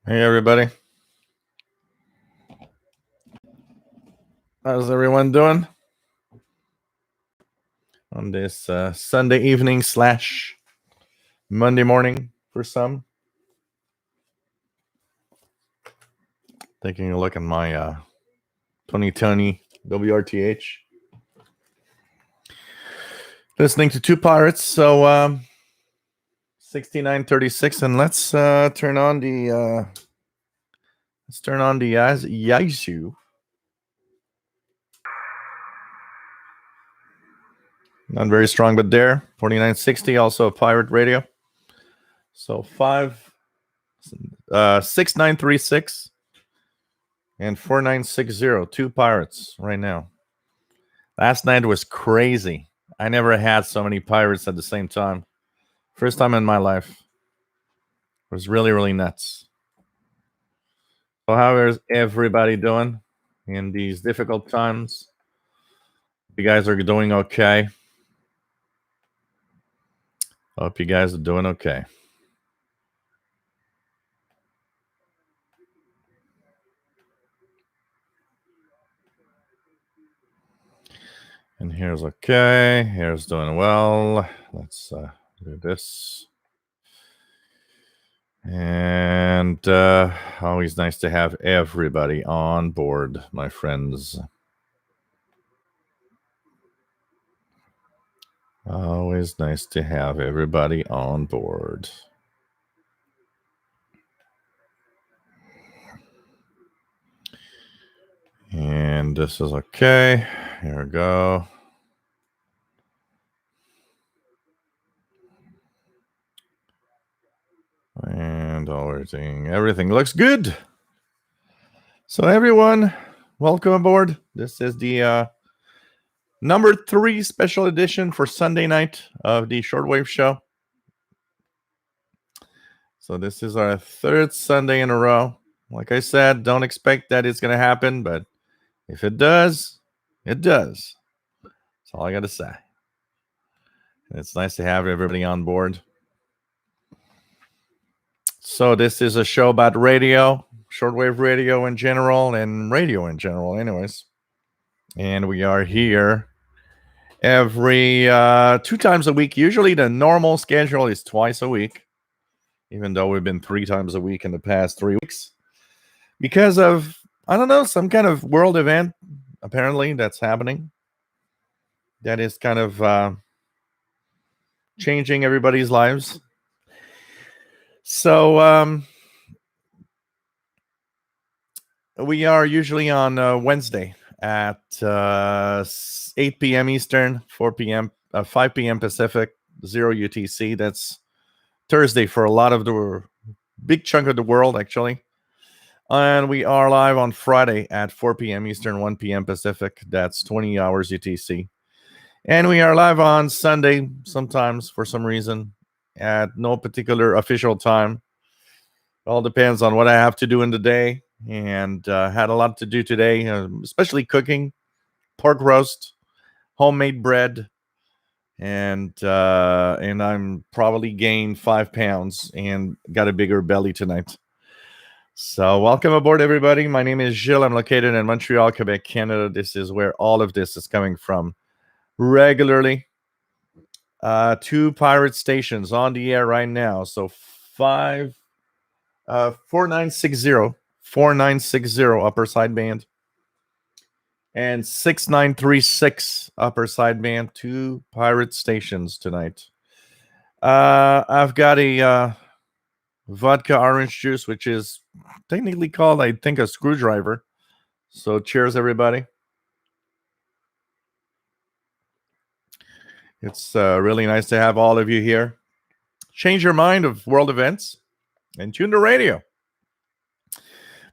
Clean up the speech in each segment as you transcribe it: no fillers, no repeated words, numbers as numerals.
Hey, everybody. How's everyone doing on this Sunday evening / Monday morning for some? Taking a look at my 2020 WRTH. Listening to two pirates, so 6936, and let's turn on the Yaesu. Not very strong, but there 4960, also a pirate radio. So 6936 and 4960, two pirates right now. Last night was crazy. I never had so many pirates at the same time. First time in my life. It was really, really nuts. So how is everybody doing in these difficult times? You guys are doing okay. Hope you guys are doing okay. And here's okay. Here's doing well. Let's do this. And always nice to have everybody on board, my friends. Always nice to have everybody on board. And this is okay. Here we go. And everything looks good. So everyone, welcome aboard. This is the number 3 special edition for Sunday night of the Shortwave show. So this is our 3rd Sunday in a row. Like I said, don't expect that it's going to happen, but if it does, it does. That's all I got to say. It's nice to have everybody on board. So this is a show about radio, shortwave radio in general, and radio in general anyways. And we are here every 2 times a week. Usually the normal schedule is twice a week, even though we've been 3 times a week in the past 3 weeks. Because of, I don't know, some kind of world event, apparently, that's happening. That is kind of changing everybody's lives. So we are usually on Wednesday at 8 p.m. Eastern, 4 p.m., 5 p.m. Pacific, 0 UTC. That's Thursday for a lot of the big chunk of the world, actually. And we are live on Friday at 4 p.m. Eastern, 1 p.m. Pacific. That's 20 hours UTC. And we are live on Sunday sometimes for some reason at no particular official time. It all depends on what I have to do in the day. And had a lot to do today, especially cooking, pork roast, homemade bread, and I'm probably gained 5 pounds and got a bigger belly tonight. So welcome aboard, everybody. My name is Gilles. I'm located in Montreal, Quebec, Canada. This is where all of this is coming from regularly. 2 pirate stations on the air right now. So 4960 upper sideband and 6936 upper sideband. 2 pirate stations tonight. I've got a vodka orange juice, which is technically called, I think, a screwdriver. So cheers, everybody. It's really nice to have all of you here. Change your mind of world events and tune the radio.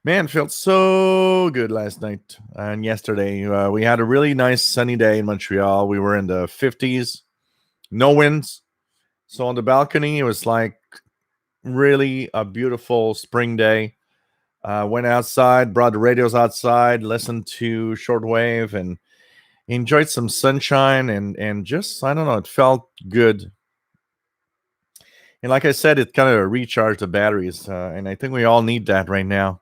Man, felt so good last night and yesterday. We had a really nice sunny day in Montreal. We were in the 50s, no winds. So on the balcony, it was like really a beautiful spring day. Went outside, brought the radios outside, listened to shortwave, and enjoyed some sunshine and just, I don't know, it felt good. And like I said, it kind of recharged the batteries, and I think we all need that right now.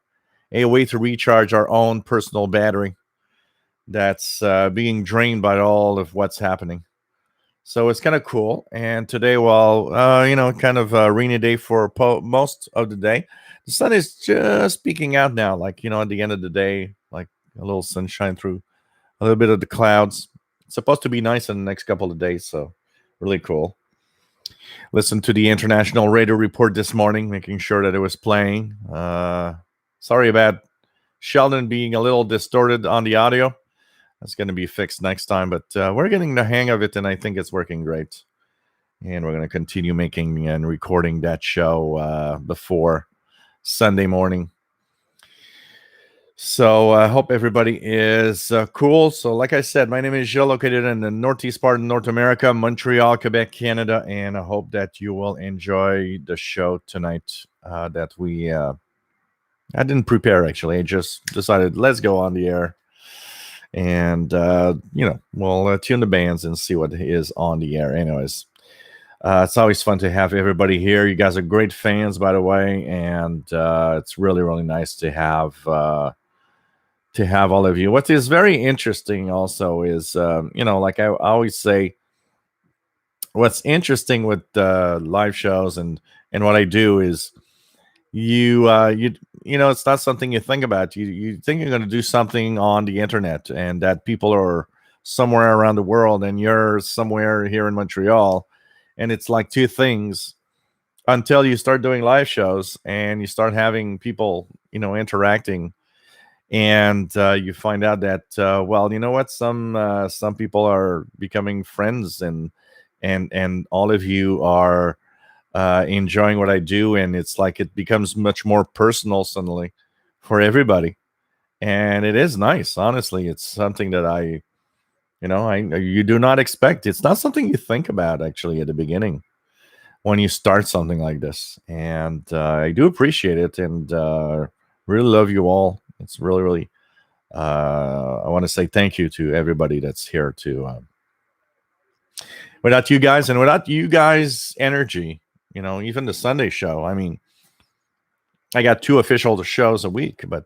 A way to recharge our own personal battery that's being drained by all of what's happening. So it's kind of cool. And today, well, kind of a rainy day for most of the day. The sun is just peeking out now, like, at the end of the day, like a little sunshine through a little bit of the clouds. It's supposed to be nice in the next couple of days. So really cool. Listen to the International Radio Report this morning, making sure that it was playing. Sorry about Sheldon being a little distorted on the audio. That's going to be fixed next time, but we're getting the hang of it, and I think it's working great. And we're going to continue making and recording that show before Sunday morning. So I hope everybody is cool. So like I said, my name is Gilles, located in the northeast part of North America, Montreal, Quebec, Canada, and I hope that you will enjoy the show tonight that we... I didn't prepare, actually. I just decided, let's go on the air. And, we'll tune the bands and see what is on the air. Anyways, it's always fun to have everybody here. You guys are great fans, by the way. And it's really, really nice to have all of you. What is very interesting also is, like I always say, what's interesting with live shows and what I do is it's not something you think about. You think you're going to do something on the internet and that people are somewhere around the world and you're somewhere here in Montreal, and it's like two things until you start doing live shows and you start having people, interacting, and you find out that some people are becoming friends, and all of you are enjoying what I do, and it's like it becomes much more personal suddenly for everybody, and it is nice. Honestly, it's something that you do not expect. It's not something you think about actually at the beginning when you start something like this, and I do appreciate it, and really love you all. It's really, really. I want to say thank you to everybody that's here too. Without you guys and without you guys' energy, even the Sunday show. I mean, I got 2 official shows a week, but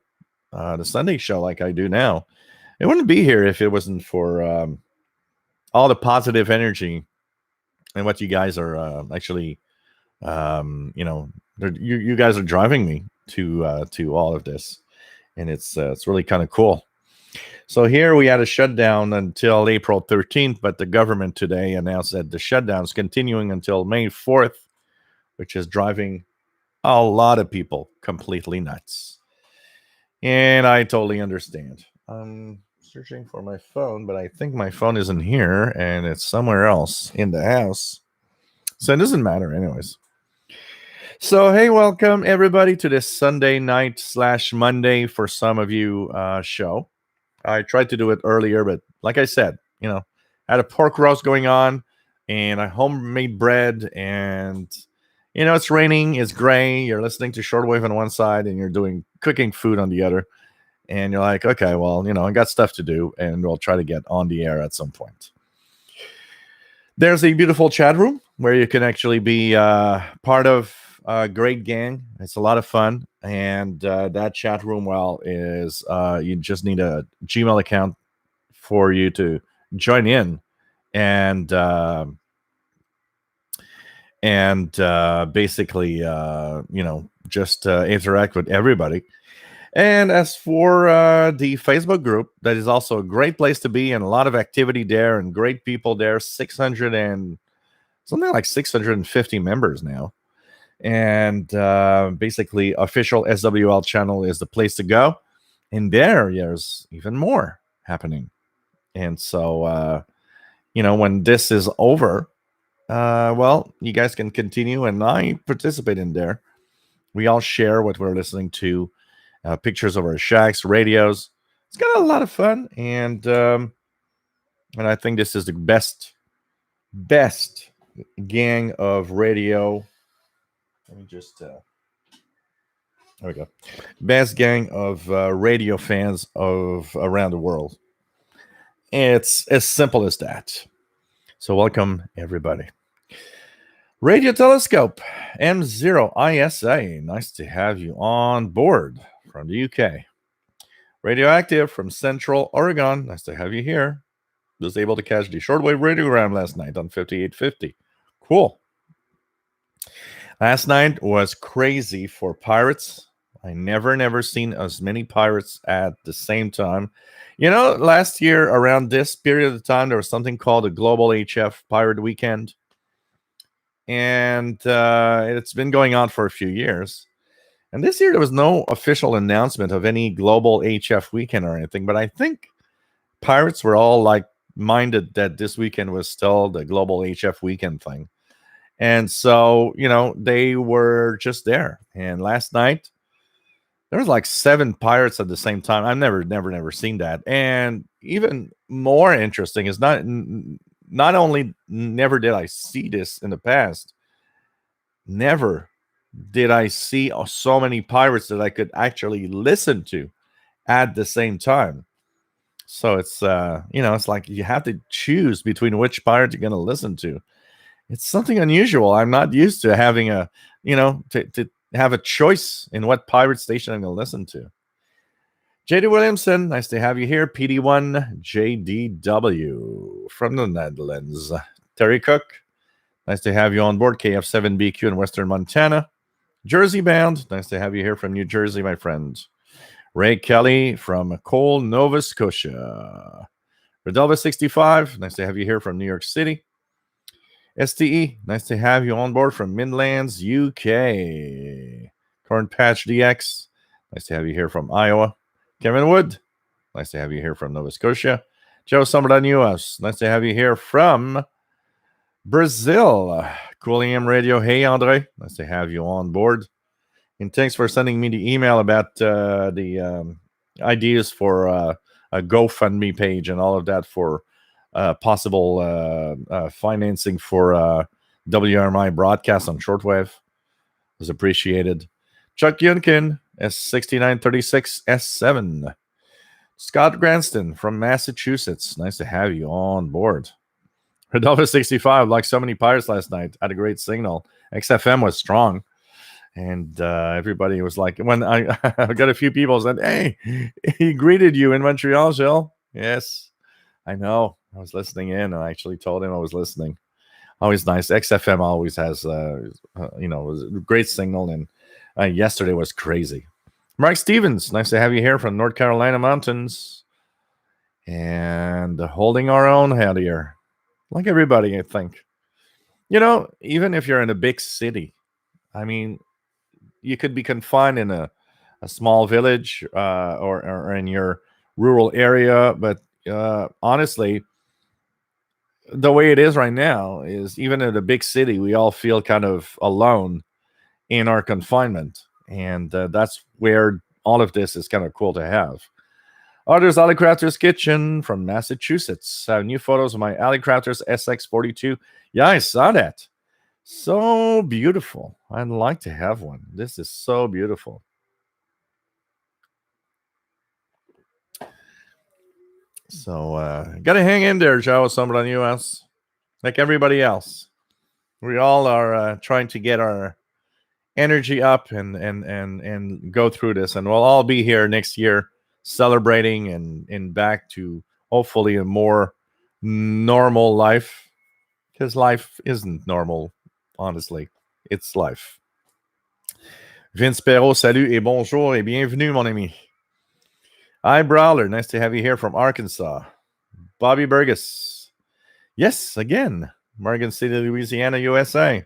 the Sunday show, like I do now, it wouldn't be here if it wasn't for all the positive energy and what you guys are actually, you guys are driving me to all of this, and it's really kind of cool. So here we had a shutdown until April 13th, but the government today announced that the shutdown is continuing until May 4th, which is driving a lot of people completely nuts. And I totally understand. I'm searching for my phone, but I think my phone isn't here and it's somewhere else in the house. So it doesn't matter anyways. So, hey, welcome everybody to this Sunday night / Monday for some of you show. I tried to do it earlier, but like I said, I had a pork roast going on and a homemade bread, and it's raining, it's gray, you're listening to Shortwave on one side and you're doing cooking food on the other, and you're like, okay, well, I got stuff to do, and we'll try to get on the air at some point. There's a beautiful chat room where you can actually be part of a great gang. It's a lot of fun, and that chat room, is you just need a Gmail account for you to join in and basically just interact with everybody. And as for the Facebook group, that is also a great place to be, and a lot of activity there and great people there. 600 and something like 650 members now. And basically official SWL channel is the place to go, and there's even more happening. And so when this is over, you guys can continue, and I participate in there. We all share what we're listening to, pictures of our shacks, radios. It's got a lot of fun, and I think this is the best gang of radio. Let me just there we go. Best gang of radio fans of around the world. It's as simple as that. So welcome everybody. Radio Telescope M0ISA. Nice to have you on board from the UK. Radioactive from Central Oregon. Nice to have you here. Was able to catch the shortwave radiogram last night on 5850. Cool. Last night was crazy for pirates. I never seen as many pirates at the same time. You know, last year around this period of time, there was something called the Global HF Pirate Weekend. And it's been going on for a few years. And this year, there was no official announcement of any Global HF Weekend or anything. But I think pirates were all like minded that this weekend was still the Global HF Weekend thing. And so, you know, they were just there. And last night, there was like 7 pirates at the same time. I've never seen that. And even more interesting is not only never did I see this in the past, never did I see so many pirates that I could actually listen to at the same time. So it's it's like you have to choose between which pirate you're going to listen to. It's something unusual. I'm not used to having to have a choice in what pirate station I'm going to listen to. JD Williamson, nice to have you here. PD1 JDW from the Netherlands. Terry Cook, nice to have you on board. KF7BQ in Western Montana. Jersey bound, nice to have you here from New Jersey, my friend. Ray Kelly from Cole, Nova Scotia. Redelva 65, nice to have you here from New York City. STE, nice to have you on board from Midlands, UK. Corn Patch DX, nice to have you here from Iowa. Kevin Wood, nice to have you here from Nova Scotia. Joe Summerlin US, nice to have you here from Brazil. Cool AM Radio, hey Andre, nice to have you on board. And thanks for sending me the email about the ideas for a GoFundMe page and all of that for possible financing for WRMI broadcast on shortwave. It was appreciated. Chuck Yunkin, S6936 S7. Scott Granston from Massachusetts. Nice to have you on board. Rodolfo 65, like so many pirates last night, had a great signal. XFM was strong. And everybody was like, when I got a few people said, hey, he greeted you in Montreal, Jill. Yes, I know. I was listening in, and I actually told him I was listening. Always nice. XFM always has, was a great signal, and yesterday was crazy. Mark Stevens, nice to have you here from North Carolina mountains. And holding our own out here. Like everybody, I think. You know, even if you're in a big city, I mean, you could be confined in a small village or in your rural area. But honestly, the way it is right now is even in a big city, we all feel kind of alone in our confinement. And that's where all of this is kind of cool to have. There's Ali Crafter's Kitchen from Massachusetts. New photos of my Ali Crafter's SX42. Yeah, I saw that. So beautiful. I'd like to have one. This is so beautiful. So gotta hang in there, Joe, somewhere on US. Like everybody else. We all are trying to get our energy up and go through this. And we'll all be here next year celebrating and back to hopefully a more normal life. Because life isn't normal, honestly. It's life. Vince Perrault, salut et bonjour et bienvenue, mon ami. Hi, Brawler. Nice to have you here from Arkansas. Bobby Burgess. Yes, again. Morgan City, Louisiana, USA.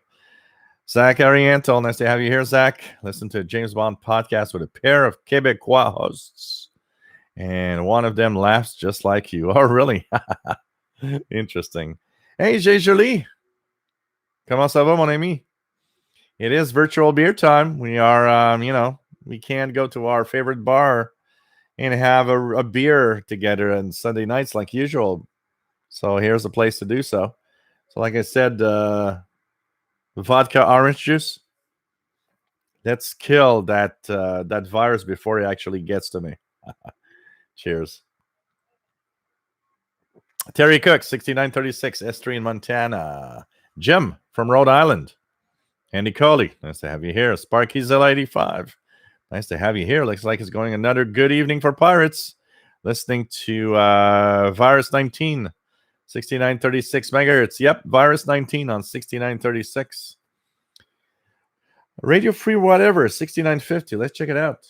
Zach Arianto. Nice to have you here, Zach. Listen to a James Bond podcast with a pair of Quebecois hosts. And one of them laughs just like you. Oh, really? Interesting. Hey, Jay Jolie. Comment ça va, mon ami? It is virtual beer time. We are, we can't go to our favorite bar and have a beer together on Sunday nights like usual. So here's a place to do so. So like I said, vodka orange juice. Let's kill that virus before it actually gets to me. Cheers. Terry Cook, 6936 S3 in Montana. Jim from Rhode Island. Andy Coley, nice to have you here. Sparkyzilla85, nice to have you here. Looks like it's going another good evening for Pirates. Listening to Virus 19, 6936 megahertz. Yep, Virus 19 on 6936. Radio Free Whatever, 6950. Let's check it out.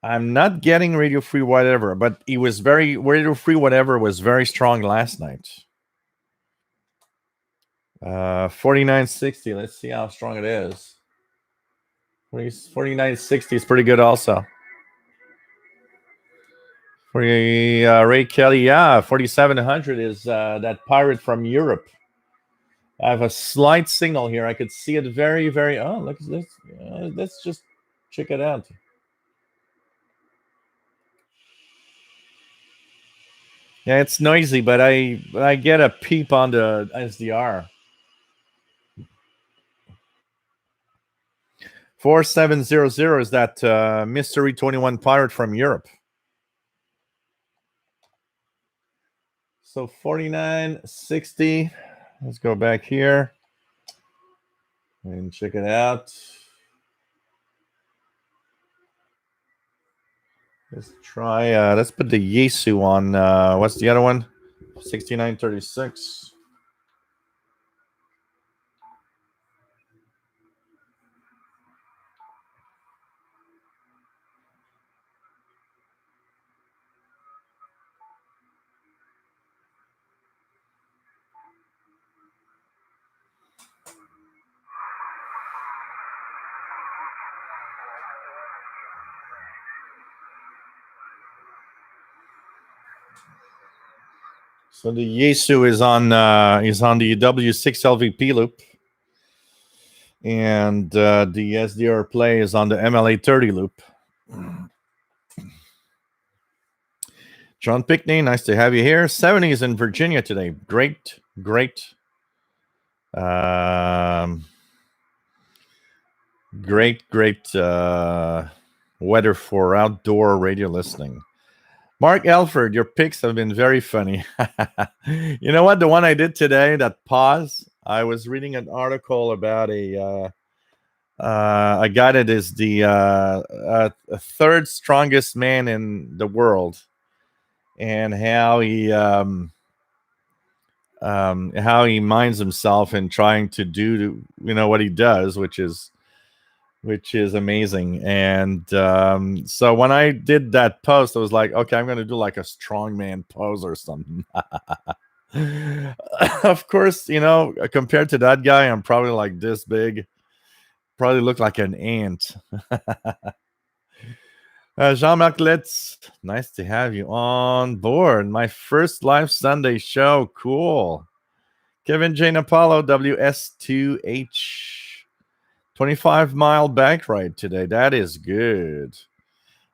I'm not getting Radio Free Whatever, but it was Radio Free Whatever was very strong last night. 4960. Let's see how strong it is. 4960 is pretty good also. For Ray Kelly, yeah, 4700 is that pirate from Europe. I have a slight signal here. I could see it very, very. Oh, look at this. Let's just check it out. Yeah, it's noisy, but I get a peep on the SDR. 4700 is that Mystery 21 pirate from Europe. So 4960. Let's go back here and check it out. Let's try. Let's put the Yesu on. What's the other one? 6936. So the Yesu is on the W6 LVP loop, and the SDR play is on the MLA 30 loop. John Pickney, nice to have you here. 70s in Virginia today. Great. Great weather for outdoor radio listening. Mark Alford, your picks have been very funny. You know what? The one I did today, that pause, I was reading an article about a guy that is the third strongest man in the world, and how he minds himself in trying to do what he does, which is amazing. And so when I did that post, I was like, okay, I'm going to do like a strongman pose or something. Of course, compared to that guy, I'm probably like this big. Probably look like an ant. Jean-Marc Litz, nice to have you on board. My first live Sunday show. Cool. Kevin Jane Apollo, WS2H. 25-mile bike ride today. That is good.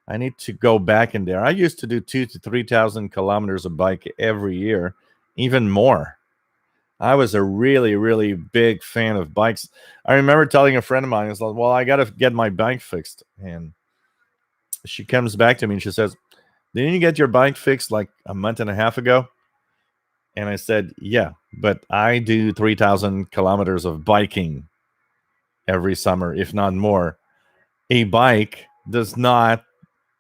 I need to go back in there. I used to do 2,000 to 3,000 kilometers of bike every year, even more. I was a really, really big fan of bikes. I remember telling a friend of mine, I was like, well, I got to get my bike fixed. And she comes back to me and she says, didn't you get your bike fixed like a month and a half ago? And I said, yeah, but I do 3,000 kilometers of biking every summer, if not more. A bike does not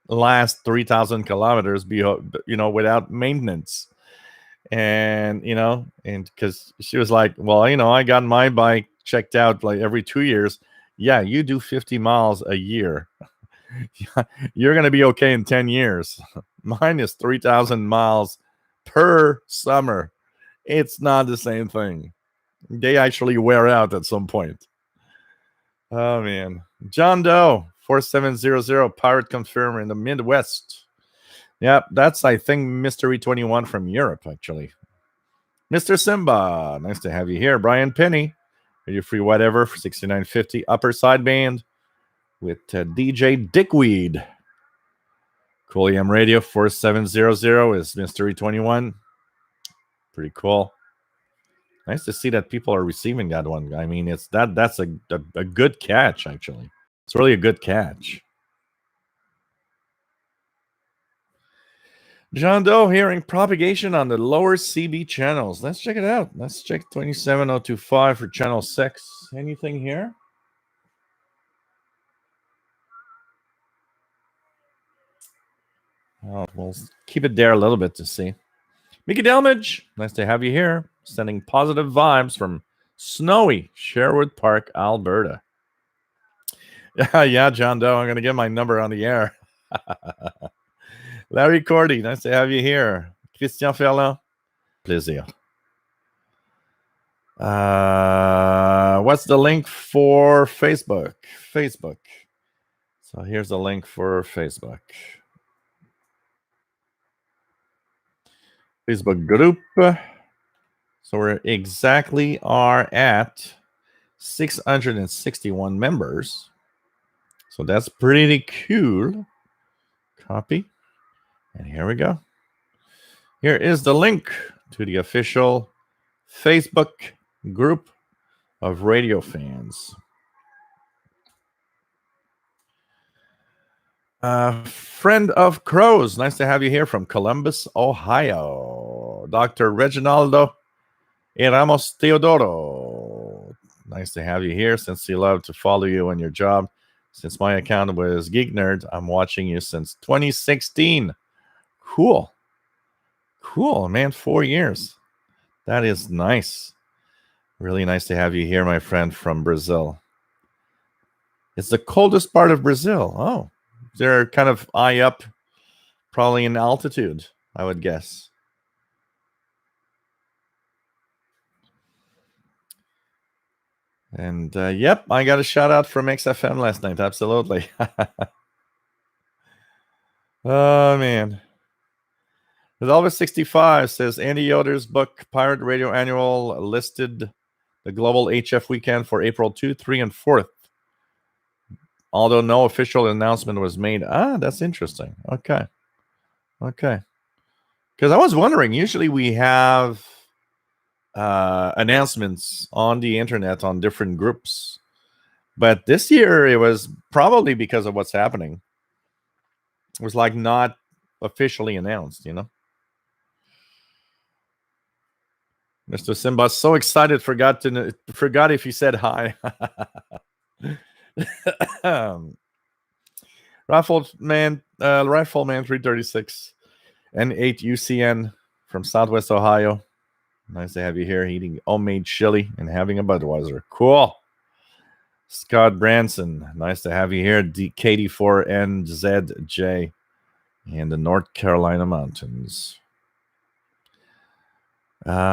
last 3,000 kilometers without maintenance. And because she was like, well, I got my bike checked out like every 2 years. Yeah, you do 50 miles a year. You're going to be okay in 10 years. Mine is 3,000 miles per summer. It's not the same thing. They actually wear out at some point. Oh, man. John Doe, 4700, Pirate Confirmer in the Midwest. Yep, that's, I think, Mystery 21 from Europe, actually. Mr. Simba, nice to have you here. Brian Penny, Radio Free Whatever for 6950, Upper Sideband with DJ Dickweed. Cool EM Radio 4700 is Mystery 21. Pretty cool. Nice to see that people are receiving that one. I mean, that's a good catch, actually. It's really a good catch. John Doe hearing propagation on the lower CB channels. Let's check it out. Let's check 27025 for channel 6. Anything here? Oh, we'll keep it there a little bit to see. Mickey Delmage, nice to have you here. Sending positive vibes from snowy Sherwood Park, Alberta. Yeah, John Doe, I'm going to get my number on the air. Larry Cordy, nice to have you here. Christian Ferland, plaisir. What's the link for Facebook? Facebook. So here's the link for Facebook. Facebook group. So we're exactly are at 661 members. So that's pretty cool. Copy. And here we go. Here is the link to the official Facebook group of radio fans. Friend of Crows, nice to have you here from Columbus, Ohio. Dr. Reginaldo Ramos Teodoro, nice to have you here. Since you love to follow you on your job, since my account was Geek Nerd, I'm watching you since 2016. Cool, man. 4 years. That is nice. Really nice to have you here, my friend from Brazil. It's the coldest part of Brazil. Oh, they're kind of high up, probably in altitude, I would guess. And yep, I got a shout out from XFM last night. Absolutely. Oh, man. Elvis 65 says Andy Yoder's book, Pirate Radio Annual, listed the global HF weekend for April 2, 3, and 4th. Although no official announcement was made. That's interesting. Okay. Because I was wondering, usually we have announcements on the internet on different groups. But this year, it was probably because of what's happening. It was like not officially announced, you know? Mr. Simba, so excited, forgot if he said hi. Rifleman 336 and 8 UCN from Southwest Ohio. Nice to have you here, eating homemade chili and having a Budweiser. Cool. Scott Branson, nice to have you here. KD4NZJ in the North Carolina mountains. Other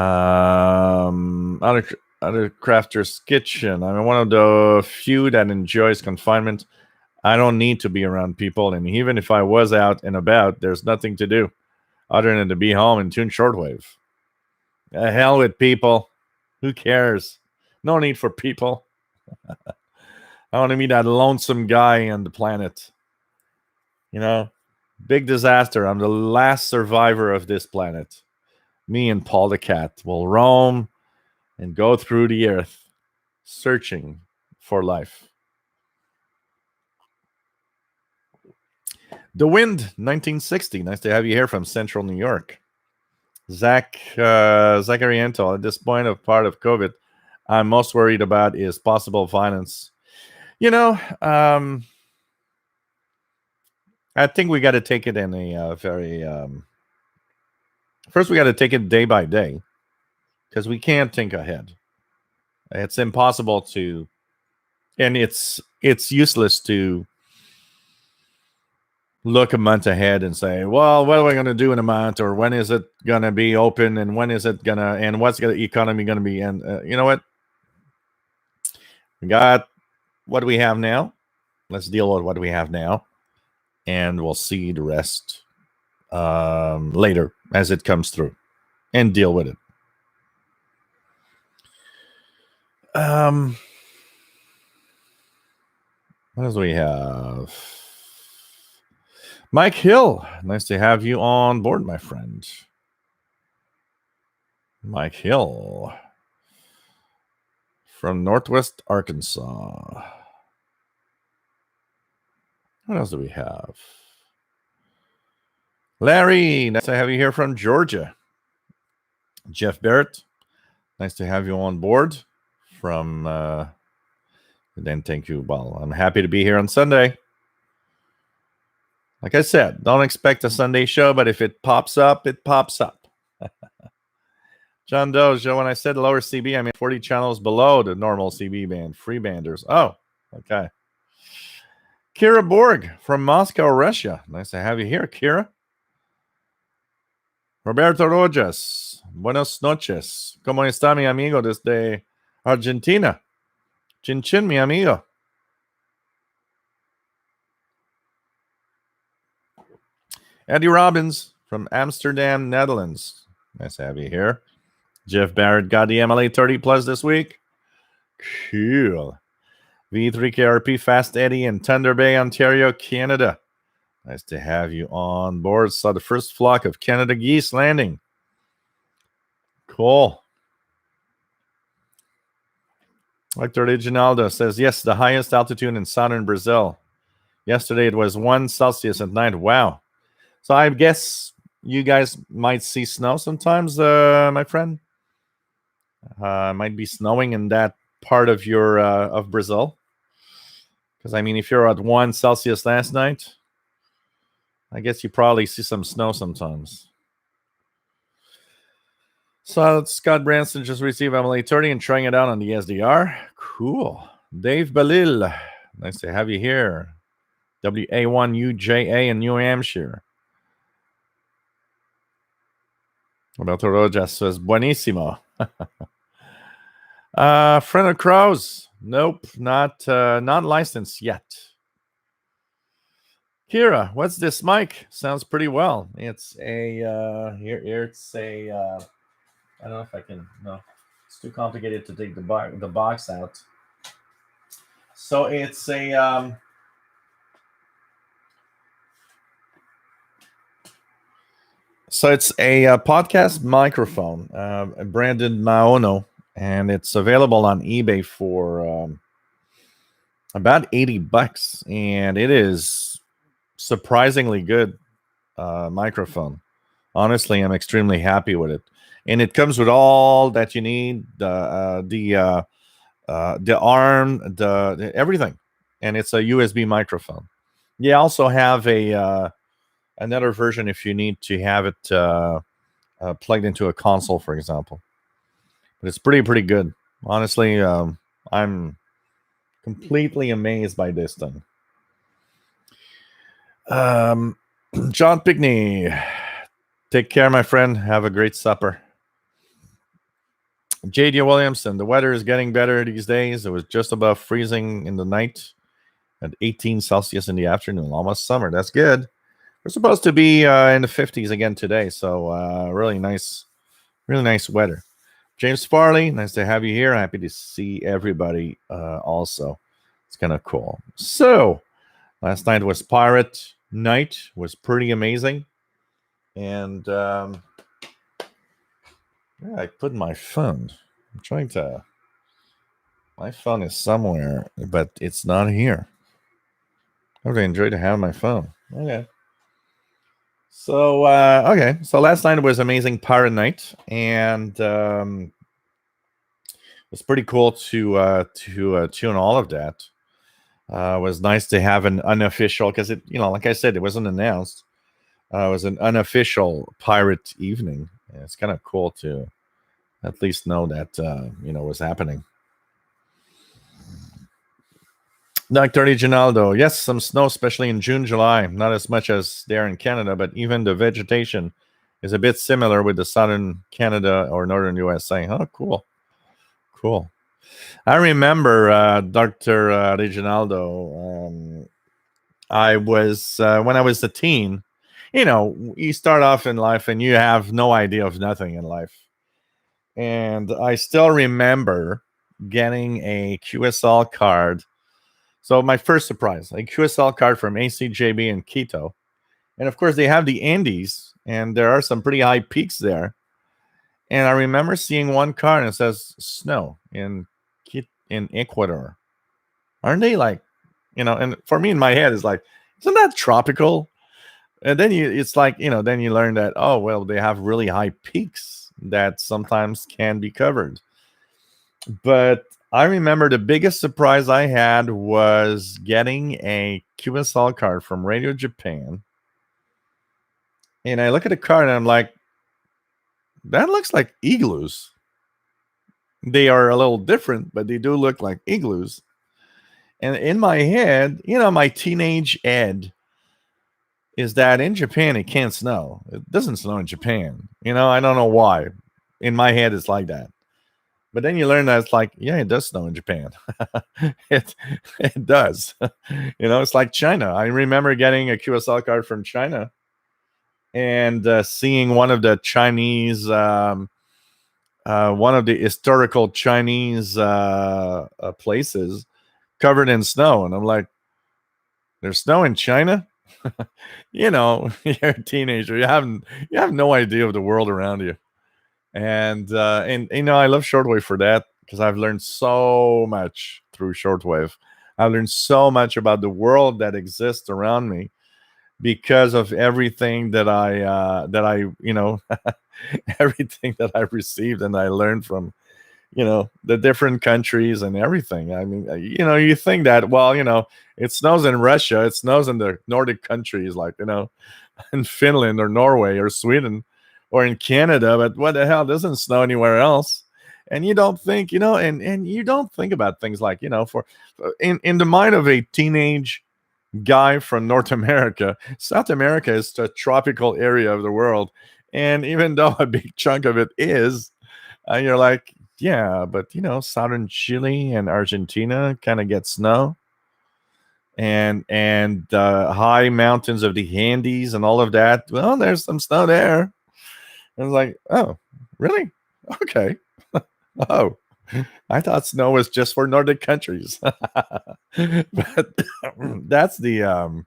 Crafter's Kitchen. I'm one of the few that enjoys confinement. I don't need to be around people, and even if I was out and about, there's nothing to do other than to be home and tune shortwave. The hell with people. Who cares? No need for people. I want to be that lonesome guy on the planet. You know, big disaster. I'm the last survivor of this planet. Me and Paul the cat will roam and go through the earth searching for life. The Wind, 1960. Nice to have you here from Central New York. Zachariento, at this point of part of COVID, I'm most worried about is possible violence. You know, I think we got to take it in a very... first, we got to take it day by day because we can't think ahead. It's impossible to... And it's useless to look a month ahead and say, well, what are we going to do in a month, or when is it going to be open, and when is it going to, and what's the economy going to be? And you know what? We got what we have now. Let's deal with what we have now, and we'll see the rest later as it comes through and deal with it. What else do we have? Mike Hill, nice to have you on board, my friend. Mike Hill from Northwest Arkansas. What else do we have? Larry, nice to have you here from Georgia. Jeff Barrett, nice to have you on board from then thank you. Well, I'm happy to be here on Sunday. Like I said, don't expect a Sunday show, but if it pops up, it pops up. John Doe, when I said lower CB, I mean 40 channels below the normal CB band, free banders. Oh, okay. Kira Borg from Moscow, Russia. Nice to have you here, Kira. Roberto Rojas, buenas noches. ¿Cómo está mi amigo desde Argentina? Chin chin, mi amigo. Eddie Robbins from Amsterdam, Netherlands. Nice to have you here. Jeff Barrett got the MLA 30 plus this week. Cool. V3KRP Fast Eddie in Thunder Bay, Ontario, Canada. Nice to have you on board. Saw the first flock of Canada geese landing. Cool. Hector Reginaldo says, yes, the highest altitude in southern Brazil. Yesterday it was 1 Celsius at night. Wow. So I guess you guys might see snow sometimes, my friend. Might be snowing in that part of your of Brazil. Because, I mean, if you're at 1 Celsius last night, I guess you probably see some snow sometimes. So Scott Branson just received MLA 30 and trying it out on the SDR. Cool. Dave Balil, nice to have you here. WA1UJA in New Hampshire. Roberto Rojas says, buenísimo. Friend of Crows. Nope, not licensed yet. Kira, what's this mic? Sounds pretty well. It's a here it's a I don't know if I can. No, it's too complicated to take the box out. So it's a podcast microphone, branded Maono, and it's available on eBay for about $80, and it is surprisingly good microphone. Honestly, I'm extremely happy with it. And it comes with all that you need, the arm, the everything, and it's a USB microphone. You also have a another version if you need to have it plugged into a console, for example. But it's pretty good. Honestly, I'm completely amazed by this thing. John Pickney, take care, my friend. Have a great supper. J.D. Williamson, the weather is getting better these days. It was just above freezing in the night at 18 Celsius in the afternoon. Almost summer. That's good. We're supposed to be in the 50s again today. So really nice weather. James Farley, nice to have you here. Happy to see everybody also. It's kind of cool. So last night was Pirate Night. Was pretty amazing. And I put my phone. I'm trying to. My phone is somewhere, but it's not here. I would enjoy to have my phone. Okay. So So last night was amazing Pirate Night, and it was pretty cool to tune all of that. It was nice to have an unofficial, because it, like I said, it wasn't announced. It was an unofficial pirate evening. And it's kind of cool to at least know that was happening. Dr. Reginaldo, yes, some snow, especially in June, July. Not as much as there in Canada, but even the vegetation is a bit similar with the southern Canada or northern USA. Oh, cool. I remember Dr. Reginaldo. I was when I was a teen. You start off in life and you have no idea of nothing in life. And I still remember getting a QSL card. So my first surprise, a QSL card from ACJB in Quito. And of course, they have the Andes, and there are some pretty high peaks there. And I remember seeing one card and it says snow in Ecuador. Aren't they like, and for me in my head, it's like, isn't that tropical? And then it's like, then you learn that, oh, well, they have really high peaks that sometimes can be covered. But I remember the biggest surprise I had was getting a QSL card from Radio Japan. And I look at the card and I'm like, that looks like igloos. They are a little different, but they do look like igloos. And in my head, my teenage ed is that in Japan it can't snow. It doesn't snow in Japan. I don't know why. In my head, it's like that. But then you learn that it's like, yeah, it does snow in Japan. it it does. It's like China. I remember getting a QSL card from China and seeing one of the Chinese, one of the historical Chinese places covered in snow, and I'm like, there's snow in China. You're a teenager. You have no idea of the world around you. And I love Shortwave for that, because I've learned so much through Shortwave. I've learned so much about the world that exists around me because of everything that I everything that I've received and I learned from the different countries and everything. I mean, you think that, well, it snows in Russia, it snows in the Nordic countries, like in Finland or Norway or Sweden or in Canada, but what the hell, doesn't snow anywhere else? And you don't think, and you don't think about things like, for in the mind of a teenage guy from North America, South America is a tropical area of the world. And even though a big chunk of it is, you're like, yeah, but southern Chile and Argentina kind of get snow, and high mountains of the Andes and all of that. Well, there's some snow there. I was like, oh, really? Okay. Oh, I thought snow was just for Nordic countries. But that's the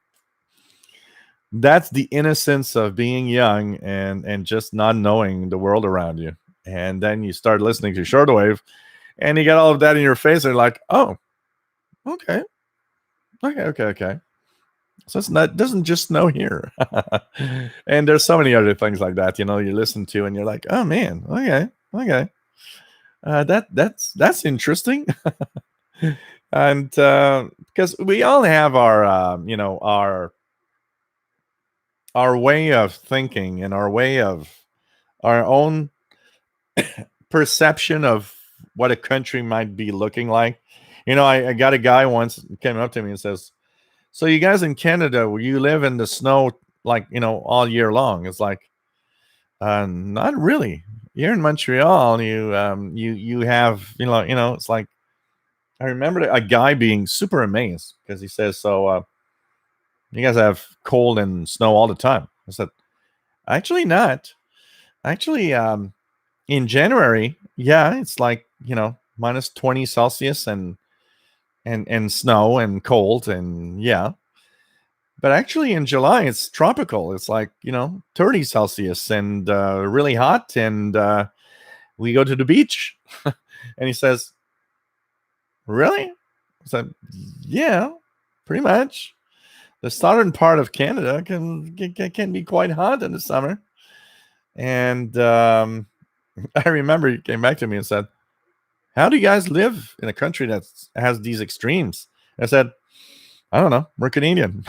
innocence of being young and just not knowing the world around you. And then you start listening to Shortwave, and you get all of that in your face, and you're like, oh, okay. So doesn't just snow here. And there's so many other things like that, you listen to, and you're like, oh man, okay. That's interesting. And because we all have our our way of thinking and our way of our own perception of what a country might be looking like. I got a guy once came up to me and says, so you guys in Canada, where you live in the snow, like, all year long? It's like, not really. Here in Montreal, you have, it's like, I remember a guy being super amazed because he says, so you guys have cold and snow all the time. I said, actually not. Actually, in January, yeah, it's like, minus 20 Celsius and snow and cold, and yeah. But actually in July, it's tropical. It's like, 30 Celsius and really hot. And we go to the beach. And he says, really? I said, yeah, pretty much. The southern part of Canada can be quite hot in the summer. And I remember he came back to me and said, how do you guys live in a country that has these extremes? I said, I don't know. We're Canadian.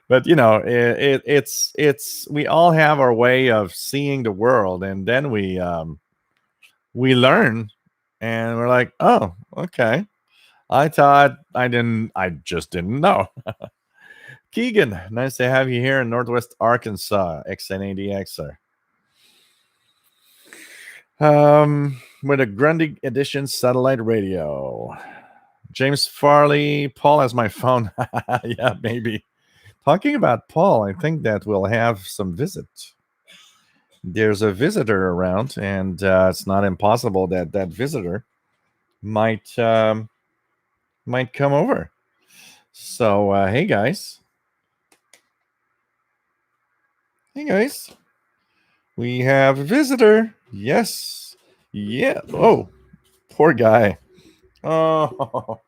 But it's we all have our way of seeing the world, and then we learn, and we're like, oh, okay. I just didn't know. Keegan, nice to have you here in Northwest Arkansas, XNADX. With a Grundig Edition satellite radio. James Farley, Paul has my phone. Yeah, maybe. Talking about Paul, I think that we'll have some visit. There's a visitor around, and it's not impossible that visitor might come over. So, hey guys, we have a visitor. Yes, yeah. Oh, poor guy. Oh,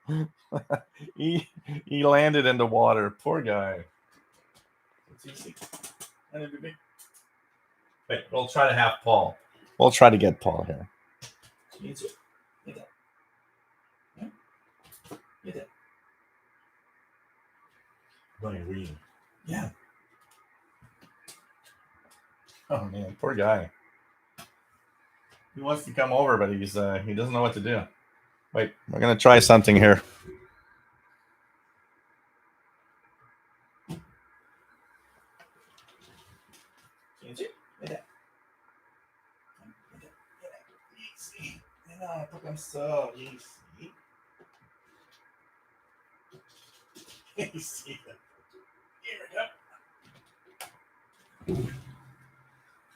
he landed in the water. Poor guy. It's easy. And it'll be big. Wait, we'll try to have Paul. We'll try to get Paul here. Easy. Get that. Yeah. Get that. Going read. Yeah. Oh man, poor guy. He wants to come over, but he doesn't know what to do. Wait, we're gonna try something here.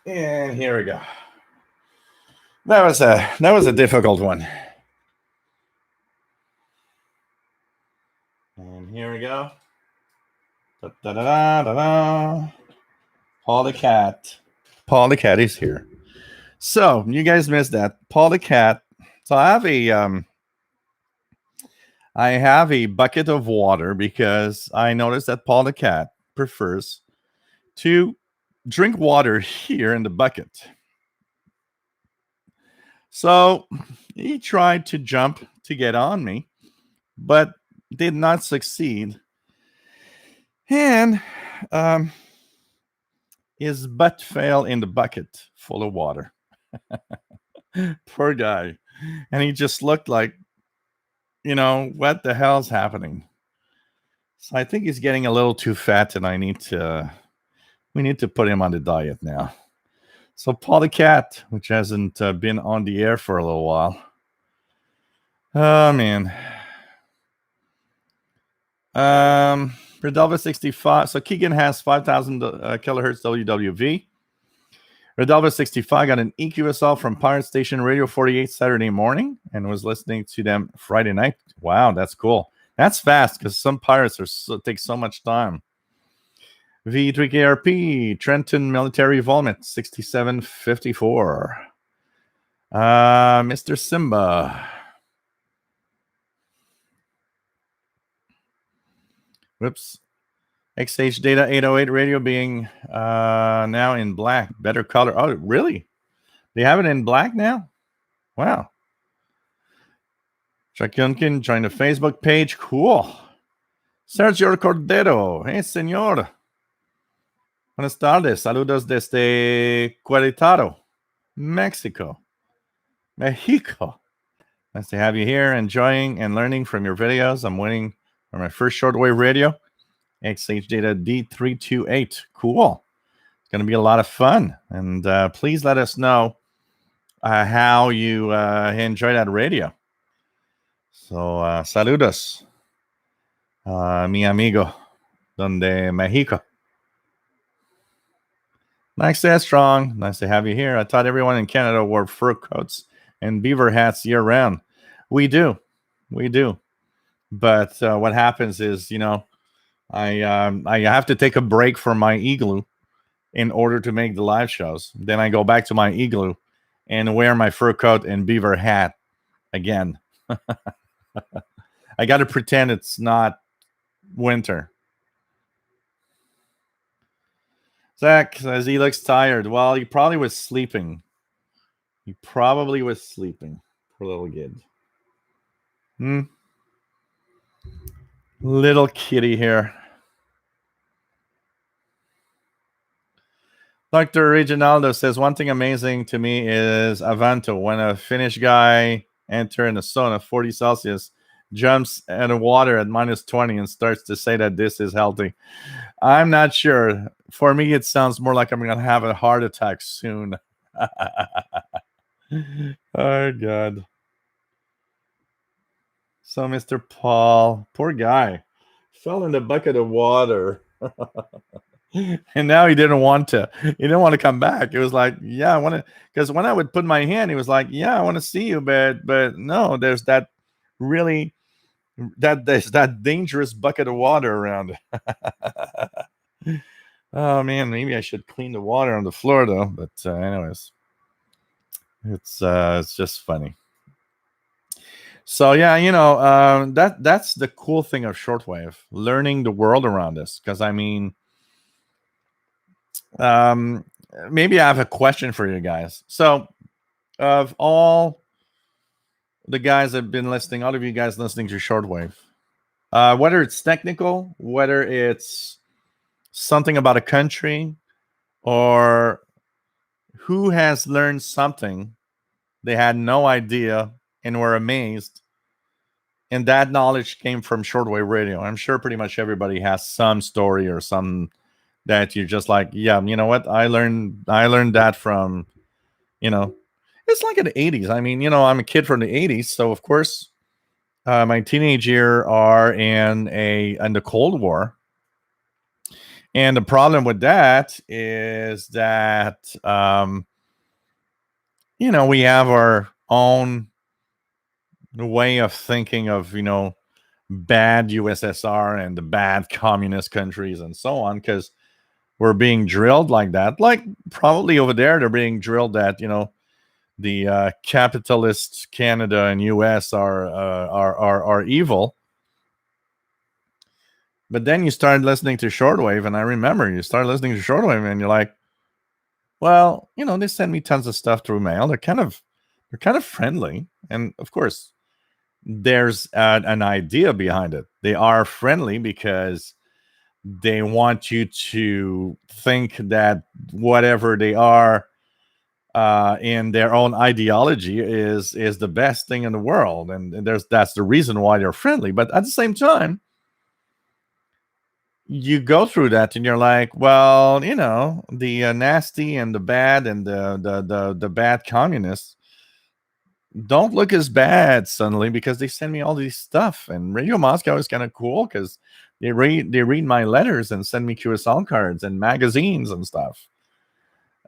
And here we go. That was a difficult one. And here we go. Da-da-da-da-da. Paul the cat. Paul the cat is here. So you guys missed that. Paul the cat. So I have a bucket of water because I noticed that Paul the cat prefers to drink water here in the bucket. So he tried to jump to get on me, but did not succeed. And his butt fell in the bucket full of water. Poor guy. And he just looked like, what the hell's happening? So I think he's getting a little too fat, and we need to put him on the diet now. So Paul the cat, which hasn't been on the air for a little while. Oh man. Redelva 65. So Keegan has 5,000 kilohertz WWV. Redelva 65 got an EQSL from Pirate Station Radio 48 Saturday morning and was listening to them Friday night. Wow, that's cool. That's fast because some pirates take so much time. V3KRP, Trenton Military Volmet 6754. Mr. Simba. Whoops. XH Data 808 radio being now in black. Better color. Oh, really? They have it in black now? Wow. Chuck Yunkin joined the Facebook page. Cool. Sergio Cordero. Hey, señor. Buenas tardes. Saludos desde Querétaro, Mexico. Mexico. Nice to have you here, enjoying and learning from your videos. I'm waiting for my first shortwave radio. XH Data D328. Cool. It's going to be a lot of fun. And please let us know how you enjoy that radio. So, saludos. Mi amigo. Donde Mexico. Nice to strong. Nice to have you here. I thought everyone in Canada wore fur coats and beaver hats year round. We do. But what happens is, I have to take a break from my igloo in order to make the live shows. Then I go back to my igloo and wear my fur coat and beaver hat again. I got to pretend it's not winter. Zach says he looks tired. Well, he probably was sleeping. Poor little kid. Little kitty here. Dr. Reginaldo says, one thing amazing to me is Avanto. When a Finnish guy enters in a sauna 40 Celsius, jumps in the water at minus 20 and starts to say that this is healthy. I'm not sure. For me, it sounds more like I'm going to have a heart attack soon. Oh, God. So, Mr. Paul, poor guy, fell in the bucket of water. And now he didn't want to come back. It was like, yeah, I want to, because when I would put my hand, he was like, yeah, I want to see you, but no, there's that dangerous bucket of water around. Oh man, maybe I should clean the water on the floor though. But anyways, it's just funny. So yeah, that's the cool thing of shortwave, learning the world around us. Because I mean, Um, maybe I have a question for you guys. So, of all the guys that have been listening, all of you guys listening to Shortwave, whether it's technical, whether it's something about a country, or who has learned something they had no idea and were amazed, and that knowledge came from shortwave radio. I'm sure pretty much everybody has some story or some that you're just like, yeah, you know what? I learned that from, you know, it's like in the 80s. I mean, I'm a kid from the 80s, so of course, my teenage year are in the Cold War. And the problem with that is that we have our own way of thinking of bad USSR and the bad communist countries and so on, because we're being drilled like that. Like probably over there, they're being drilled that the capitalist Canada and US are evil. But then you start listening to shortwave, and I remember you start listening to shortwave, and you're like, well, they send me tons of stuff through mail. They're kind of friendly, and of course, there's an idea behind it. They are friendly because they want you to think that whatever they are in their own ideology is the best thing in the world, and that's the reason why they're friendly. But at the same time, you go through that and you're like, well, the nasty and the bad and the bad communists don't look as bad suddenly because they send me all these stuff. And Radio Moscow is kind of cool because they read my letters and send me QSL cards and magazines and stuff.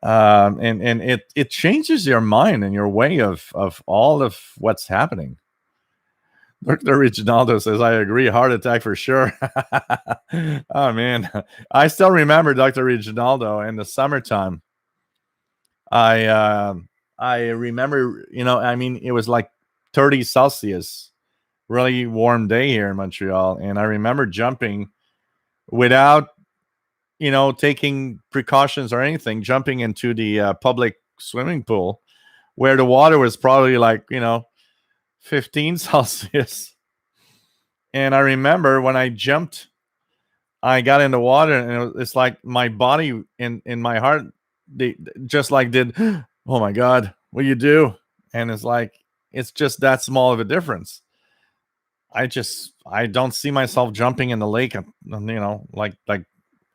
And it changes your mind and your way of all of what's happening. Dr. Reginaldo says, I agree. Heart attack for sure. Oh, man. I still remember Dr. Reginaldo in the summertime. I I remember, I mean, it was like 30 Celsius, really warm day here in Montreal. And I remember jumping without, taking precautions or anything, jumping into the public swimming pool where the water was probably like, 15 Celsius. And I remember when I jumped, I got in the water, and it's like my body in my heart, they just like did, oh my God, what you do? And it's just that small of a difference. I don't see myself jumping in the lake, like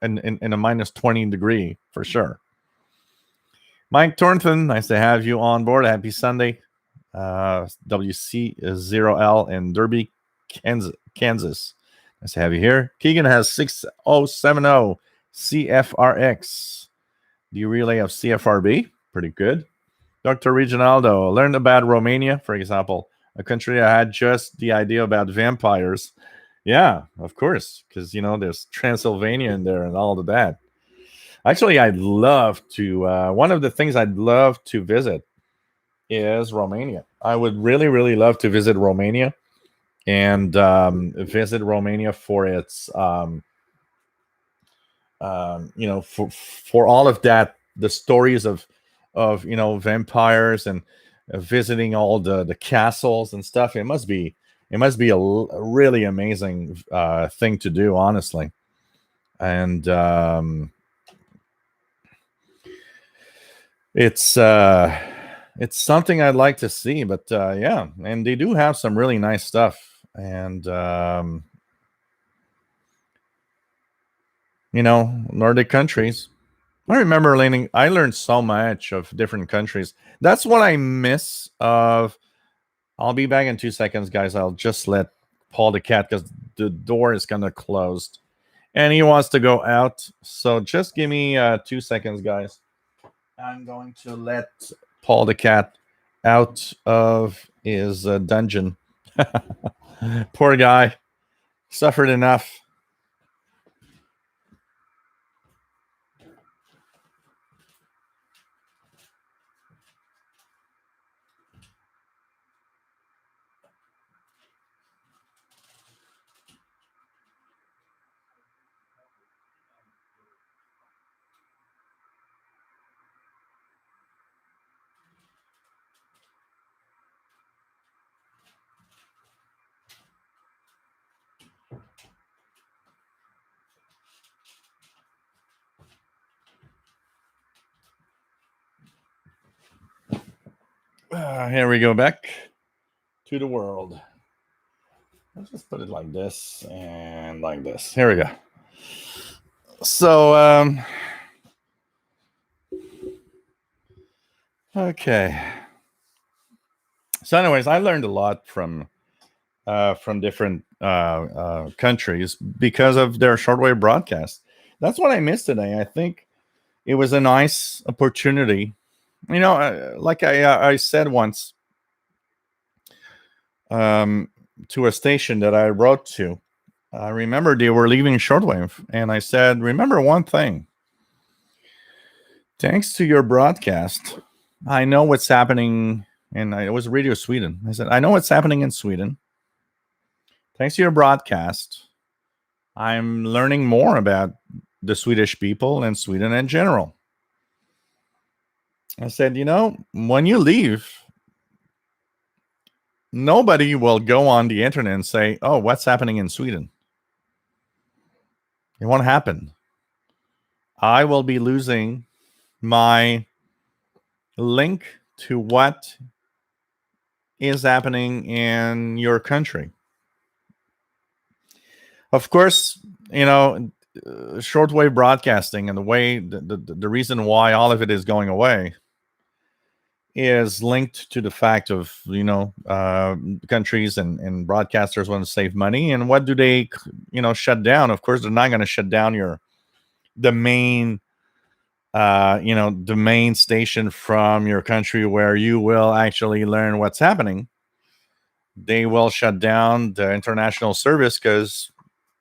in a minus 20 degree for sure. Mike Thornton, nice to have you on board. Happy Sunday. WC0L in Derby, Kansas. Nice to have you here. Keegan has 6070 CFRX. Do you relay of CFRB? Pretty good. Dr. Reginaldo, learned about Romania, for example, a country I had just the idea about vampires. Yeah, of course, because, there's Transylvania in there and all of that. Actually, I'd love to, one of the things I'd love to visit is Romania. I would really, really love to visit Romania and visit Romania for its, for all of that, the stories of vampires and visiting all the castles and stuff. It must be a really amazing thing to do, honestly. And it's something I'd like to see. But yeah, and they do have some really nice stuff. And Nordic countries. I learned so much of different countries. That's what I miss of. I'll be back in 2 seconds, guys. I'll just let Paul the cat, because the door is kind of closed and he wants to go out. So just give me 2 seconds, guys. I'm going to let Paul the cat out of his dungeon. Poor guy. Suffered enough. Here we go, back to the world. Let's just put it like this and like this. Here we go. So, okay. So, anyways, I learned a lot from different countries because of their shortwave broadcast. That's what I missed today. I think it was a nice opportunity. You know, like I said once to a station that I wrote to, I remember they were leaving shortwave, and I said, remember one thing. Thanks to your broadcast, I know what's happening. And it was Radio Sweden. I said, I know what's happening in Sweden. Thanks to your broadcast, I'm learning more about the Swedish people and Sweden in general. I said, you know, when you leave, nobody will go on the internet and say, oh, what's happening in Sweden? It won't happen. I will be losing my link to what is happening in your country. Of course, you know, shortwave broadcasting and the way the reason why all of it is going away is linked to the fact of, you know, countries and broadcasters want to save money. And what do they, you know, shut down? Of course, they're not going to shut down the main the main station from your country where you will actually learn what's happening. They will shut down the international service because,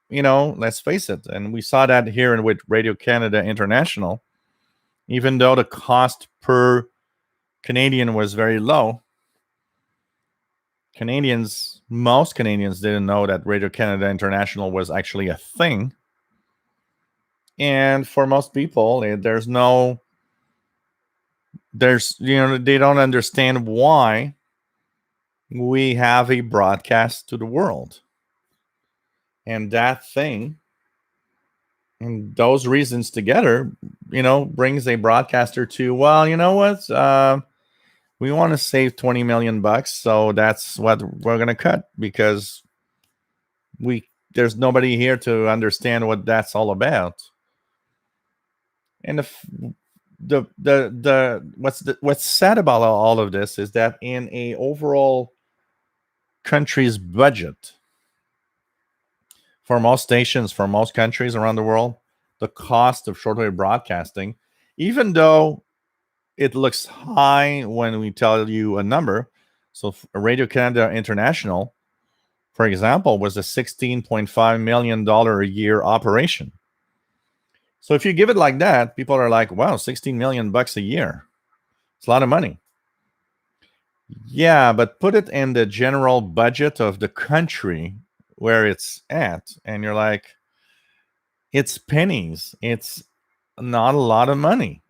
you know, let's face it, and we saw that here with Radio Canada International, even though the cost per Canadian was very low, most Canadians didn't know that Radio Canada International was actually a thing. And for most people, they don't understand why we have a broadcast to the world. And that thing and those reasons together, you know, brings a broadcaster to, well, you know what? We want to save $20 million, so that's what we're going to cut because there's nobody here to understand what that's all about. And what's sad about all of this is that in a overall country's budget, for most stations, for most countries around the world, the cost of shortwave broadcasting, even though it looks high when we tell you a number. So Radio Canada International, for example, was a $16.5 million a year operation. So if you give it like that, people are like, wow, $16 million a year. It's a lot of money. Yeah, but put it in the general budget of the country where it's at, and you're like, it's pennies. It's not a lot of money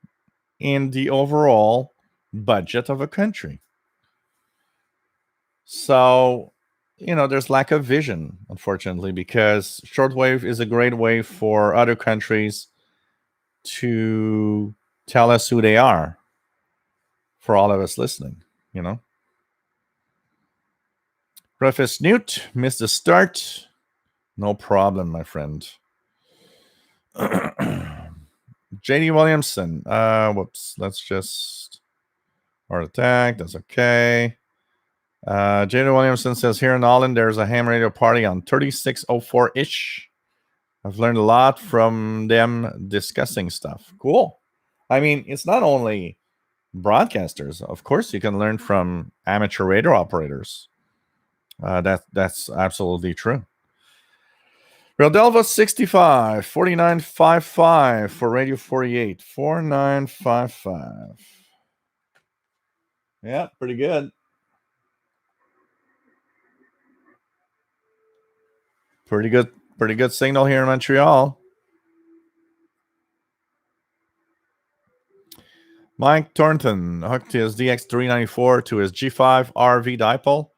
in the overall budget of a country. So, you know, there's lack of vision, unfortunately, because shortwave is a great way for other countries to tell us who they are for all of us listening, you know. Rufus Newt missed the start. No problem, my friend. JD Williamson. Whoops. Let's just heart attack. That's okay. JD Williamson says, here in Holland, there's a ham radio party on 3604-ish. I've learned a lot from them discussing stuff. Cool. I mean, it's not only broadcasters. Of course, you can learn from amateur radio operators. That's absolutely true. Rodelva 65, 4955 for Radio 48, 4955. Yeah, pretty good. Pretty good signal here in Montreal. Mike Thornton hooked his DX394 to his G5 RV dipole.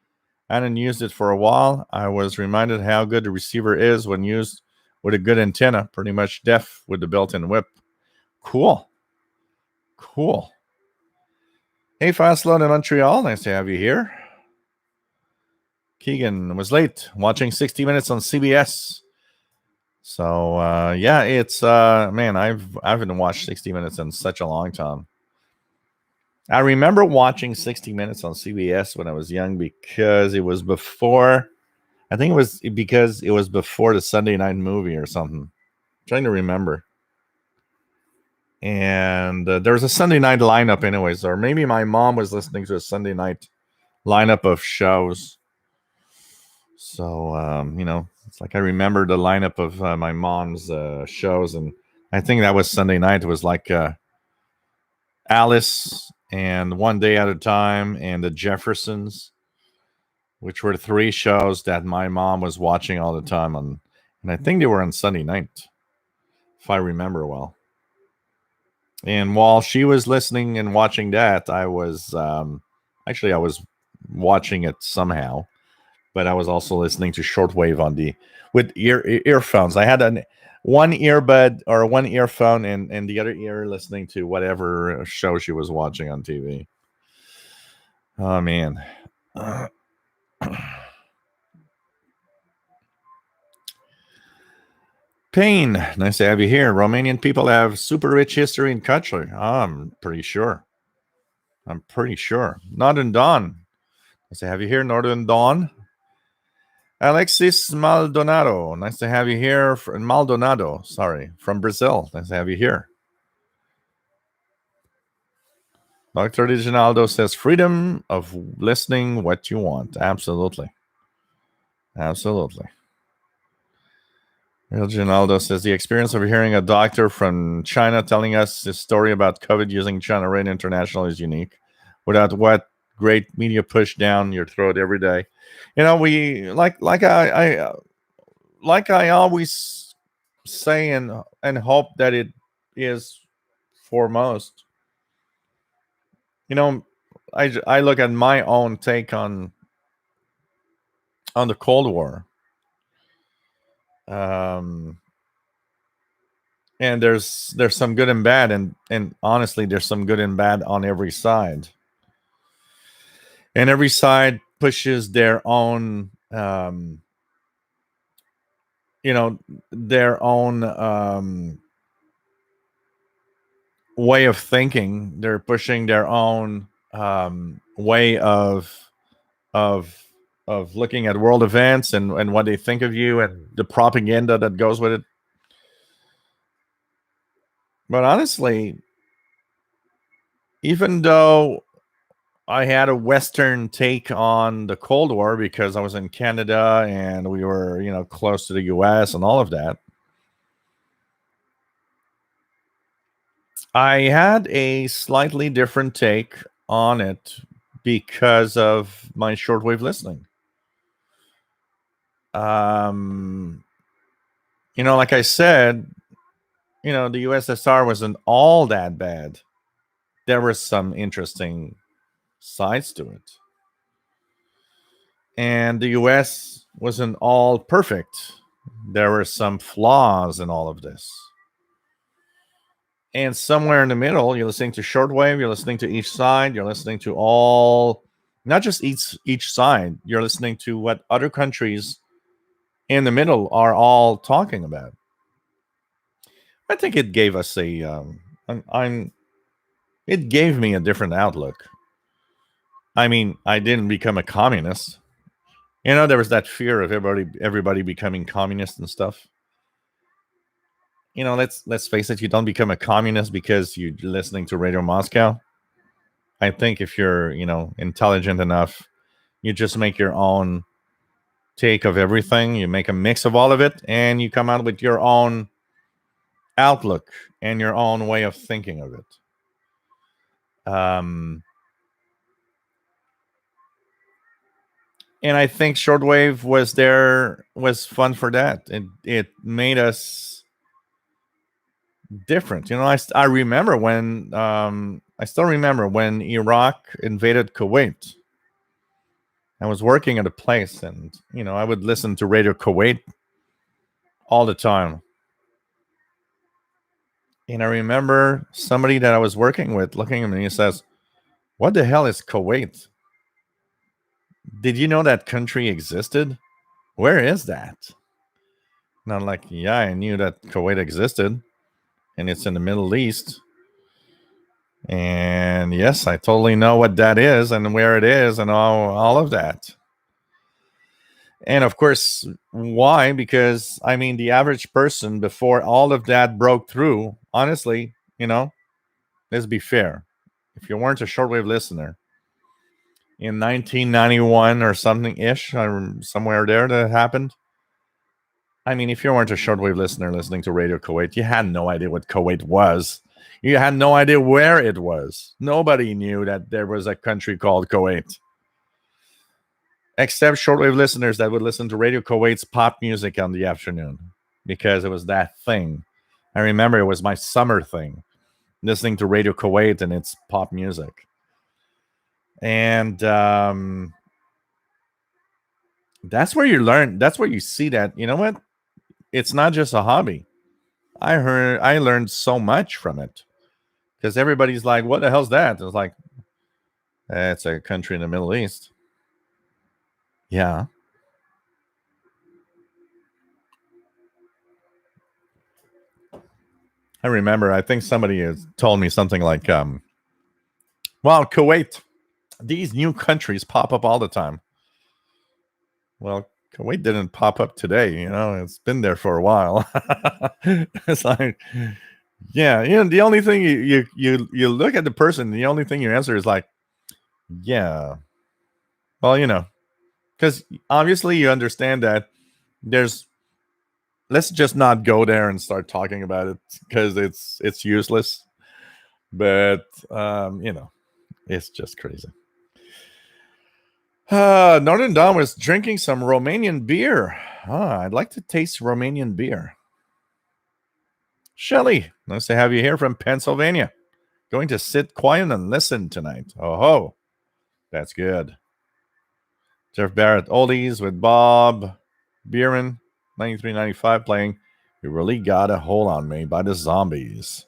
I hadn't used it for a while. I was reminded how good the receiver is when used with a good antenna, pretty much deaf with the built-in whip. Cool. Hey, Fastload in Montreal. Nice to have you here. Keegan was late watching 60 Minutes on CBS. So yeah, it's man, I haven't watched 60 Minutes in such a long time. I remember watching 60 Minutes on CBS when I was young because it was before. I think it was because it was before the Sunday night movie or something. I'm trying to remember. And there was a Sunday night lineup, anyways, or maybe my mom was listening to a Sunday night lineup of shows. So it's like I remember the lineup of my mom's shows, and I think that was Sunday night. It was like Alice and One Day at a Time and the Jeffersons, which were three shows that my mom was watching all the time on, and I think they were on Sunday night, if I remember well. And while she was listening and watching that, I was I was watching it somehow, but I was also listening to Shortwave on the with earphones. I had one earbud or one earphone and the other ear listening to whatever show she was watching on TV. Oh man. Pain, nice to have you here. Romanian people have super rich history and culture. I'm pretty sure. Northern Dawn, nice to have you here. Northern Dawn. Alexis Maldonado, nice to have you here. Maldonado, sorry, from Brazil. Nice to have you here. Dr. Reginaldo says freedom of listening what you want. Absolutely. Reginaldo says the experience of hearing a doctor from China telling us his story about COVID using China Rain International is unique. Without what great media push down your throat every day. We like I always say and hope that it is foremost. I look at my own take on the Cold War. And there's some good and bad, and honestly, there's some good and bad on every side. And every side pushes their own, their own way of thinking. They're pushing their own way of looking at world events and what they think of you and the propaganda that goes with it. But honestly, even though I had a Western take on the Cold War because I was in Canada and we were, close to the US and all of that, I had a slightly different take on it because of my shortwave listening. Like I said, the USSR wasn't all that bad. There were some interesting sides to it. And the US wasn't all perfect. There were some flaws in all of this. And somewhere in the middle, you're listening to shortwave, you're listening to each side, you're listening to all, not just each side, you're listening to what other countries in the middle are all talking about. I think it gave us it gave me a different outlook. I mean, I didn't become a communist. There was that fear of everybody becoming communist and stuff. Let's face it, you don't become a communist because you're listening to Radio Moscow. I think if you're, intelligent enough, you just make your own take of everything. You make a mix of all of it, and you come out with your own outlook and your own way of thinking of it. And I think shortwave was fun for that. It made us different. I remember when I still remember when Iraq invaded Kuwait. I was working at a place, and I would listen to Radio Kuwait all the time. And I remember somebody that I was working with looking at me and he says, What the hell is Kuwait? Did you know that country existed? Where is that? Not like, yeah, I knew that Kuwait existed and it's in the Middle East. And yes, I totally know what that is and where it is and all of that. And of course, why? Because I mean, the average person before all of that broke through, honestly, let's be fair. If you weren't a shortwave listener in 1991 or something ish, or somewhere there that happened, I mean, if you weren't a shortwave listener listening to Radio Kuwait, you had no idea what Kuwait was. You had no idea where it was. Nobody knew that there was a country called Kuwait. Except shortwave listeners that would listen to Radio Kuwait's pop music on the afternoon because it was that thing. I remember it was my summer thing, listening to Radio Kuwait and its pop music. And that's where you learn. That's where you see that, you know what? It's not just a hobby. I learned so much from it because everybody's like, what the hell's that? It's like, it's a country in the Middle East. Yeah. I remember, I think somebody has told me something like, well, Kuwait, these new countries pop up all the time. Well, Kuwait didn't pop up today, it's been there for a while. It's like, yeah, the only thing you look at the person, the only thing you answer is like, yeah. Well, because obviously you understand that let's just not go there and start talking about it because it's useless. But it's just crazy. Northern Dawn was drinking some Romanian beer. I'd like to taste Romanian beer. Shelley, nice to have you here from Pennsylvania. Going to sit quiet and listen tonight. Oh, that's good. Jeff Barrett, oldies with Bob Bierman, 93.95 playing You Really Got a Hold on Me by the Zombies.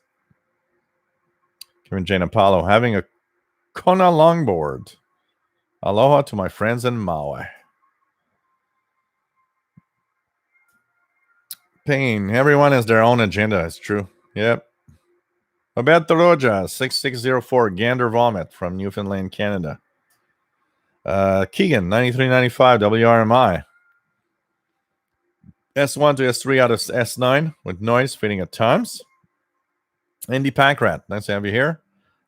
Kevin Jane Apollo having a Kona longboard. Aloha to my friends in Maui. Pain. Everyone has their own agenda. It's true. Yep. Roberto Roja, 6604 Gander Vomit from Newfoundland, Canada. Keegan, 93.95 WRMI. S1 to S3 out of S9 with noise fitting at times. Indy Packrat, nice to have you here.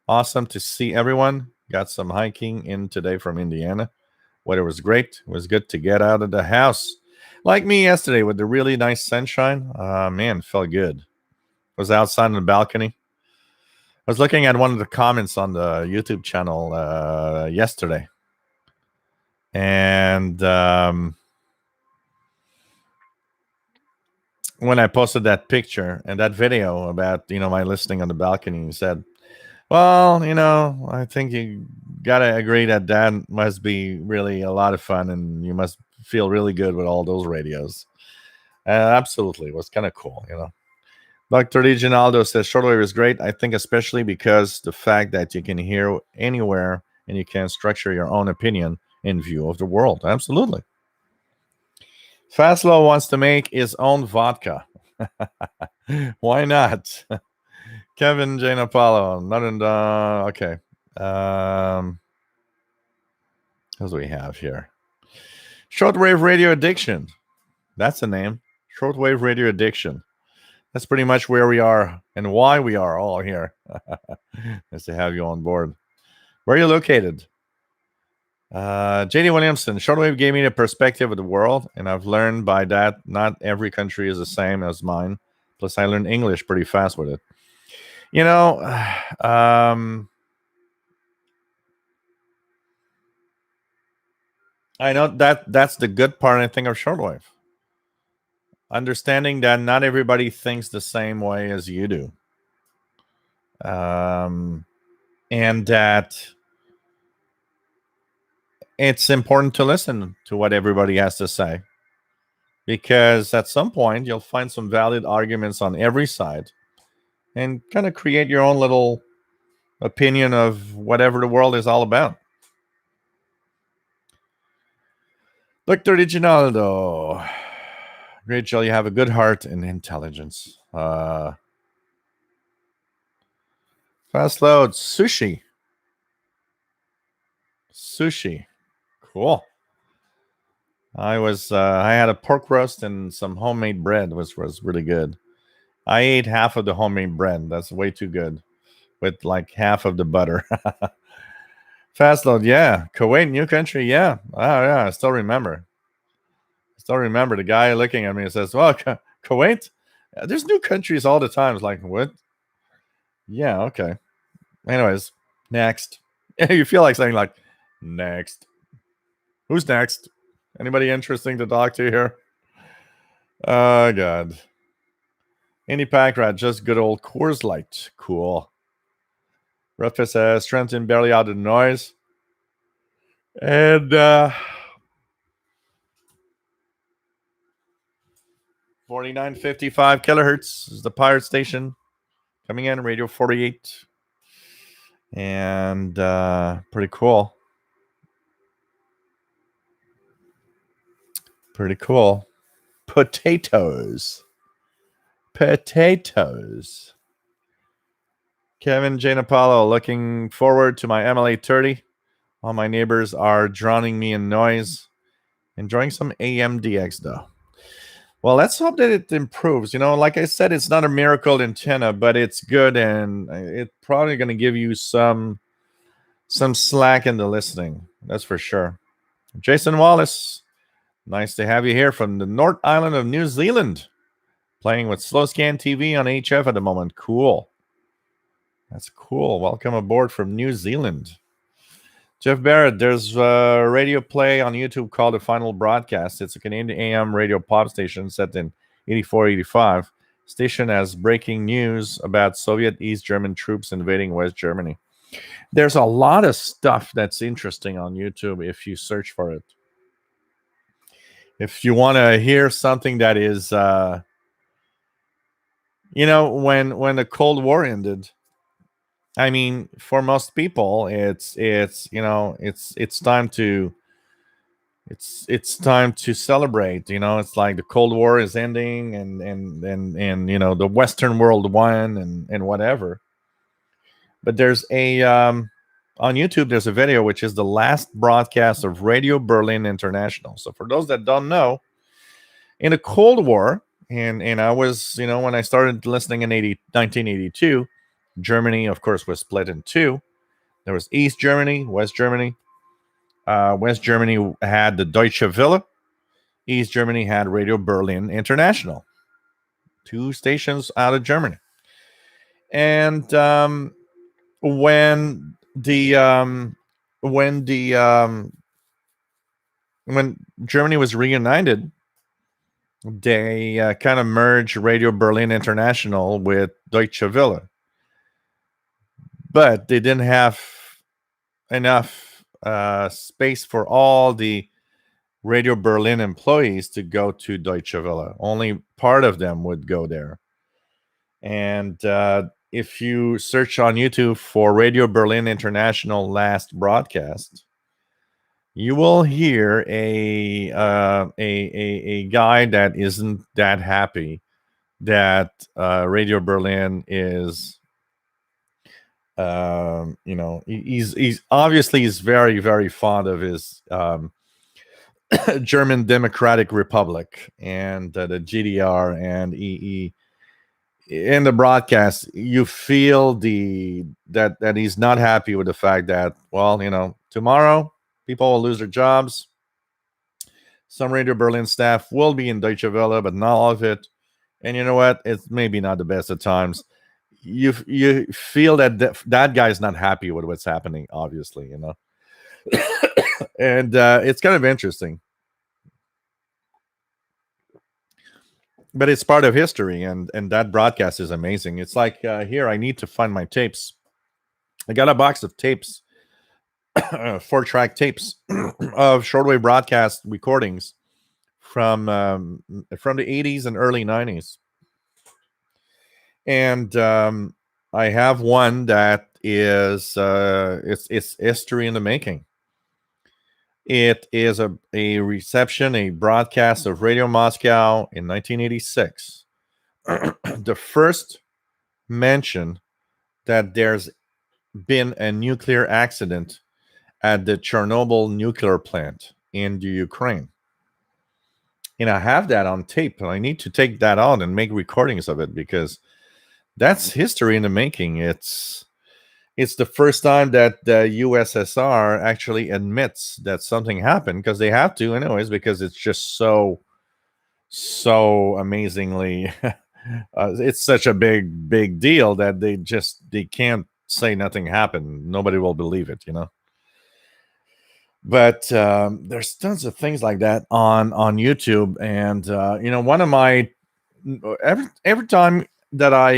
Awesome to see everyone. Got some hiking in today from Indiana. Weather was great. It was good to get out of the house. Like me yesterday with the really nice sunshine. Man, felt good. Was outside on the balcony. I was looking at one of the comments on the YouTube channel yesterday. And when I posted that picture and that video about, my listening on the balcony, he said, well, I think you got to agree that must be really a lot of fun and you must feel really good with all those radios. Absolutely. It was kind of cool, Dr. Reginaldo says shortwave is great. I think especially because the fact that you can hear anywhere and you can structure your own opinion in view of the world. Absolutely. Fastlow wants to make his own vodka. Why not? Kevin Jane Apollo. Okay. What do we have here? Shortwave radio addiction. That's the name. Shortwave radio addiction. That's pretty much where we are and why we are all here. Nice to have you on board. Where are you located? JD Williamson. Shortwave gave me the perspective of the world, and I've learned by that not every country is the same as mine. Plus, I learned English pretty fast with it. I know that's the good part, I think, of shortwave. Understanding that not everybody thinks the same way as you do. And that it's important to listen to what everybody has to say. Because at some point, you'll find some valid arguments on every side and kind of create your own little opinion of whatever the world is all about. Doctor Reginaldo. Rachel, you have a good heart and intelligence. Fast load. Sushi. Cool. I had a pork roast and some homemade bread, which was really good. I ate half of the homemade bread. That's way too good. With like half of the butter. Fast load, yeah. Kuwait, new country, yeah. Oh yeah, I still remember. The guy looking at me and says, "Well, Kuwait, there's new countries all the time." It's like, what? Yeah, okay. Anyways, next. You feel like saying like, next. Who's next? Anybody interesting to talk to here? Oh God. Any pack rat, just good old Coors Light. Cool. Rufus says, strengthen barely out of the noise. And 4955 kilohertz is the pirate station coming in, radio 48. And pretty cool. Potatoes. Kevin J. Napalo, looking forward to my MLA 30. All my neighbors are drowning me in noise. Enjoying some AMDX though. Well, let's hope that it improves. Like I said, it's not a miracle antenna, but it's good, and it's probably going to give you some slack in the listening. That's for sure. Jason Wallace, nice to have you here from the North Island of New Zealand. Playing with Slow Scan TV on HF at the moment. Cool. That's cool. Welcome aboard from New Zealand. Jeff Barrett, there's a radio play on YouTube called The Final Broadcast. It's a Canadian AM radio pop station set in 84-85. Station has breaking news about Soviet East German troops invading West Germany. There's a lot of stuff that's interesting on YouTube if you search for it. If you want to hear something that is, when the Cold War ended, I mean, for most people, it's time to celebrate. It's like the Cold War is ending, and the Western world won, and whatever. But there's on YouTube, there's a video which is the last broadcast of Radio Berlin International. So for those that don't know, in the Cold War, and I was, when I started listening in 1982. Germany, of course, was split in two. There was East Germany, West Germany. West Germany had the Deutsche Welle. East Germany had Radio Berlin International. Two stations out of Germany. And when Germany was reunited, they kind of merged Radio Berlin International with Deutsche Welle. But they didn't have enough space for all the Radio Berlin employees to go to Deutsche Welle. Only part of them would go there. And if you search on YouTube for Radio Berlin International last broadcast, you will hear a guy that isn't that happy that Radio Berlin is. He's obviously he's very, very fond of his German Democratic Republic and the GDR, and he in the broadcast you feel that he's not happy with the fact that, well, tomorrow people will lose their jobs. Some Radio Berlin staff will be in Deutsche Welle, but not all of it. And you know what? It's maybe not the best of times. You feel that guy's not happy with what's happening, obviously, and it's kind of interesting, but it's part of history, and that broadcast is amazing. It's like here, I need to find my tapes. I got a box of tapes, 4-track tapes of shortwave broadcast recordings from the 80s and early 90s. And I have one that is it's history in the making. It is a reception, a broadcast of Radio Moscow in 1986. The first mention that there's been a nuclear accident at the Chernobyl nuclear plant in the Ukraine. And I have that on tape, and I need to take that out and make recordings of it because that's history in the making. It's the first time that the USSR actually admits that something happened, because they have to anyways, because it's just so amazingly it's such a big deal that they can't say nothing happened. Nobody will believe it, but there's tons of things like that on YouTube. And one of my every time that I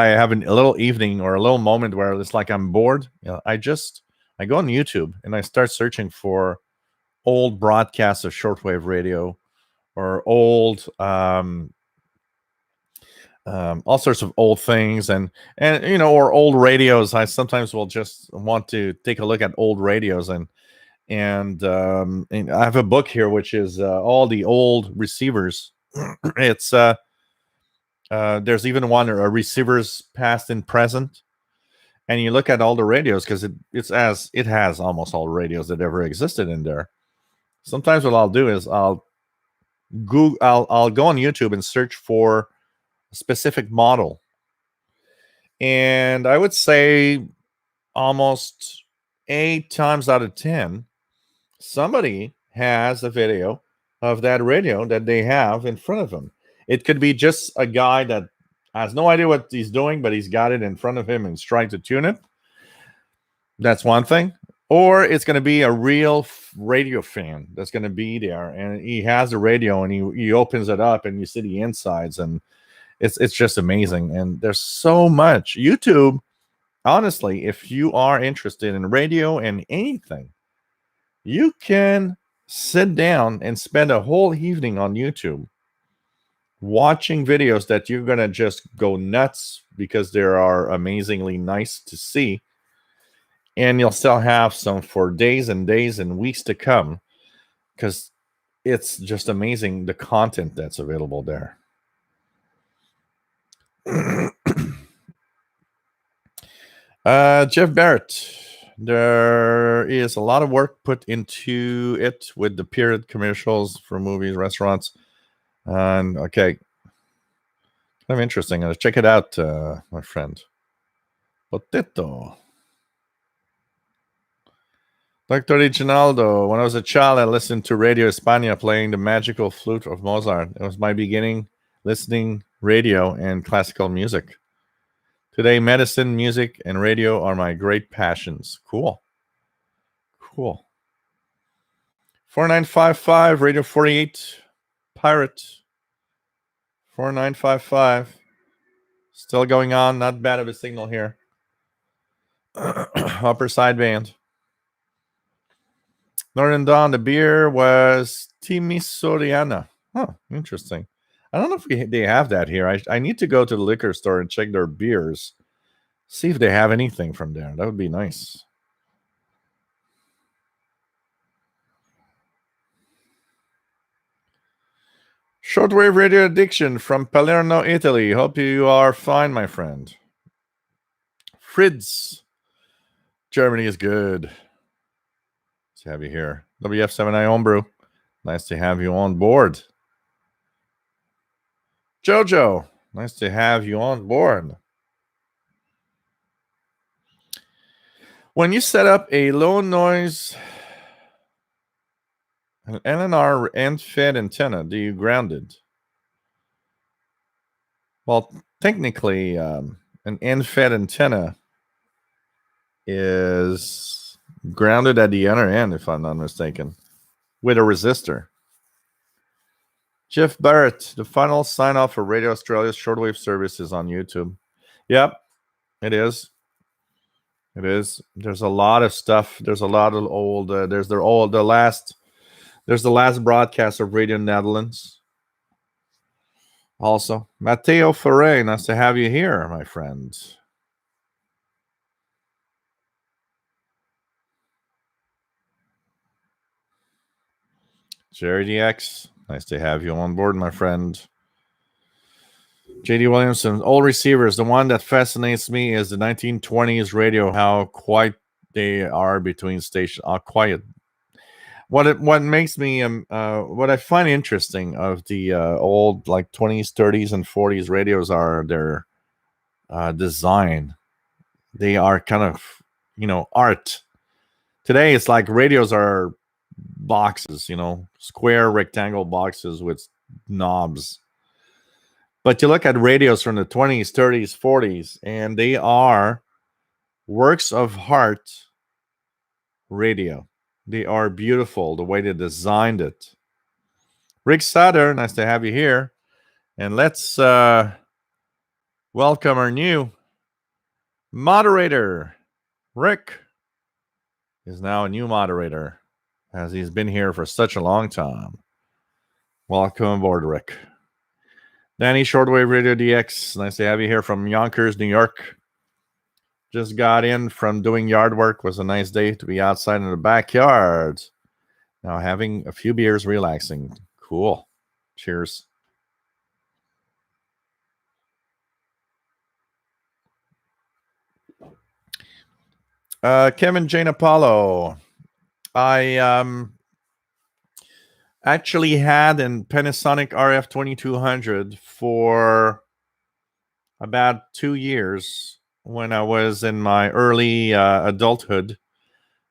have a little evening or a little moment where it's like I'm bored, I go on YouTube and I start searching for old broadcasts of shortwave radio, or old all sorts of old things, and or old radios. I sometimes will just want to take a look at old radios, and I have a book here which is all the old receivers. It's there's even one, receivers past and present, and you look at all the radios, because it has almost all radios that ever existed in there. Sometimes what I'll do is I'll go on YouTube and search for a specific model, and I would say almost 8 times out of 10 somebody has a video of that radio that they have in front of them. It could be just a guy that has no idea what he's doing, but he's got it in front of him and he's trying to tune it. That's one thing. Or it's going to be a real radio fan that's going to be there, and he has a radio and he opens it up and you see the insides, and it's just amazing. And there's so much. YouTube, honestly, if you are interested in radio and anything, you can sit down and spend a whole evening on YouTube watching videos that you're going to just go nuts because they are amazingly nice to see. And you'll still have some for days and days and weeks to come, because it's just amazing the content that's available there. Jeff Barrett, there is a lot of work put into it with the period commercials for movies, restaurants, and okay, kind of interesting. Check it out, my friend. Potato. Dr. Reginaldo, when I was a child, I listened to Radio España playing the magical flute of Mozart. It was my beginning listening radio and classical music. Today, medicine, music, and radio are my great passions. Cool. 4955, Radio 48, Pirate. 4955. Still going on. Not bad of a signal here. Upper sideband. Northern Dawn, the beer was Timisoariana. Huh, interesting. I don't know if they have that here. I need to go to the liquor store and check their beers. See if they have anything from there. That would be nice. Shortwave radio addiction from Palermo, Italy. Hope you are fine, my friend. Fritz. Germany is good. To have you here. WF7I Homebrew. Nice to have you on board. Jojo. Nice to have you on board. When you set up a low noise, an LNR end-fed antenna, do you ground it? Well, technically, an end-fed antenna is grounded at the other end, if I'm not mistaken, with a resistor. Jeff Barrett, the final sign-off for Radio Australia's shortwave service is on YouTube. Yep, it is. It is. There's a lot of stuff. There's a lot of old. There's the last broadcast of Radio Netherlands. Also, Matteo Ferre, nice to have you here, my friend. Jerry DX, nice to have you on board, my friend. JD Williamson, old receivers. The one that fascinates me is the 1920s radio, how quiet they are between stations. Quiet. What makes me what I find interesting of the old like 20s, 30s, and 40s radios are their design. They are kind of art. Today it's like radios are boxes, square rectangle boxes with knobs. But you look at radios from the 20s, 30s, 40s, and they are works of art radio. They are beautiful the way they designed it. Rick Sutter, nice to have you here. And let's welcome our new moderator. Rick is now a new moderator as he's been here for such a long time. Welcome aboard, Rick. Danny, Shortwave Radio DX, nice to have you here from Yonkers, New York. Just got in from doing yard work. Was a nice day to be outside in the backyard. Now having a few beers, relaxing. Cool. Cheers. Kevin Jane Apollo. I actually had a Panasonic RF 2200 for about 2 years when I was in my early adulthood,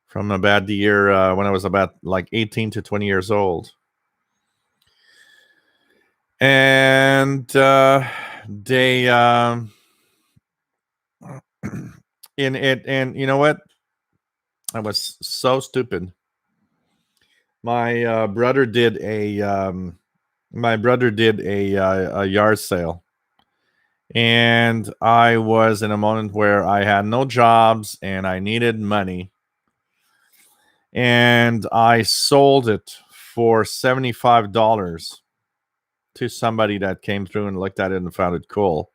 from about the year when I was about like 18 to 20 years old. And they in it, and you know what? I was so stupid. My brother did a yard sale, and I was in a moment where I had no jobs and I needed money, and I sold it for $75 to somebody that came through and looked at it and found it cool.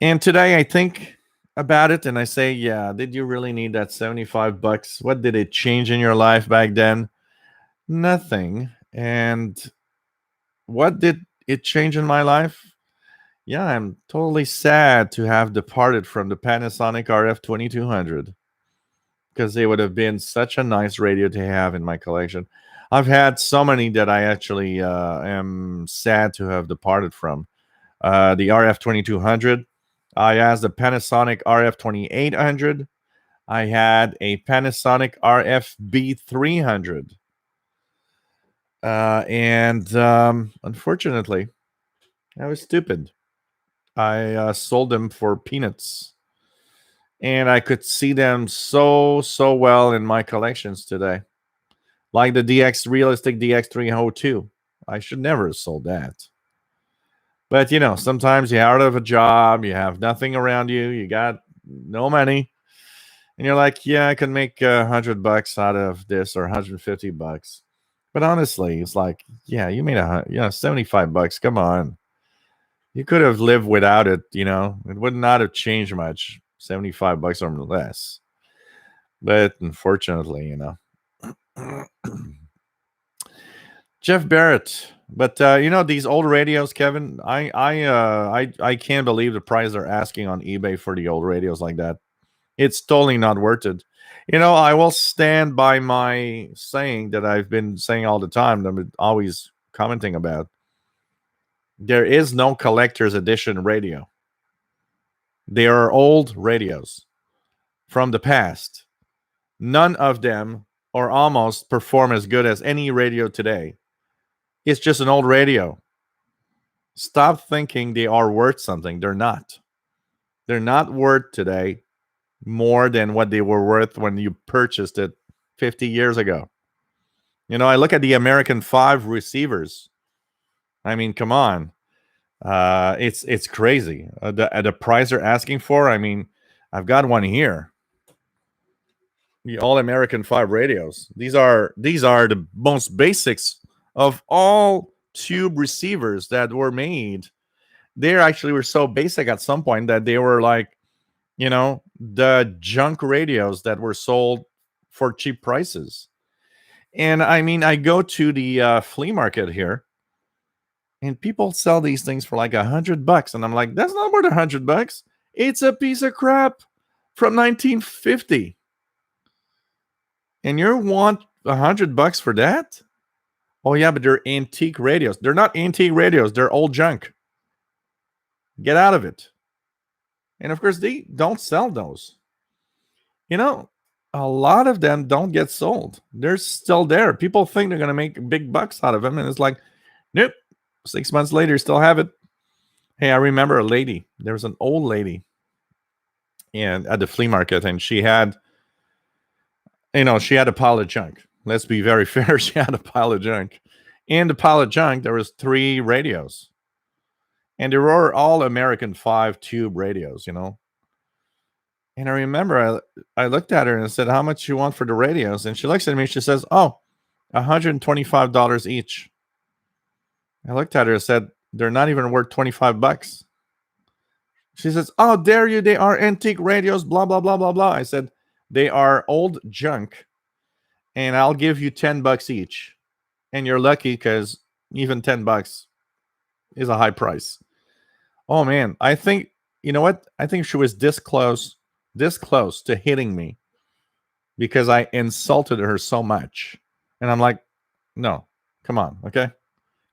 And today I think about it and I say, yeah, did you really need that $75? What did it change in your life back then? Nothing. And what did it change in my life? Yeah, I'm totally sad to have departed from the Panasonic RF 2200, because they would have been such a nice radio to have in my collection. I've had so many that I actually am sad to have departed from. The RF 2200. I asked the Panasonic RF 2800. I had a Panasonic RF B300. And unfortunately, I was stupid. I sold them for peanuts. And I could see them so well in my collections today. Like the Realistic DX302. I should never have sold that. But, sometimes you're out of a job, you have nothing around you, you got no money, and you're like, yeah, I can make $100 out of this or $150. But honestly, it's like, yeah, you made $75. Come on. You could have lived without it, it would not have changed much, $75 or less. But unfortunately, Jeff Barrett. But these old radios, Kevin, I can't believe the price they're asking on eBay for the old radios like that. It's totally not worth it. I will stand by my saying that I've been saying all the time, that I'm always commenting about. There is no collector's edition radio. They are old radios from the past. None of them or almost perform as good as any radio today. It's just an old radio. Stop thinking they are worth something. They're not. They're not worth today more than what they were worth when you purchased it 50 years ago. I look at the American 5 receivers. I mean, come on. It's crazy. The price they're asking for, I mean, I've got one here. The All American 5 radios. These are the most basics of all tube receivers that were made. They actually were so basic at some point that they were like, the junk radios that were sold for cheap prices. And I mean, I go to the flea market here, and people sell these things for like $100, and I'm like, that's not worth $100. It's a piece of crap from 1950, and you want $100 for that? Oh yeah, but they're antique radios. They're not antique radios. They're old junk. Get out of it. And of course, they don't sell those. You know, a lot of them don't get sold. They're still there. People think they're going to make big bucks out of them, and it's like, nope. 6 months later, still have it. Hey, I remember a lady. There was an old lady, and at the flea market, and she had a pile of junk. Let's be very fair. She had a pile of junk. In the pile of junk, there was 3 radios, and they were all American 5-tube radios. And I remember I looked at her and I said, "How much you want for the radios?" And she looks at me. She says, "Oh, $125 each." I looked at her and said, "They're not even worth $25." She says, "Oh, dare you? They are antique radios, blah, blah, blah, blah, blah." I said, "They are old junk, and I'll give you $10 each." And you're lucky because even $10 is a high price. Oh, man. I think, you know what? I think she was this close to hitting me because I insulted her so much. And I'm like, no, come on, okay?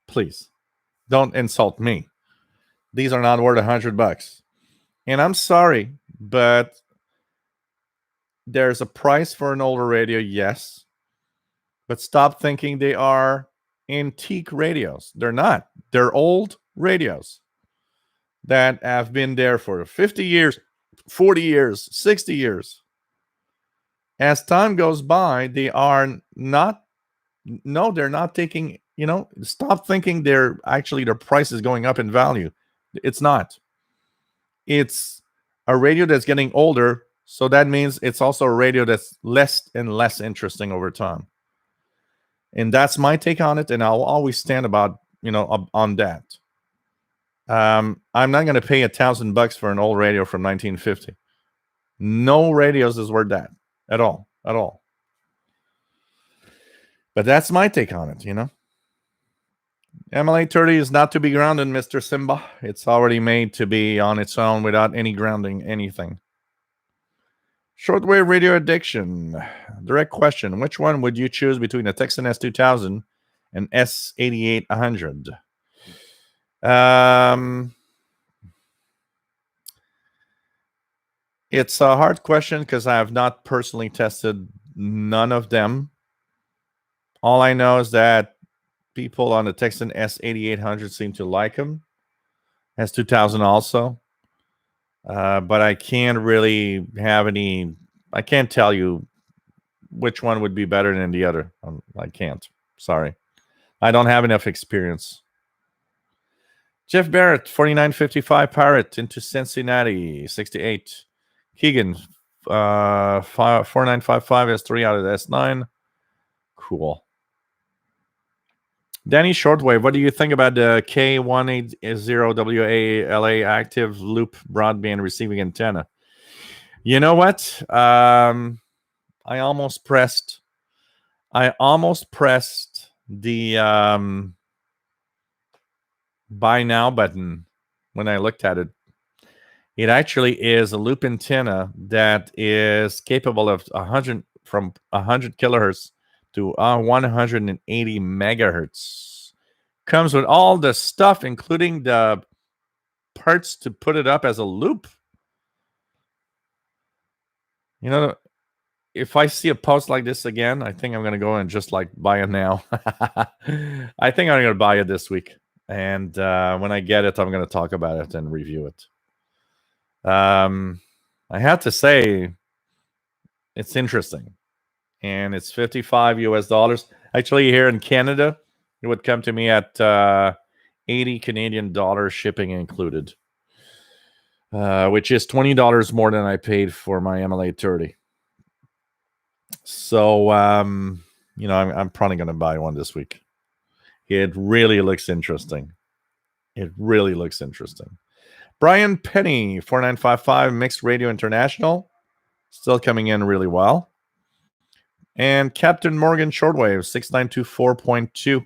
Please, don't insult me. These are not worth $100. And I'm sorry, but there's a price for an older radio, yes. But stop thinking they are antique radios. They're not. They're old radios that have been there for 50 years, 40 years, 60 years. As time goes by, they are not, no, they're not taking, stop thinking their price is going up in value. It's not. It's a radio that's getting older, so that means it's also a radio that's less and less interesting over time. And that's my take on it, and I'll always stand about, on that. I'm not going to pay $1,000 for an old radio from 1950. No radios is worth that at all. But that's my take on it, MLA30 is not to be grounded, Mr. Simba. It's already made to be on its own without any grounding, anything. Shortwave radio addiction. Direct question. Which one would you choose between the Texan S2000 and S8800? It's a hard question because I have not personally tested none of them. All I know is that people on the Texan S8800 seem to like them. S2000 also. But I can't really have any. I can't tell you which one would be better than the other. I can't. Sorry. I don't have enough experience. Jeff Barrett, 4955 Parrot into Cincinnati, 68. Keegan, 4955 S3 out of S9. Cool. Danny Shortwave, what do you think about the K180WA active loop broadband receiving antenna? You know what? I almost pressed the buy now button when I looked at it. It actually is a loop antenna that is capable of 100 kilohertz to 180 megahertz. Comes with all the stuff, including the parts to put it up as a loop. If I see a post like this again, I think I'm going to go and just buy it now. I think I'm going to buy it this week. And when I get it, I'm going to talk about it and review it. I have to say, it's interesting. And it's $55 US. Actually, here in Canada, it would come to me at 80 Canadian dollars shipping included, which is $20 more than I paid for my MLA30. So, I'm probably going to buy one this week. It really looks interesting. Brian Penny, 4955 Mixed Radio International, still coming in really well. And Captain Morgan Shortwave 6924.2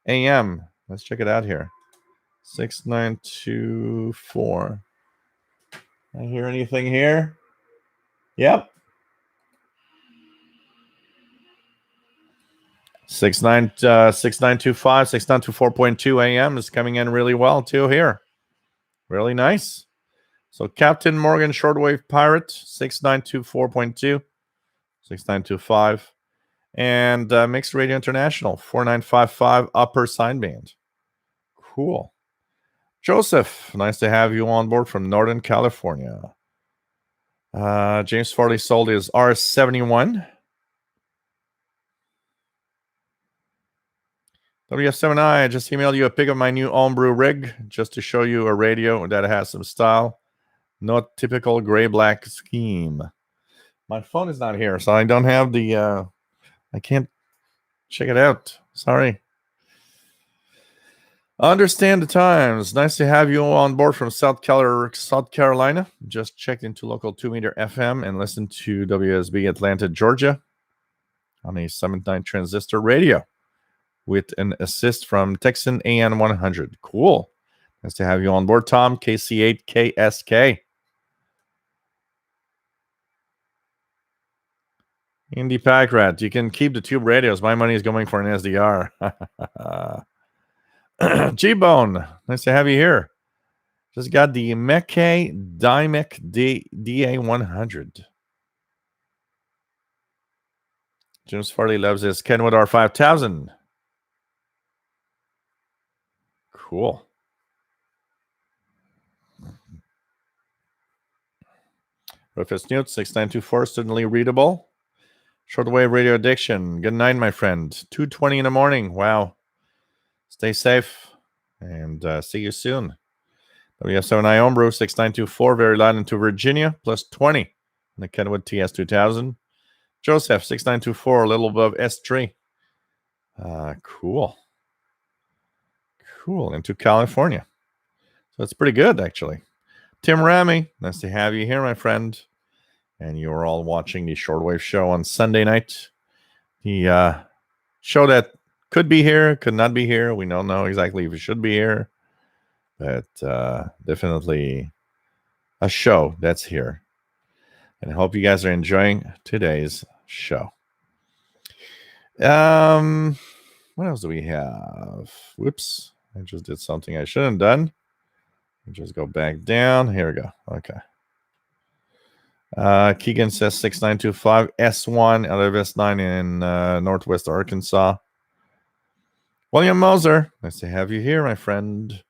AM. Let's check it out here. 6924. I hear anything here? Yep. 6925, 6924.2 AM is coming in really well too here. Really nice. So Captain Morgan Shortwave Pirate 6924.2, 6925, and Mixed Radio International 4955 upper sideband. Cool. Joseph, nice to have you on board from Northern California. James Farley sold his R71. WF7I, I just emailed you a pic of my new homebrew rig just to show you a radio that has some style. Not typical gray-black scheme. My phone is not here, so I don't have the... I can't check it out. Sorry. Understand the times. Nice to have you on board from South Carolina. Just checked into local 2-meter FM and listened to WSB Atlanta, Georgia on a 7.9 transistor radio with an assist from Texan AN 100. Cool. Nice to have you on board, Tom. KC8KSK. Indie Pack Rat. You can keep the tube radios. My money is going for an SDR. G-Bone. Nice to have you here. Just got the Mekke Dimec DA100. James Farley loves his Kenwood R5000. Cool. Rufus Newt 6924, certainly readable. Shortwave radio addiction. Good night, my friend. 2:20 in the morning. Wow. Stay safe and see you soon. WF7I Homebrew 6924, very loud into Virginia, plus 20 in the Kenwood TS2000. Joseph 6924, a little above S3. Cool. Cool. Into California. So it's pretty good, actually. Tim Ramy, nice to have you here, my friend. And you're all watching the Shortwave show on Sunday night. The show that could be here, could not be here. We don't know exactly if it should be here. But definitely a show that's here. And I hope you guys are enjoying today's show. What else do we have? Whoops. I just did something I shouldn't have done. Just go back down. Here we go. Okay. Keegan says 6925 S1 out of S9 in Northwest Arkansas. William Moser, nice to have you here, my friend.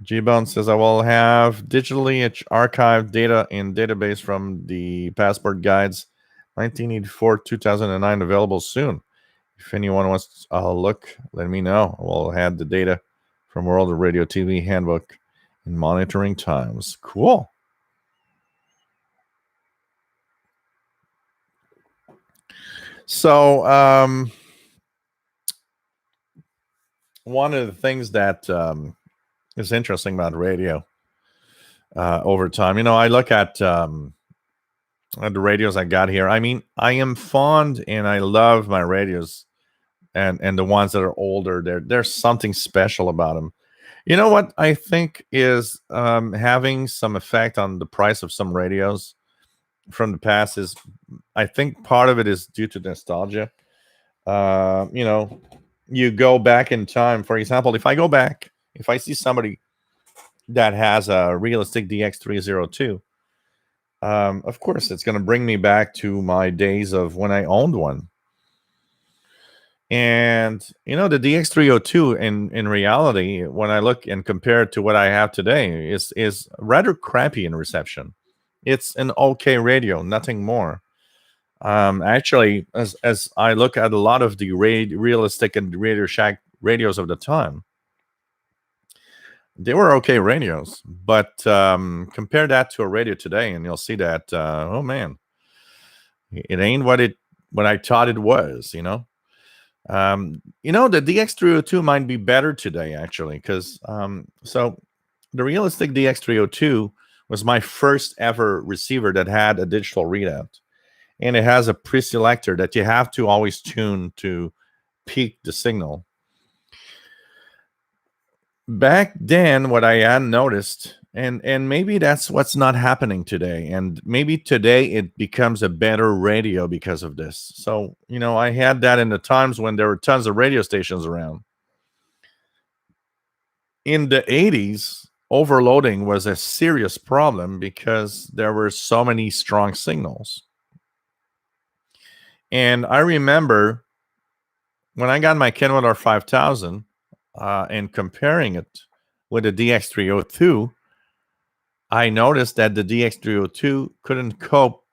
G-Bone says I will have digitally archived data in database from the passport guides 1984-2009 available soon. If anyone wants a look, let me know. We'll have the data from World Radio TV Handbook in monitoring times. Cool. So, one of the things that is interesting about radio over time, I look at the radios I got here. I mean, I am fond and I love my radios, and the ones that are older. There's something special about them. You know what I think is having some effect on the price of some radios from the past is, I think part of it is due to nostalgia. You go back in time. For example, if I see somebody that has a realistic DX302, of course, it's going to bring me back to my days of when I owned one. And, the DX302 in reality, when I look and compare it to what I have today, is rather crappy in reception. It's an okay radio, nothing more. Actually, as I look at a lot of the realistic and Radio Shack radios of the time, they were okay radios. But compare that to a radio today, and you'll see that, oh man, it ain't what I thought it was. The DX302 might be better today, actually, because so the realistic DX302 was my first ever receiver that had a digital readout. and it has a pre-selector that you have to always tune to peak the signal. Back then, what I had noticed, and maybe that's what's not happening today, and maybe today it becomes a better radio because of this. So, I had that in the times when there were tons of radio stations around. In the 80s, overloading was a serious problem because there were so many strong signals. And I remember when I got my Kenwood 5000 and comparing it with the DX302, I noticed that the DX302 couldn't cope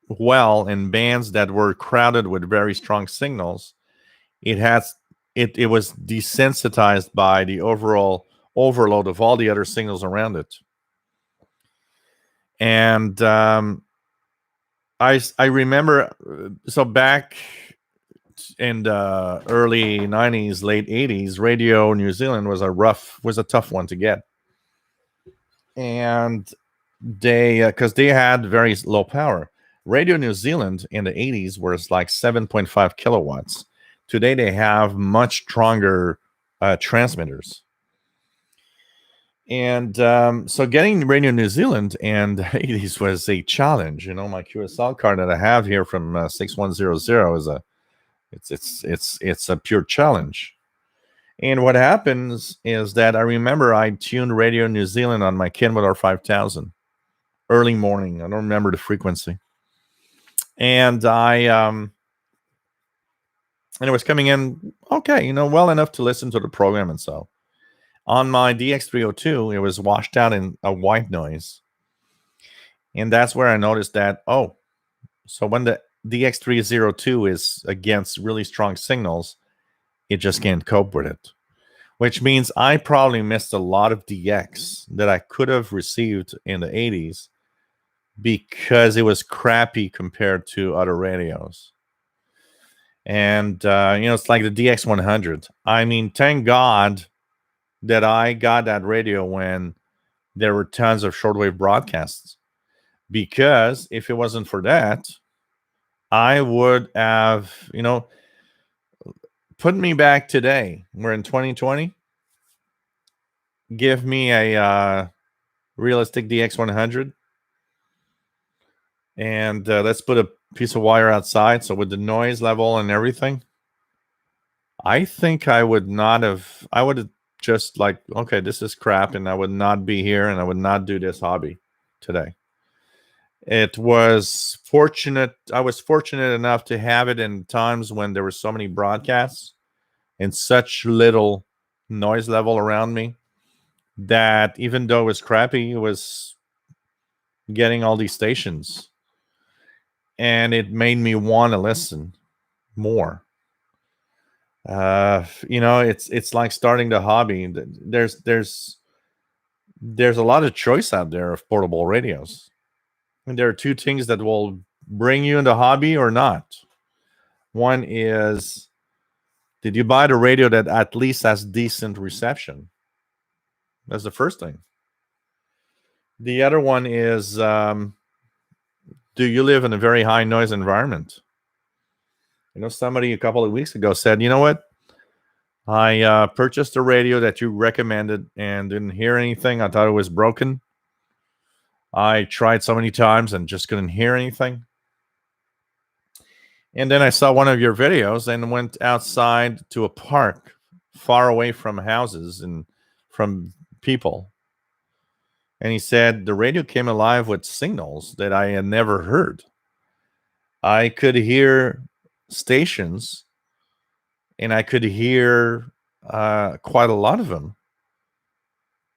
well in bands that were crowded with very strong signals. It was desensitized by the overall overload of all the other signals around it. And I remember, so back in the early 90s, late 80s, Radio New Zealand was a tough one to get. And because they had very low power. Radio New Zealand in the 80s was like 7.5 kilowatts. Today they have much stronger transmitters. And so getting Radio New Zealand in the 80s was a challenge. My QSL card that I have here from 6100 it's a pure challenge. And what happens is that I remember I tuned Radio New Zealand on my Kenwood 5000 early morning. I don't remember the frequency. And and it was coming in okay, well enough to listen to the program. And so on my DX302, it was washed out in a white noise. And that's where I noticed that, so when the DX302 is against really strong signals, it just can't cope with it. Which means I probably missed a lot of DX that I could have received in the 80s because it was crappy compared to other radios. And, it's like the DX100. I mean, thank God that I got that radio when there were tons of shortwave broadcasts. Because if it wasn't for that, I would have, put me back today. We're in 2020. Give me a realistic DX100. And let's put a piece of wire outside. So with the noise level and everything, I think I would have just like, okay, this is crap. And I would not be here and I would not do this hobby today. It was fortunate. I was fortunate enough to have it in times when there were so many broadcasts and such little noise level around me that even though it was crappy, it was getting all these stations. And it made me want to listen more. It's like starting the hobby. There's a lot of choice out there of portable radios. And there are two things that will bring you into hobby or not. One is, did you buy the radio that at least has decent reception? That's the first thing. The other one is, do you live in a very high noise environment? Somebody a couple of weeks ago said, you know what? I purchased a radio that you recommended and didn't hear anything. I thought it was broken. I tried so many times and just couldn't hear anything. And then I saw one of your videos and went outside to a park far away from houses and from people. And he said the radio came alive with signals that I had never heard. I could hear stations and I could hear quite a lot of them.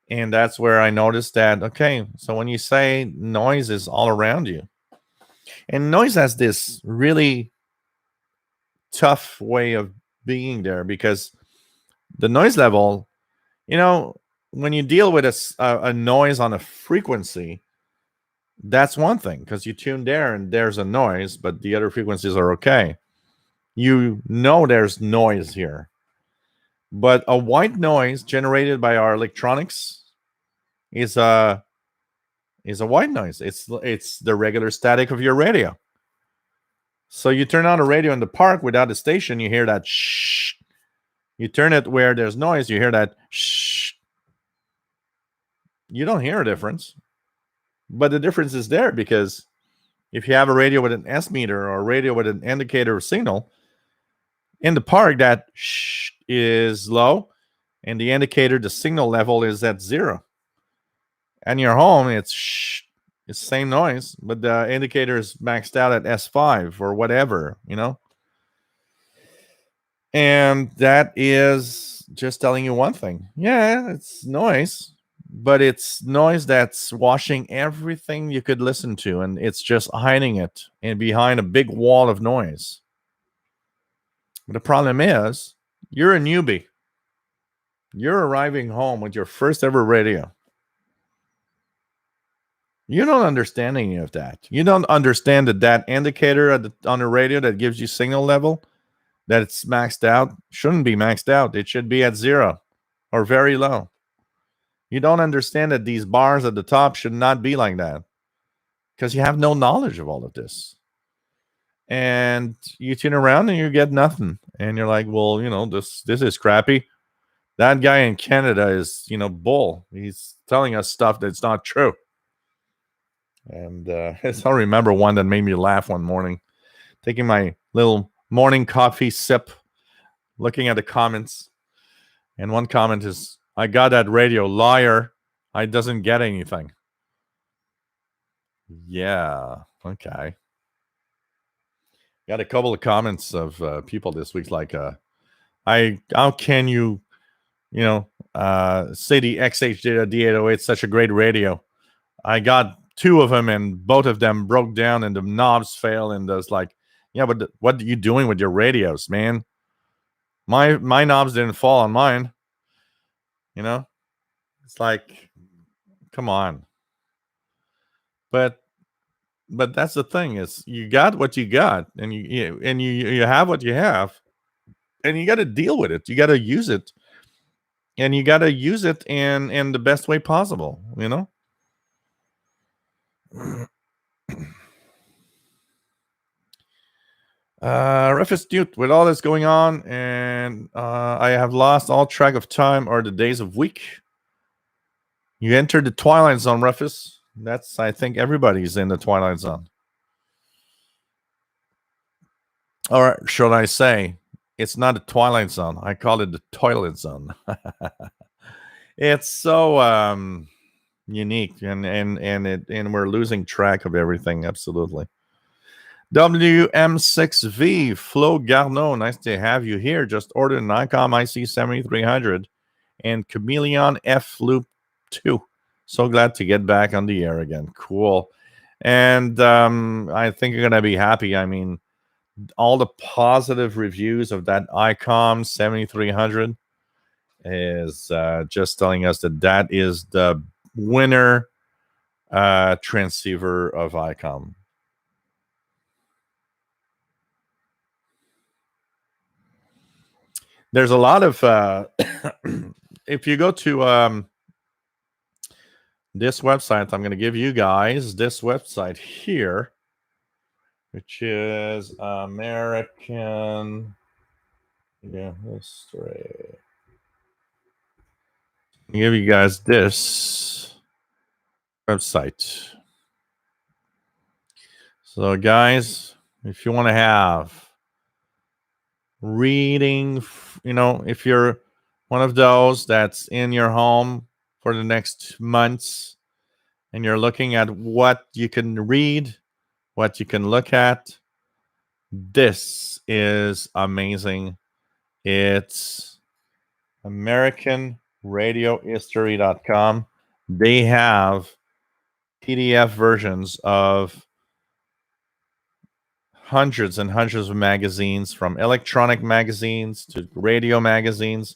And that's where I noticed that, okay, so when you say noise is all around you, and noise has this really tough way of being there because the noise level, when you deal with a noise on a frequency, that's one thing because you tune there and there's a noise, but the other frequencies are okay. There's noise here. But a white noise generated by our electronics is a white noise. It's the regular static of your radio. So you turn on a radio in the park without a station, you hear that shh. You turn it where there's noise, you hear that shh. You don't hear a difference. But the difference is there because if you have a radio with an S meter or a radio with an indicator of signal, in the park, that shh is low, and the indicator, the signal level is at 0. And your home, it's shh. It's the same noise, but the indicator is maxed out at S5 or whatever, And that is just telling you one thing. Yeah, it's noise, but it's noise that's washing everything you could listen to, and it's just hiding it and behind a big wall of noise. The problem is, you're a newbie. You're arriving home with your first ever radio. You don't understand any of that. You don't understand that indicator on the radio that gives you signal level, that it's maxed out, shouldn't be maxed out. It should be at 0 or very low. You don't understand that these bars at the top should not be like that because you have no knowledge of all of this. And you tune around and you get nothing. And you're like, well, this is crappy. That guy in Canada is, bull. He's telling us stuff that's not true. And I remember one that made me laugh one morning, taking my little morning coffee sip, looking at the comments. And one comment is, I got that radio, liar. I doesn't get anything. Yeah, okay. Got a couple of comments of people this week like, how can you, say the XH D808 is such a great radio? I got 2 of them and both of them broke down and the knobs fail, and there's like, yeah, but what are you doing with your radios, man? My knobs didn't fall on mine. It's like, come on. But that's the thing, is you got what you got, and you have what you have, and you got to deal with it. You got to use it, and you got to use it in the best way possible. Rufus Duke, with all this going on, and I have lost all track of time or the days of week. You entered the Twilight Zone, Rufus. I think everybody's in the Twilight Zone. Or should I say, it's not a Twilight Zone. I call it the Toilet Zone. It's so unique, and we're losing track of everything. Absolutely. WM6V, Flo Garneau, nice to have you here. Just ordered an ICOM IC7300 and Chameleon F Loop 2. So glad to get back on the air again. Cool. And I think you're going to be happy. I mean, all the positive reviews of that ICOM 7300 is just telling us that is the winner transceiver of ICOM. There's a lot of if you go to this website, I'm going to give you guys this website here, which is American History. I'll give you guys this website. So, guys, if you want to have reading, if you're one of those that's in your home for the next months and you're looking at what you can read, what you can look at, this is amazing. It's AmericanRadioHistory.com. They have PDF versions of hundreds and hundreds of magazines, from electronic magazines to radio magazines.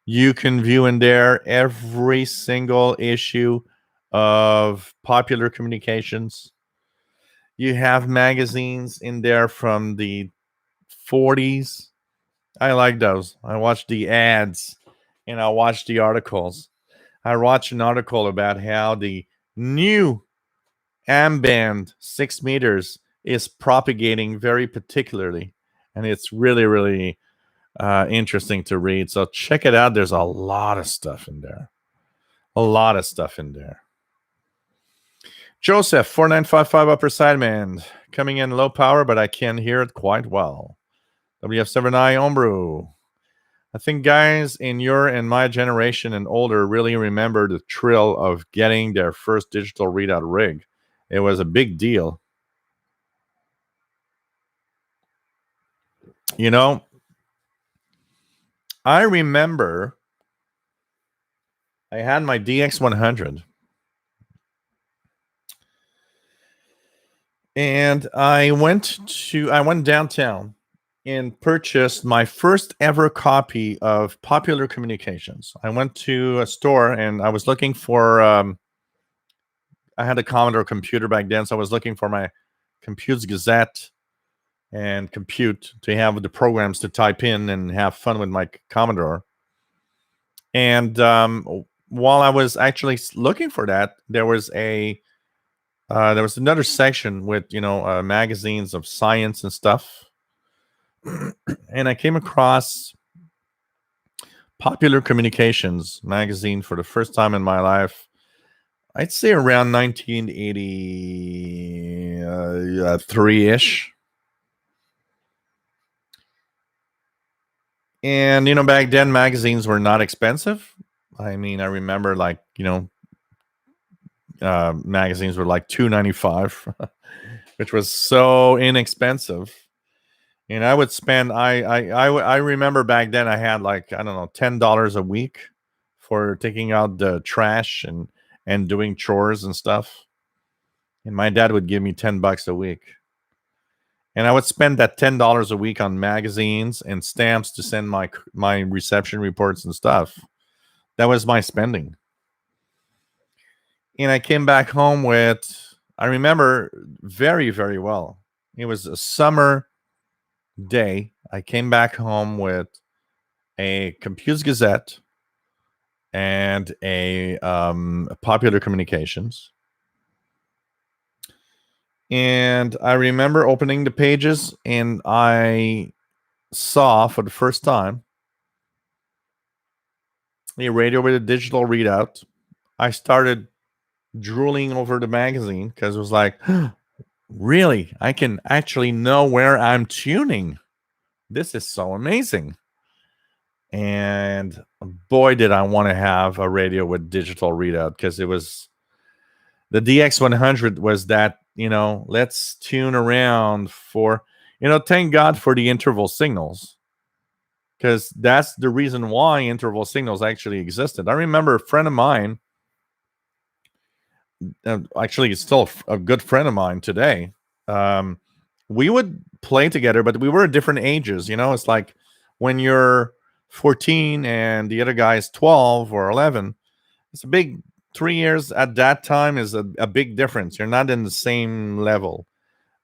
You can view in there every single issue of Popular Communications. You have magazines in there from the 40s. I like those. I watch the ads and I watch the articles. I watched an article about how the new AM band 6 meters is propagating very particularly, and it's really, really interesting to read. So check it out. There's a lot of stuff in there. A lot of stuff in there. Joseph, 4955 Upper Sideman, coming in low power, but I can hear it quite well. WF7I Ombru. I think guys in your and my generation and older really remember the thrill of getting their first digital readout rig. It was a big deal. You know, I remember I had my DX100 and I went downtown and purchased my first ever copy of Popular Communications. I went to a store and I was looking for I had a Commodore computer back then, so I was looking for my Computes Gazette and Compute to have the programs to type in and have fun with my Commodore. And while I was actually looking for that, there was another section with magazines of science and stuff, and I came across Popular Communications magazine for the first time in my life. I'd say around 1983-ish. And, back then magazines were not expensive. I mean, I remember magazines were like $2.95, which was so inexpensive. And I would spend, I remember back then I had $10 a week for taking out the trash and doing chores and stuff. And my dad would give me $10 a week. And I would spend that $10 a week on magazines and stamps to send my reception reports and stuff. That was my spending. And I came back home I remember very, very well. It was a summer day. I came back home with a Computes Gazette and a Popular Communications. And I remember opening the pages and I saw for the first time a radio with a digital readout. I started drooling over the magazine because it was like, really, I can actually know where I'm tuning. This is so amazing. And boy, did I want to have a radio with digital readout, because it was the DX100 was that, let's tune around for, thank God for the interval signals, because that's the reason why interval signals actually existed. I remember a friend of mine, actually it's still a good friend of mine today. We would play together, but we were at different ages. It's like when you're 14 and the other guy is 12 or 11, it's a big 3 years at that time is a big difference. You're not in the same level.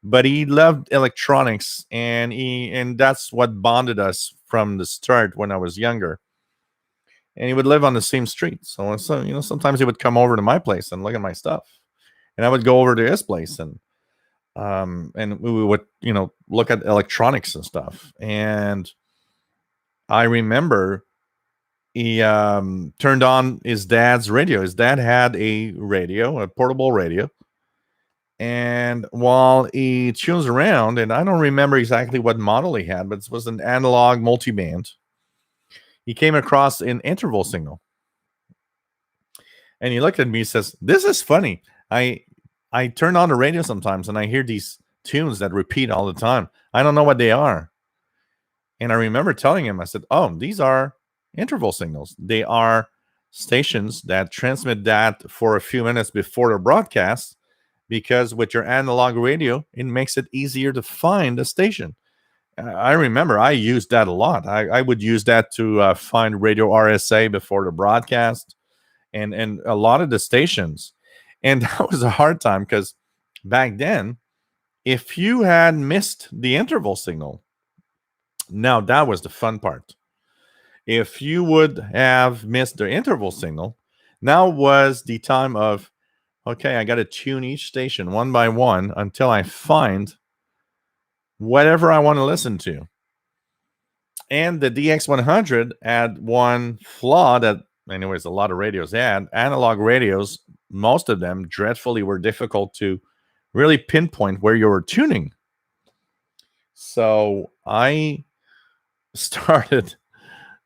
But he loved electronics, and that's what bonded us from the start when I was younger. And he would live on the same street. So sometimes he would come over to my place and look at my stuff. And I would go over to his place and we would, look at electronics and stuff. And I remember he turned on his dad's radio. His dad had a radio, a portable radio. And while he tunes around, and I don't remember exactly what model he had, but it was an analog multiband, he came across an interval signal. And he looked at me and says, "This is funny. I turn on the radio sometimes and I hear these tunes that repeat all the time. I don't know what they are." And I remember telling him, I said, "Oh, these are interval signals. They are stations that transmit that for a few minutes before the broadcast, because with your analog radio, it makes it easier to find a station." I remember I used that a lot. I would use that to find Radio RSA before the broadcast and a lot of the stations. And that was a hard time, because back then, if you had missed the interval signal, now that was the fun part. If you would have missed the interval signal, now was the time of, okay, I got to tune each station one by one until I find whatever I want to listen to. And the DX100 had one flaw that, anyways, a lot of radios had. Analog radios, most of them dreadfully were difficult to really pinpoint where you were tuning. So I started,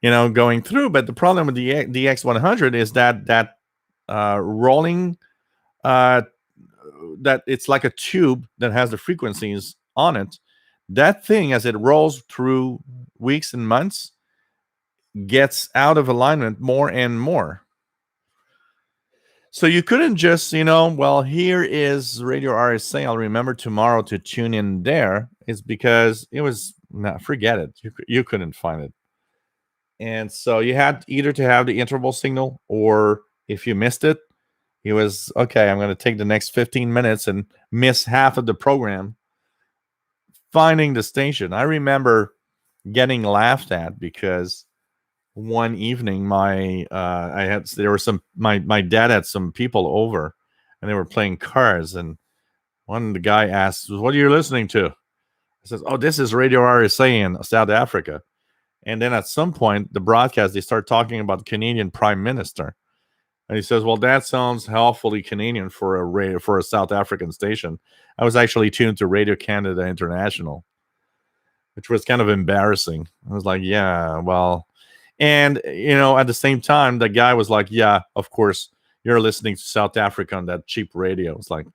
going through. But the problem with the DX100 is that rolling, that it's like a tube that has the frequencies on it. That thing, as it rolls through weeks and months, gets out of alignment more and more. So you couldn't just, well, here is Radio RSA. I'll remember tomorrow to tune in there. It's because it was, forget it. You couldn't find it. And so you had either to have the interval signal, or if you missed it, it was, okay, I'm going to take the next 15 minutes and miss half of the program finding the station. I remember getting laughed at because one evening my dad had some people over and they were playing cards, and the guy asked, "What are you listening to?" I says, "Oh, this is Radio RSA in South Africa." And then at some point, the broadcast, they start talking about the Canadian Prime Minister. And he says, "Well, that sounds helpfully Canadian for a South African station." I was actually tuned to Radio Canada International, which was kind of embarrassing. I was like, yeah, well, and at the same time, the guy was like, "Yeah, of course, you're listening to South Africa on that cheap radio." It's like,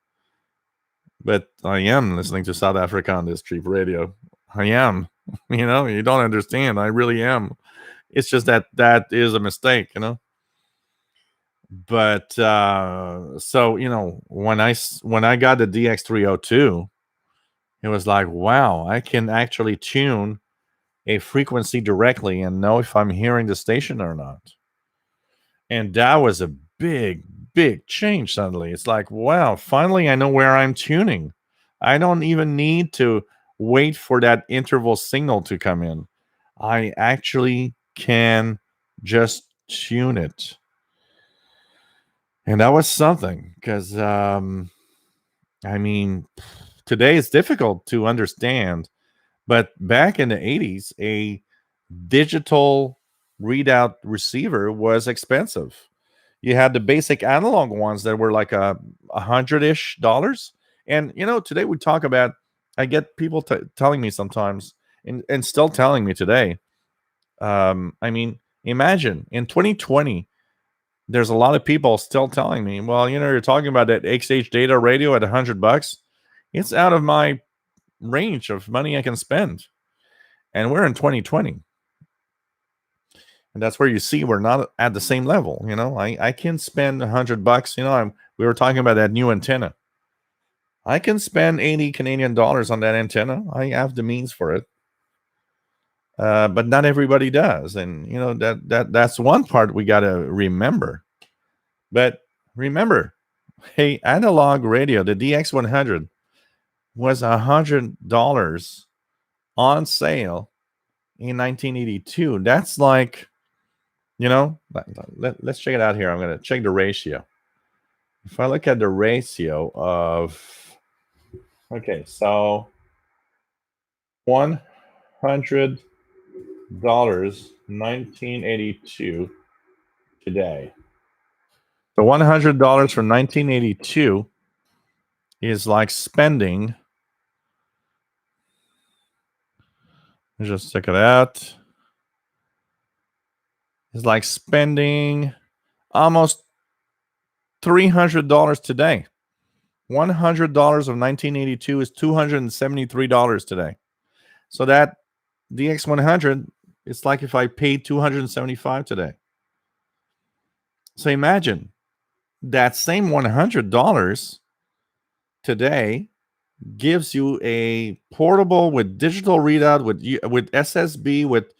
but I am listening to South Africa on this cheap radio. I am. You don't understand. I really am. It's just that is a mistake, But so when I got the DX302, it was like, wow, I can actually tune a frequency directly and know if I'm hearing the station or not. And that was a big, big change suddenly. It's like, wow, finally I know where I'm tuning. I don't even need to wait for that interval signal to come in. I actually can just tune it. And that was something, because, today it's difficult to understand. But back in the 80s, a digital readout receiver was expensive. You had the basic analog ones that were like $100-ish. And, today we talk about, I get people telling me sometimes, and still telling me today, imagine in 2020, there's a lot of people still telling me, well, you're talking about that XH data radio at $100. It's out of my range of money I can spend. And we're in 2020. And that's where you see we're not at the same level. I can spend $100. We were talking about that new antenna. I can spend 80 Canadian dollars on that antenna. I have the means for it. But not everybody does. And that's one part we got to remember. But remember, hey, analog radio, the DX100 was $100 on sale in 1982. That's like, let's check it out here. I'm going to check the ratio. If I look at the ratio of, okay, so $100, 1982 today. So $100 from 1982 is like spending, let's just check it out. It's like spending almost $300 today. $100 of 1982 is $273 today. So that DX100, it's like if I paid $275 today. So imagine that same $100 today gives you a portable with digital readout, with SSB, with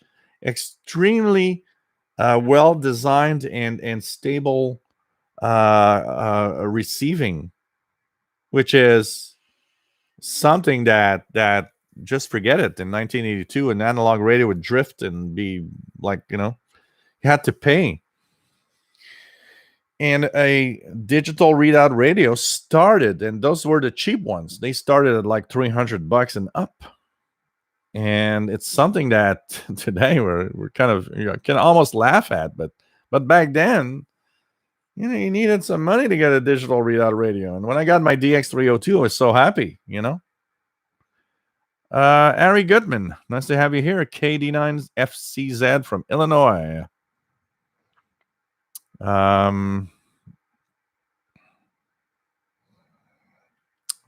extremely well designed and stable receiving, which is something that just forget it. In 1982, an analog radio would drift and be like, you had to pay. And a digital readout radio started, and those were the cheap ones. They started at like $300 and up. And it's something that today we're kind of can almost laugh at, but back then, you needed some money to get a digital readout radio. And when I got my DX302, I was so happy, Ari Goodman, nice to have you here. KD9FCZ from Illinois.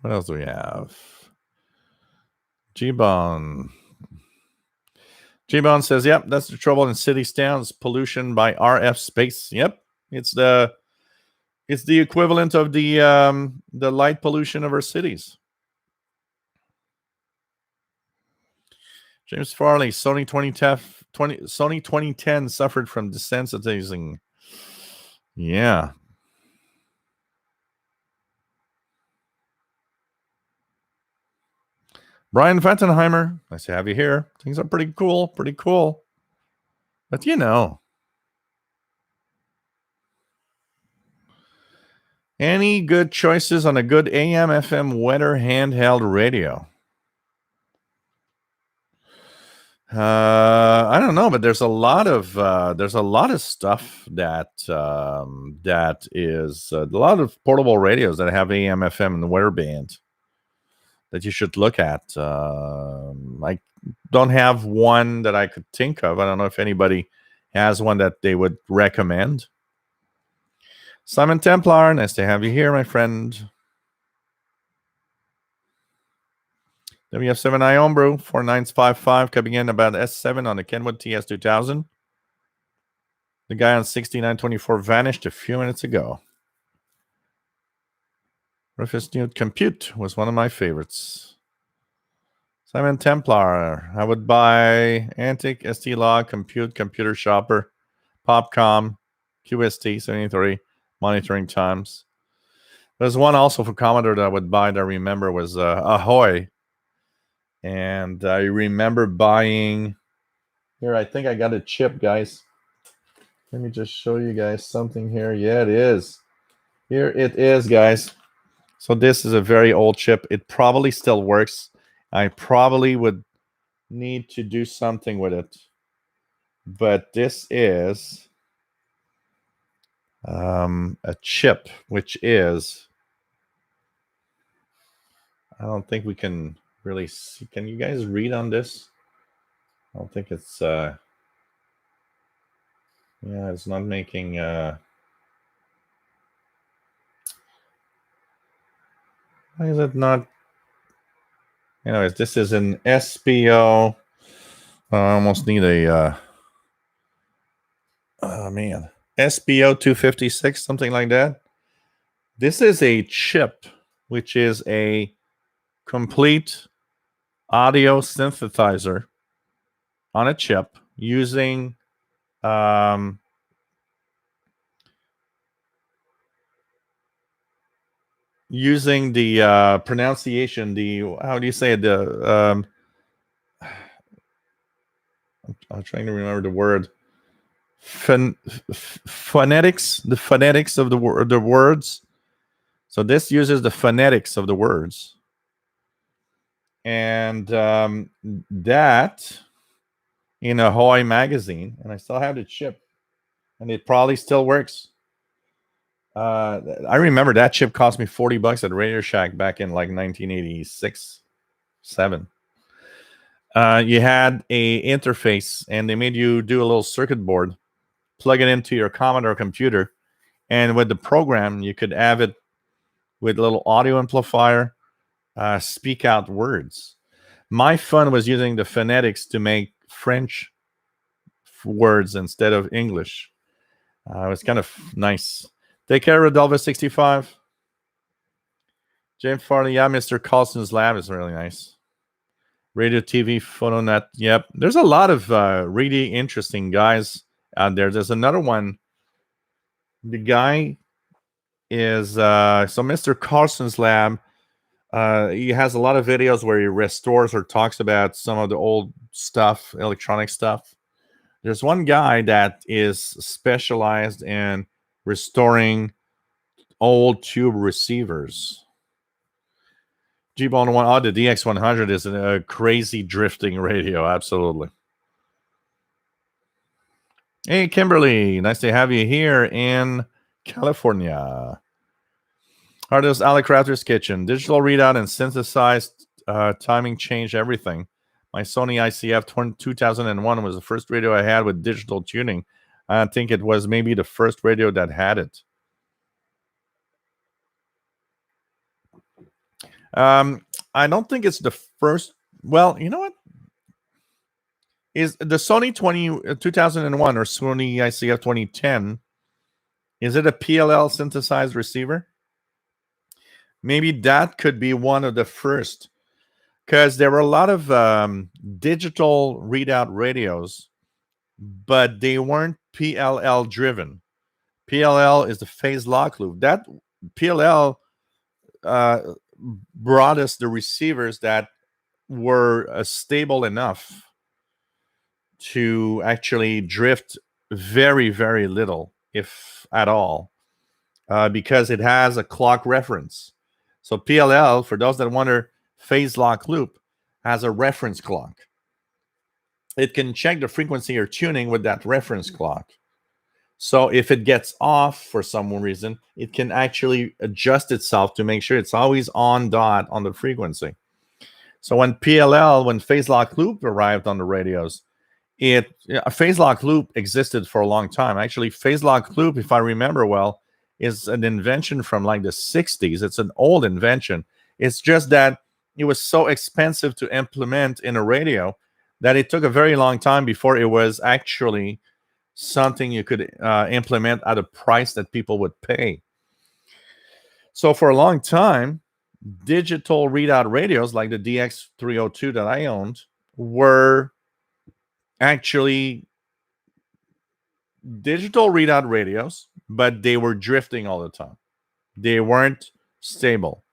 What else do we have? G-Bone. G-Bone says, yep, that's the trouble in cities, towns, pollution by RF space. Yep, it's the equivalent of the light pollution of our cities. James Farley, Sony 2010 suffered from desensitizing. Yeah. Brian Fentenheimer, nice to have you here. Things are pretty cool. But any good choices on a good AM FM weather handheld radio? I don't know, but there's a lot of stuff that is a lot of portable radios that have AM FM and weather band that you should look at. I don't have one that I could think of. I don't know if anybody has one that they would recommend. Simon Templar, nice to have you here, my friend. WF7I Homebrew 4955 coming in about S7 on the Kenwood TS2000. The guy on 6924 vanished a few minutes ago. Rufus Newt Compute was one of my favorites. Simon Templar, I would buy Antic, ST Log, Compute, Computer Shopper, Popcom, QST 73, monitoring times. There's one also for Commodore that I would buy that I remember was Ahoy. And I remember buying, here, I think I got a chip, guys. Let me just show you guys something here. Yeah, it is. Here it is, guys. So this is a very old chip. It probably still works. I probably would need to do something with it. But this is a chip, which is, I don't think we can really see. Can you guys read on this? I don't think it's yeah, it's not making why is it not? Anyways, this is an SPO. I almost need a oh man, SPO 256, something like that. This is a chip, which is a complete audio synthesizer on a chip using using the pronunciation, how do you say it? I'm trying to remember the word. Phonetics, the phonetics of the words. So this uses the phonetics of the words. And that in a Hawaii magazine, and I still have the chip, and it probably still works. I remember that chip cost me $40 at Radio Shack back in like 1986, 7. You had a interface, and they made you do a little circuit board, plug it into your Commodore computer, and with the program, you could have it with a little audio amplifier, speak out words. My fun was using the phonetics to make French words instead of English. It was kind of nice. Take care, Rodolfo65. James Farley, yeah, Mr. Carlson's lab is really nice. Radio, TV, PhotoNet, yep. There's a lot of really interesting guys out there. There's another one. The guy is, so Mr. Carlson's lab, he has a lot of videos where he restores or talks about some of the old stuff, electronic stuff. There's one guy that is specialized in restoring old tube receivers. G-Bone 1. Oh, the DX100 is a crazy drifting radio. Absolutely. Hey, Kimberly. Nice to have you here in California. Artist Alec Crafter's Kitchen. Digital readout and synthesized timing changed everything. My Sony ICF 2001 was the first radio I had with digital tuning. I think it was maybe the first radio that had it. I don't think it's the first. Well, you know what? Is the Sony 2001 or Sony ICF 2010, is it a PLL synthesized receiver? Maybe that could be one of the first, because there were a lot of digital readout radios, but they weren't PLL driven. PLL is the phase lock loop. That PLL brought us the receivers that were stable enough to actually drift very, very little, if at all, because it has a clock reference. So PLL, for those that wonder, phase lock loop, has a reference clock. It can check the frequency or tuning with that reference clock. So if it gets off for some reason, it can actually adjust itself to make sure it's always on dot on the frequency. So when phase lock loop arrived on the radios, a phase lock loop existed for a long time. Actually, phase lock loop, if I remember well, is an invention from like the 60s. It's an old invention. It's just that it was so expensive to implement in a radio that it took a very long time before it was actually something you could implement at a price that people would pay. So for a long time, digital readout radios like the DX302 that I owned were actually digital readout radios, but they were drifting all the time. They weren't stable.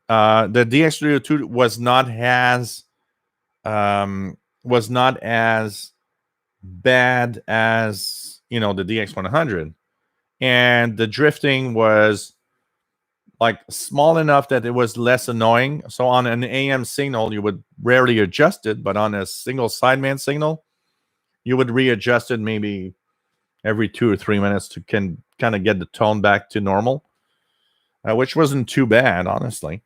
The DX302 was not as bad as the DX100, and the drifting was like small enough that it was less annoying. So on an AM signal, you would rarely adjust it, but on a single sideband signal, you would readjust it maybe every 2 or 3 minutes to kind of get the tone back to normal, which wasn't too bad, honestly.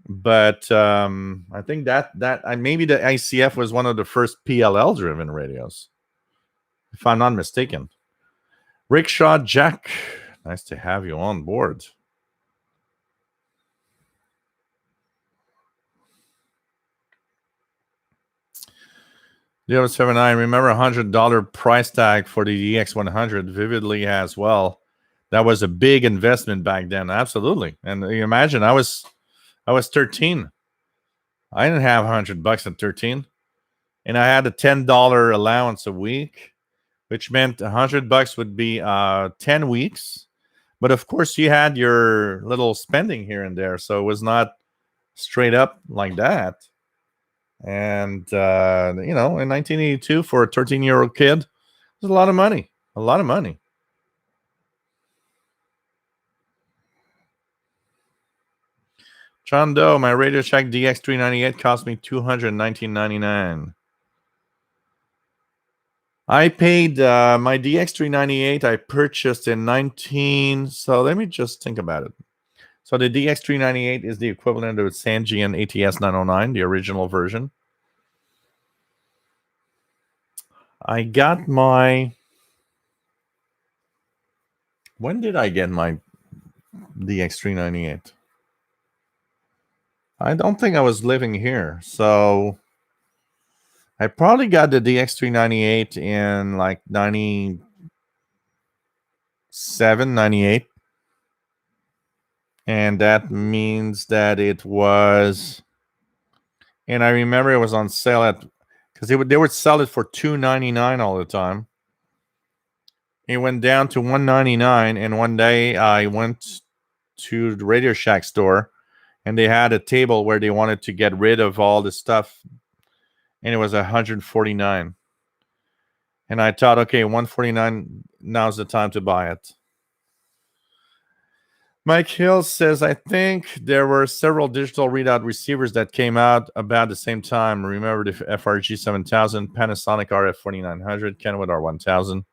But I think that maybe the ICF was one of the first PLL-driven radios, if I'm not mistaken. Rickshaw Jack, nice to have you on board. I remember $100 price tag for the DX100 vividly as well. That was a big investment back then, absolutely. And you imagine, I was 13. I didn't have $100 at 13, and I had a $10 allowance a week, which meant $100 would be 10 weeks. But of course, you had your little spending here and there, so it was not straight up like that. And, in 1982, for a 13-year-old kid, it was a lot of money. A lot of money. John Doe, my Radio Shack DX398 cost me $219.99. I paid my DX398, I purchased in so let me just think about it. So the DX398 is the equivalent of Sangean ATS 909, the original version. I got when did I get my DX398? I don't think I was living here. So I probably got the DX398 in like 97, 98. And that means that it was, and I remember it was on sale because they would sell it for $299 all the time. It went down to $199, and one day I went to the Radio Shack store, and they had a table where they wanted to get rid of all the stuff, and it was $149. And I thought, okay, $149, now's the time to buy it. Mike Hill says, I think there were several digital readout receivers that came out about the same time. Remember the FRG 7000, Panasonic RF 4900, Kenwood R1000.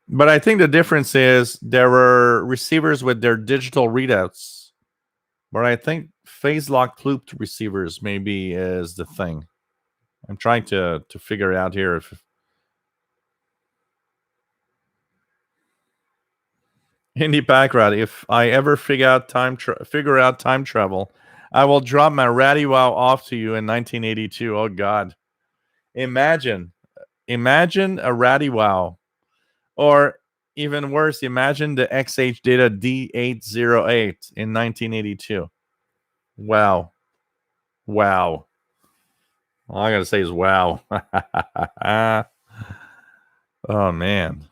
But I think the difference is there were receivers with their digital readouts. But I think phase lock looped receivers maybe is the thing. I'm trying to figure it out here. If Indy Backrad, if I ever figure out time travel, I will drop my Ratty Wow off to you in 1982. Oh God, imagine a Ratty Wow, or even worse, imagine the XH Data D808 in 1982. Wow. All I gotta say is wow. Oh man.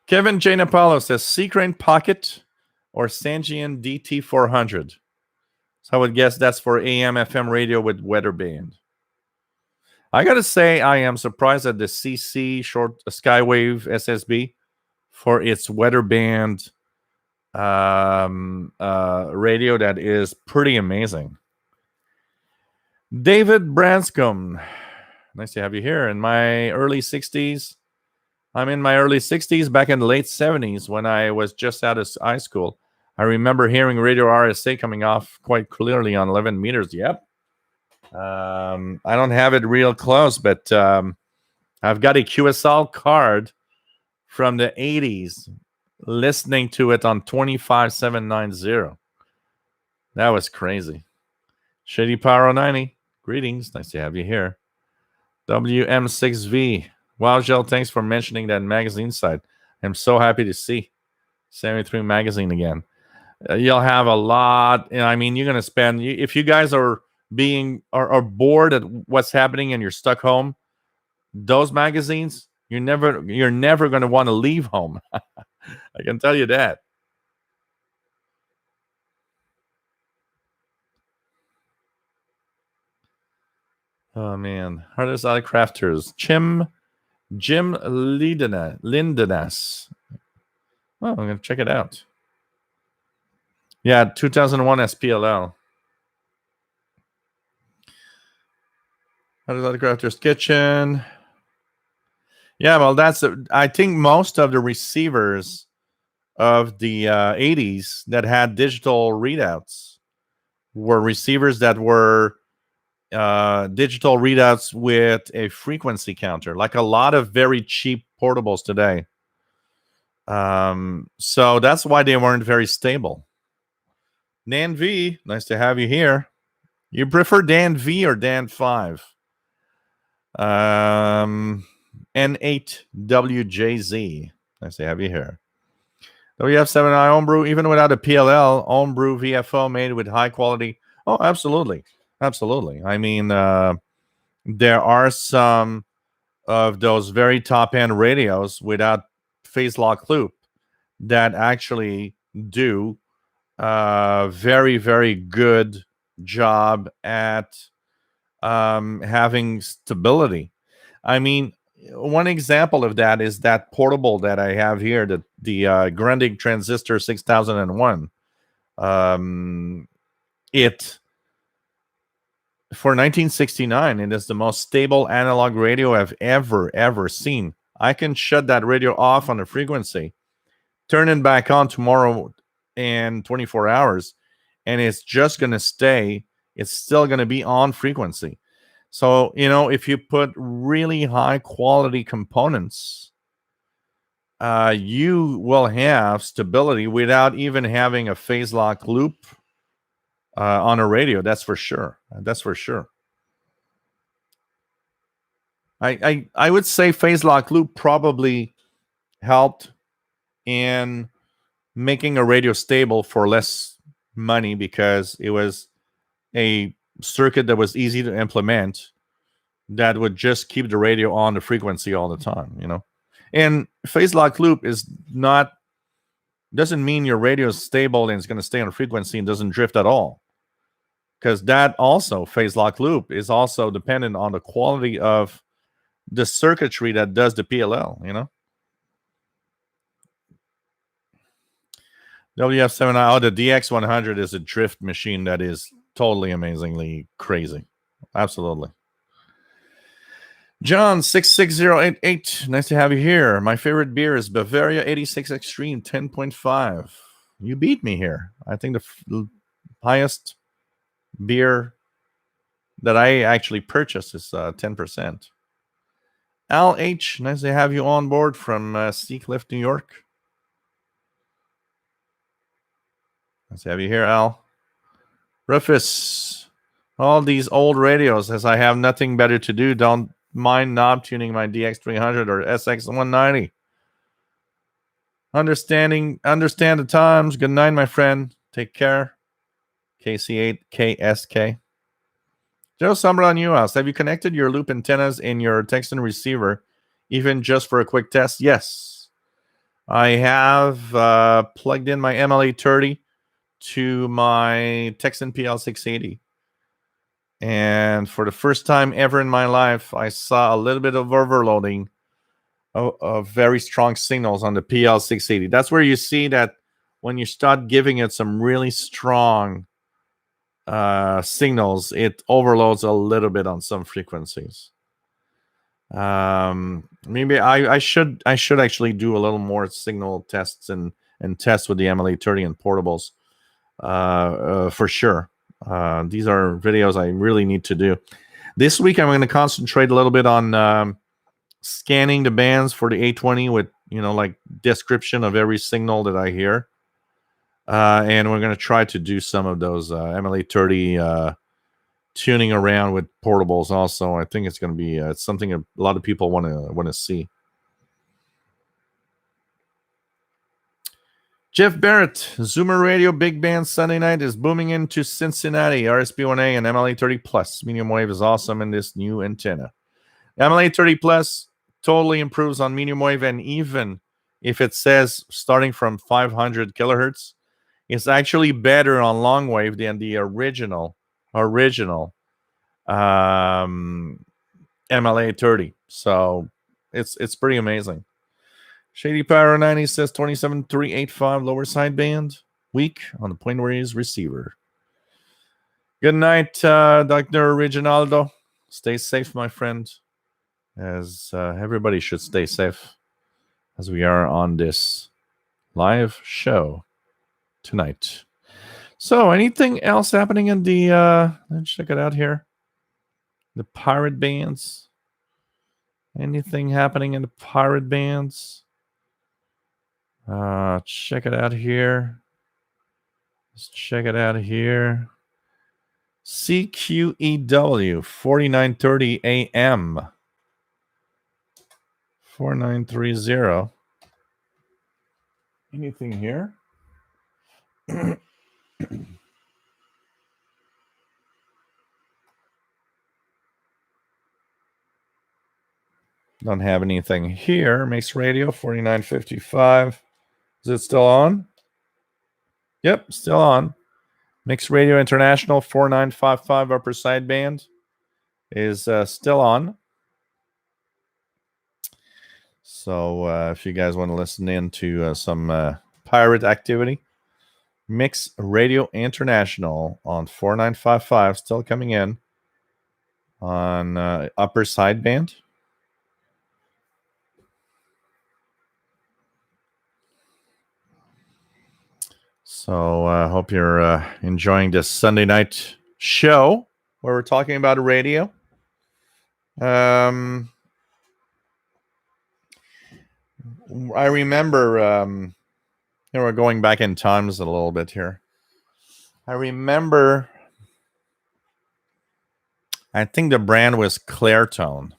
Kevin J. Napalo says C-Crane Pocket or Sangean DT400. So I would guess that's for AM FM radio with weather band. I gotta say I am surprised at the CC short Skywave SSB for its weather band radio. That is pretty amazing. David Branscombe, nice to have you here. In my early 60s, I'm in my early 60s, back in the late 70s when I was just out of high school. I remember hearing Radio RSA coming off quite clearly on 11 meters. Yep. I don't have it real close, but I've got a QSL card from the 80s listening to it on 25790. That was crazy. Shady Power 90, greetings. Nice to have you here. WM6V. Wow, Gel, thanks for mentioning that magazine site. I'm so happy to see 73 magazine again. You'll have a lot. I mean, you're going to spend, if you guys are bored at what's happening and you're stuck home, those magazines, you're never going to want to leave home. I can tell you that. Oh man, hardest out crafters. Jim Lindenas. Oh, I'm gonna check it out. Yeah, 2001 SPLL. Hardest out crafters kitchen. Yeah, well, I think most of the receivers of the 80s that had digital readouts were receivers that were digital readouts with a frequency counter, like a lot of very cheap portables today. So that's why they weren't very stable. Dan V, nice to have you here. You prefer Dan V or Dan 5? N8WJZ, nice to have you here. WF7i homebrew, even without a PLL, homebrew VFO made with high quality. Oh, absolutely. I mean, there are some of those very top-end radios without phase lock loop that actually do a very, very good job at having stability. I mean, one example of that is that portable that I have here, the Grundig Transistor 6001. It for 1969, it is the most stable analog radio I've ever seen. I can shut that radio off on the frequency, turn it back on tomorrow in 24 hours, and it's just going to stay. It's still going to be on frequency. So, if you put really high quality components, you will have stability without even having a phase lock loop on a radio. That's for sure. I would say phase lock loop probably helped in making a radio stable for less money because it was a circuit that was easy to implement that would just keep the radio on the frequency all the time, And phase lock loop doesn't mean your radio is stable and it's going to stay on a frequency and doesn't drift at all. Because that also, phase lock loop, is also dependent on the quality of the circuitry that does the PLL, you know. WF7, the DX100 is a drift machine that is totally amazingly crazy. Absolutely. John 66088, nice to have you here. My favorite beer is Bavaria 86 Extreme 10.5. You beat me here. I think the highest beer that I actually purchased is 10%. Al H, nice to have you on board from Seacliff, New York. Nice to have you here, Al. Rufus, all these old radios, as I have nothing better to do, don't mind knob tuning my DX300 or SX190. Understand the times. Good night, my friend. Take care. KC8KSK. Joe Summer on US. Have you connected your loop antennas in your Texan receiver, even just for a quick test? Yes. I have plugged in my MLA30 to my Texan PL680. And for the first time ever in my life, I saw a little bit of overloading of very strong signals on the PL680. That's where you see that when you start giving it some really strong signals, it overloads a little bit on some frequencies. Maybe I should actually do a little more signal tests and tests with the MLA30 and portables for sure. These are videos I really need to do. This week I'm going to concentrate a little bit on scanning the bands for the A20 with, like description of every signal that I hear. And we're going to try to do some of those MLA30 tuning around with portables also. I think it's going to be something a lot of people want to see. Jeff Barrett, Zoomer Radio Big Band Sunday night is booming into Cincinnati. RSB1A and MLA30 Plus. Medium wave is awesome in this new antenna. MLA30 Plus totally improves on medium wave, and even if it says starting from 500 kilohertz, it's actually better on long wave than the original MLA30. So it's pretty amazing. Shady Power 90 says 27385 lower sideband, weak on the point where he is receiver. Good night, Dr. Reginaldo. Stay safe, my friend, as everybody should stay safe as we are on this live show tonight. So, anything else happening in the let's check it out here. The pirate bands. Anything happening in the pirate bands? Check it out here. Let's check it out here. CQEW 4930 AM 4930. Anything here? Don't have anything here. Mixed Radio 4955. Is it still on? Yep, still on. Mixed Radio International 4955 upper sideband is still on. So if you guys want to listen in to some pirate activity, Mixed Radio International on 4955 still coming in on upper sideband. So I hope you're enjoying this Sunday night show where we're talking about radio. I remember, we're going back in times a little bit here. I remember, I think the brand was Clairtone.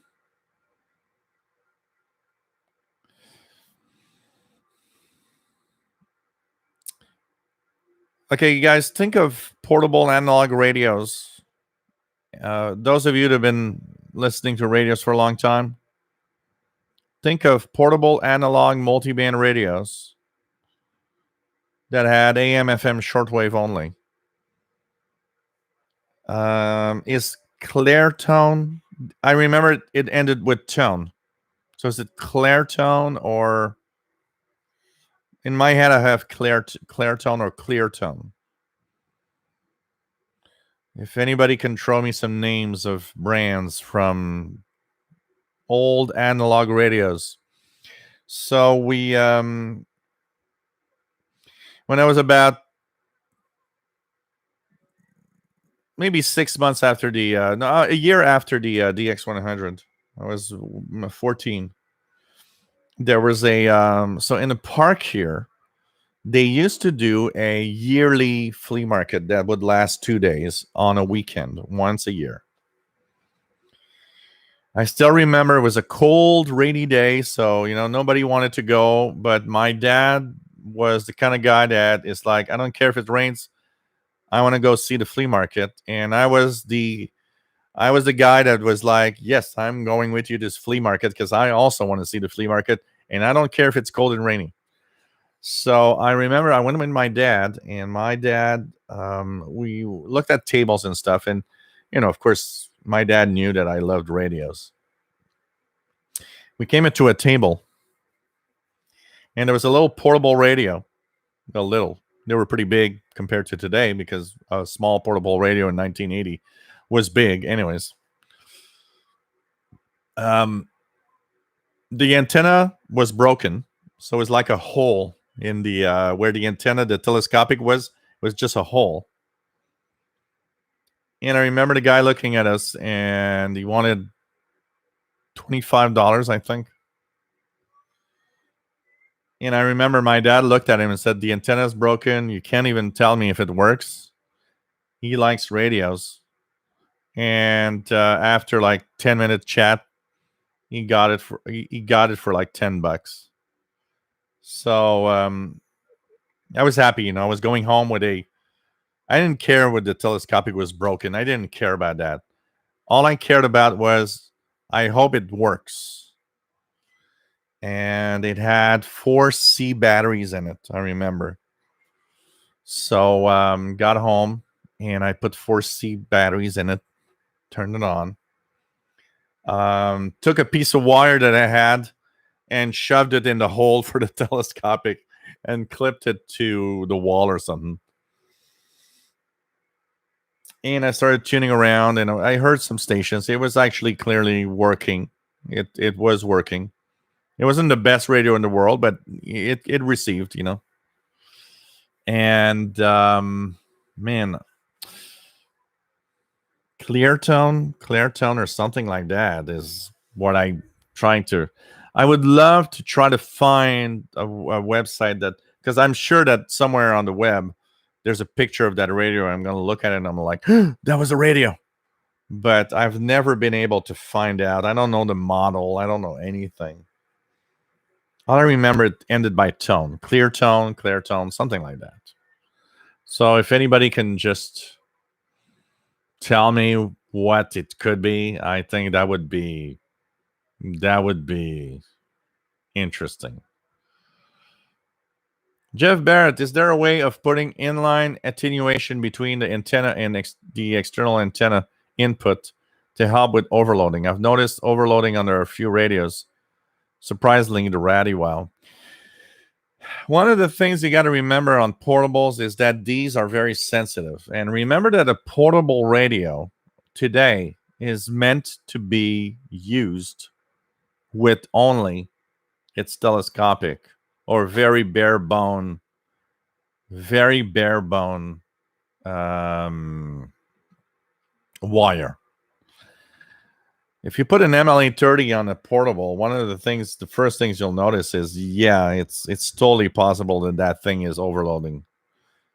Okay, you guys, think of portable analog radios. Those of you that have been listening to radios for a long time, think of portable analog multiband radios that had AM, FM, shortwave only. Is Clairtone I remember it ended with tone. So is it clear tone or in my head I have clear tone or clear tone. If anybody can throw me some names of brands from old analog radios. So we when I was about maybe 6 months after the no, a year after the DX100, I was 14. There was a so in the park here, they used to do a yearly flea market that would last 2 days on a weekend, once a year. I still remember it was a cold, rainy day, so nobody wanted to go. But my dad was the kind of guy that is like, I don't care if it rains, I want to go see the flea market. And I was the guy that was like, yes, I'm going with you to this flea market because I also want to see the flea market, and I don't care if it's cold and rainy. So I remember I went with my dad, and my dad, we looked at tables and stuff, and of course, my dad knew that I loved radios. We came into a table, and there was a little portable radio. A little. They were pretty big compared to today because a small portable radio in 1980 was big. Anyways, the antenna was broken, so it was like a hole in the where the antenna, the telescopic was just a hole. And I remember the guy looking at us, and he wanted $25, I think. And I remember my dad looked at him and said, "The antenna's broken. You can't even tell me if it works." He likes radios. And after like 10-minute chat, he got it for like $10. So I was happy. I was going home with I didn't care what the telescopic was broken. I didn't care about that. All I cared about was I hope it works. And it had 4C batteries in it, I remember. So got home, and I put 4C batteries in it, turned it on. Took a piece of wire that I had and shoved it in the hole for the telescopic and clipped it to the wall or something. And I started tuning around, and I heard some stations. It was actually clearly working. It was working. It wasn't the best radio in the world, but it received, And man, clear tone or something like that is what I'm trying to. I would love to try to find a website that, because I'm sure that somewhere on the web there's a picture of that radio. I'm going to look at it and I'm like, that was a radio. But I've never been able to find out. I don't know the model. I don't know anything. All I remember, it ended by tone, clear tone, something like that. So if anybody can just tell me what it could be, I think that would be interesting. Jeff Barrett, is there a way of putting inline attenuation between the antenna and the external antenna input to help with overloading? I've noticed overloading under a few radios. Surprisingly, the radio. One of the things you got to remember on portables is that these are very sensitive. And remember that a portable radio today is meant to be used with only its telescopic or very bare bone wire. If you put an MLA30 on a portable, the first things you'll notice is, it's totally possible that thing is overloading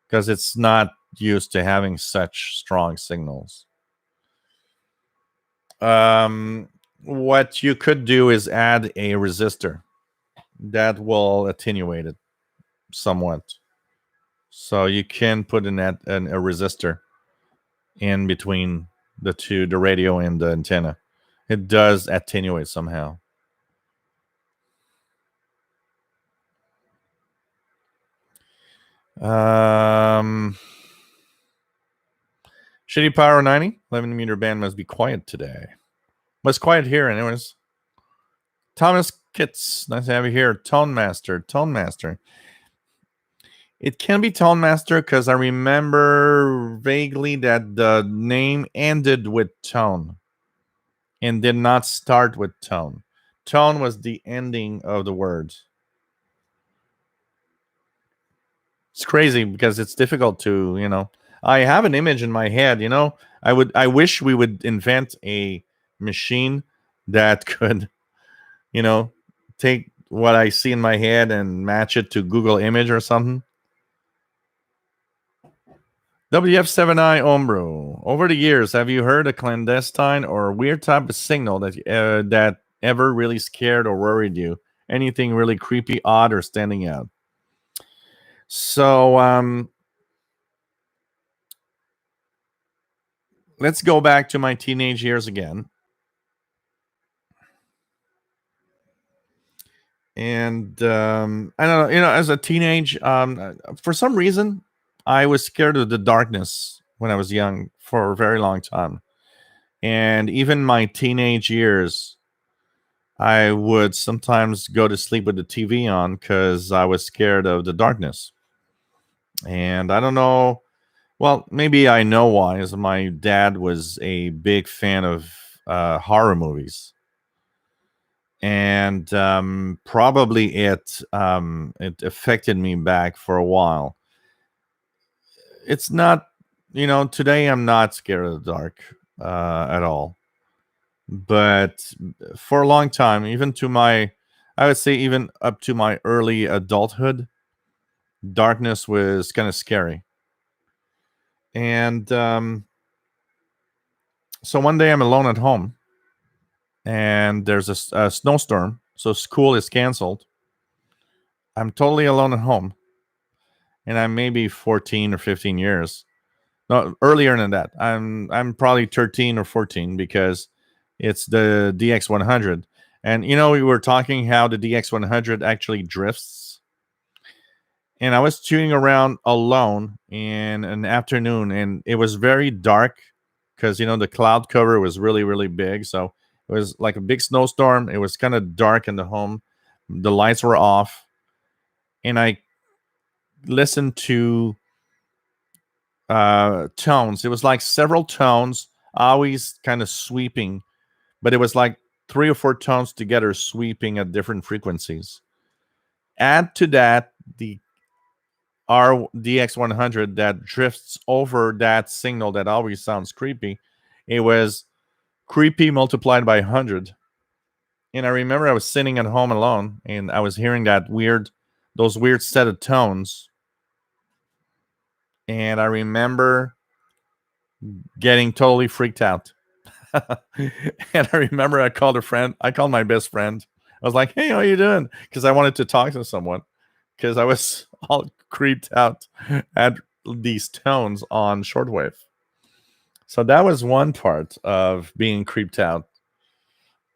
because it's not used to having such strong signals. What you could do is add a resistor that will attenuate it somewhat. So you can put a resistor in between the radio and the antenna. It does attenuate somehow. Shitty Power 90, 11 meter band must be quiet today. Was quiet here, anyways. Thomas Kitts, nice to have you here. Tone Master, Tone Master. It can be Tone Master because I remember vaguely that the name ended with tone and did not start with tone. Tone was the ending of the word. It's crazy because it's difficult to, I have an image in my head, I wish we would invent a machine that could, you know, take what I see in my head and match it to Google image or something. WF7I Ombro. Over the years, have you heard a clandestine or weird type of signal that ever really scared or worried you? Anything really creepy, odd, or standing out? So let's go back to my teenage years again. And I don't know, as a teenage, for some reason, I was scared of the darkness when I was young for a very long time. And even my teenage years, I would sometimes go to sleep with the TV on because I was scared of the darkness. And I don't know. Well, maybe I know why. Is my dad was a big fan of horror movies, and probably it affected me back for a while. It's not, today I'm not scared of the dark at all. But for a long time, I would say even up to my early adulthood, darkness was kind of scary. And so one day I'm alone at home and there's a snowstorm. So school is canceled. I'm totally alone at home. And I'm maybe 14 or 15 years. No, earlier than that. I'm probably 13 or 14 because it's the DX100. And we were talking how the DX100 actually drifts. And I was tuning around alone in an afternoon, and it was very dark because the cloud cover was really, really big. So it was like a big snowstorm. It was kind of dark in the home. The lights were off, and I listened to tones. It was like several tones, always kind of sweeping, but it was like 3 or 4 tones together, sweeping at different frequencies. Add to that the RDX100 that drifts over that signal that always sounds creepy. It was creepy multiplied by 100. And I remember I was sitting at home alone and I was hearing those weird set of tones. And I remember getting totally freaked out. And I remember I called my best friend. I was like, "Hey, how you doing?" Because I wanted to talk to someone because I was all creeped out at these tones on shortwave. So that was one part of being creeped out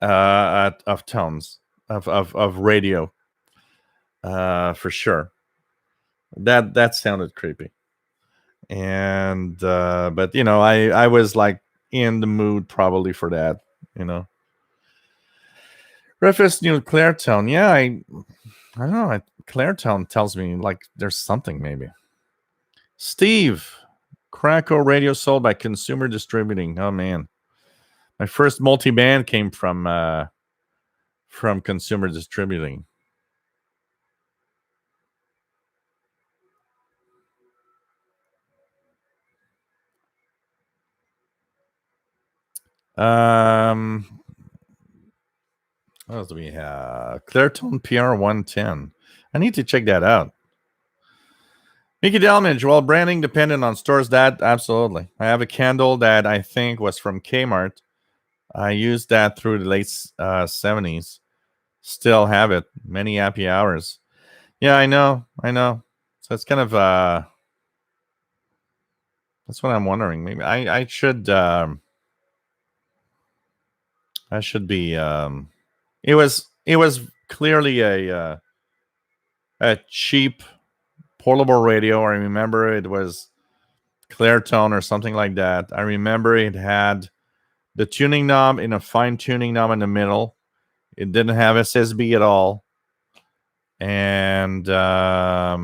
of tones of radio, for sure. That sounded creepy, and but I was like in the mood probably for that. Reference new Clairtone. Yeah, I don't know. Clairtone tells me like there's something maybe. Steve, Krakow radio sold by Consumer Distributing. Oh man, my first multi-band came from Consumer Distributing. What else do we have? Clairtone PR110. I need to check that out. Mickey Delmage, well, branding dependent on stores. That absolutely. I have a candle that I think was from Kmart. I used that through the late 70s. Still have it. Many happy hours. Yeah, I know. So it's kind of that's what I'm wondering. Maybe I should be it was clearly a cheap portable radio. I remember it was Clairtone or something like that. I remember it had the tuning knob in a fine tuning knob in the middle. It didn't have SSB at all. And I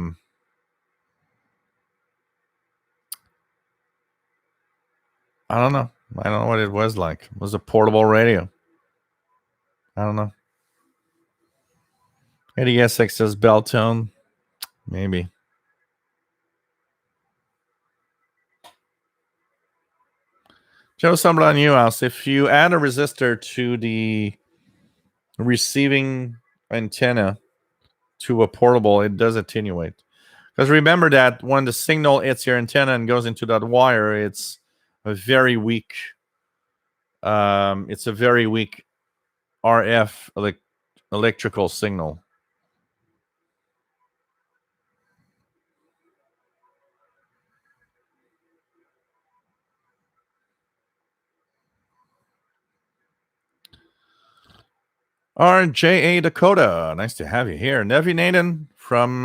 don't know. I don't know what it was like. It was a portable radio. I don't know. ADSX says bell tone. Maybe. Joe Sumbla New House. If you add a resistor to the receiving antenna to a portable, it does attenuate. Because remember that when the signal hits your antenna and goes into that wire, it's a very weak. It's a very weak RF electrical signal. RJA Dakota, nice to have you here. Nevi Nathan from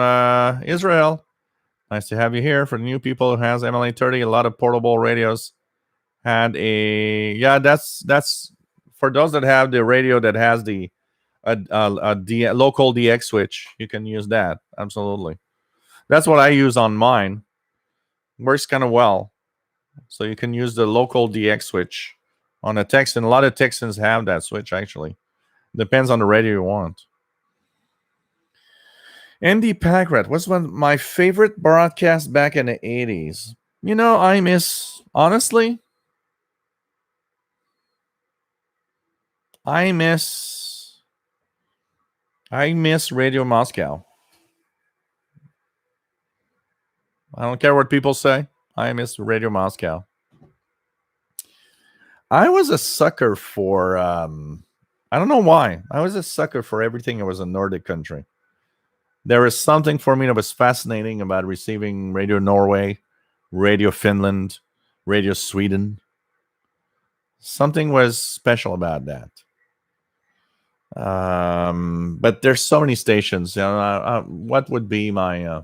Israel, nice to have you here. For the new people who has MLA30, a lot of portable radios had that's for those that have the radio that has the local DX switch. You can use that, absolutely. That's what I use on mine. Works kind of well. So you can use the local DX switch on a Texan. A lot of Texans have that switch, actually. Depends on the radio you want. Andy Packrat was one of my favorite broadcasts back in the 80s. You know, I miss Radio Moscow. I don't care what people say. I miss Radio Moscow. I was a sucker for I don't know why. I was a sucker for everything that was a Nordic country. There was something for me that was fascinating about receiving Radio Norway, Radio Finland, Radio Sweden. Something was special about that. But there's so many stations. You know, what would be my,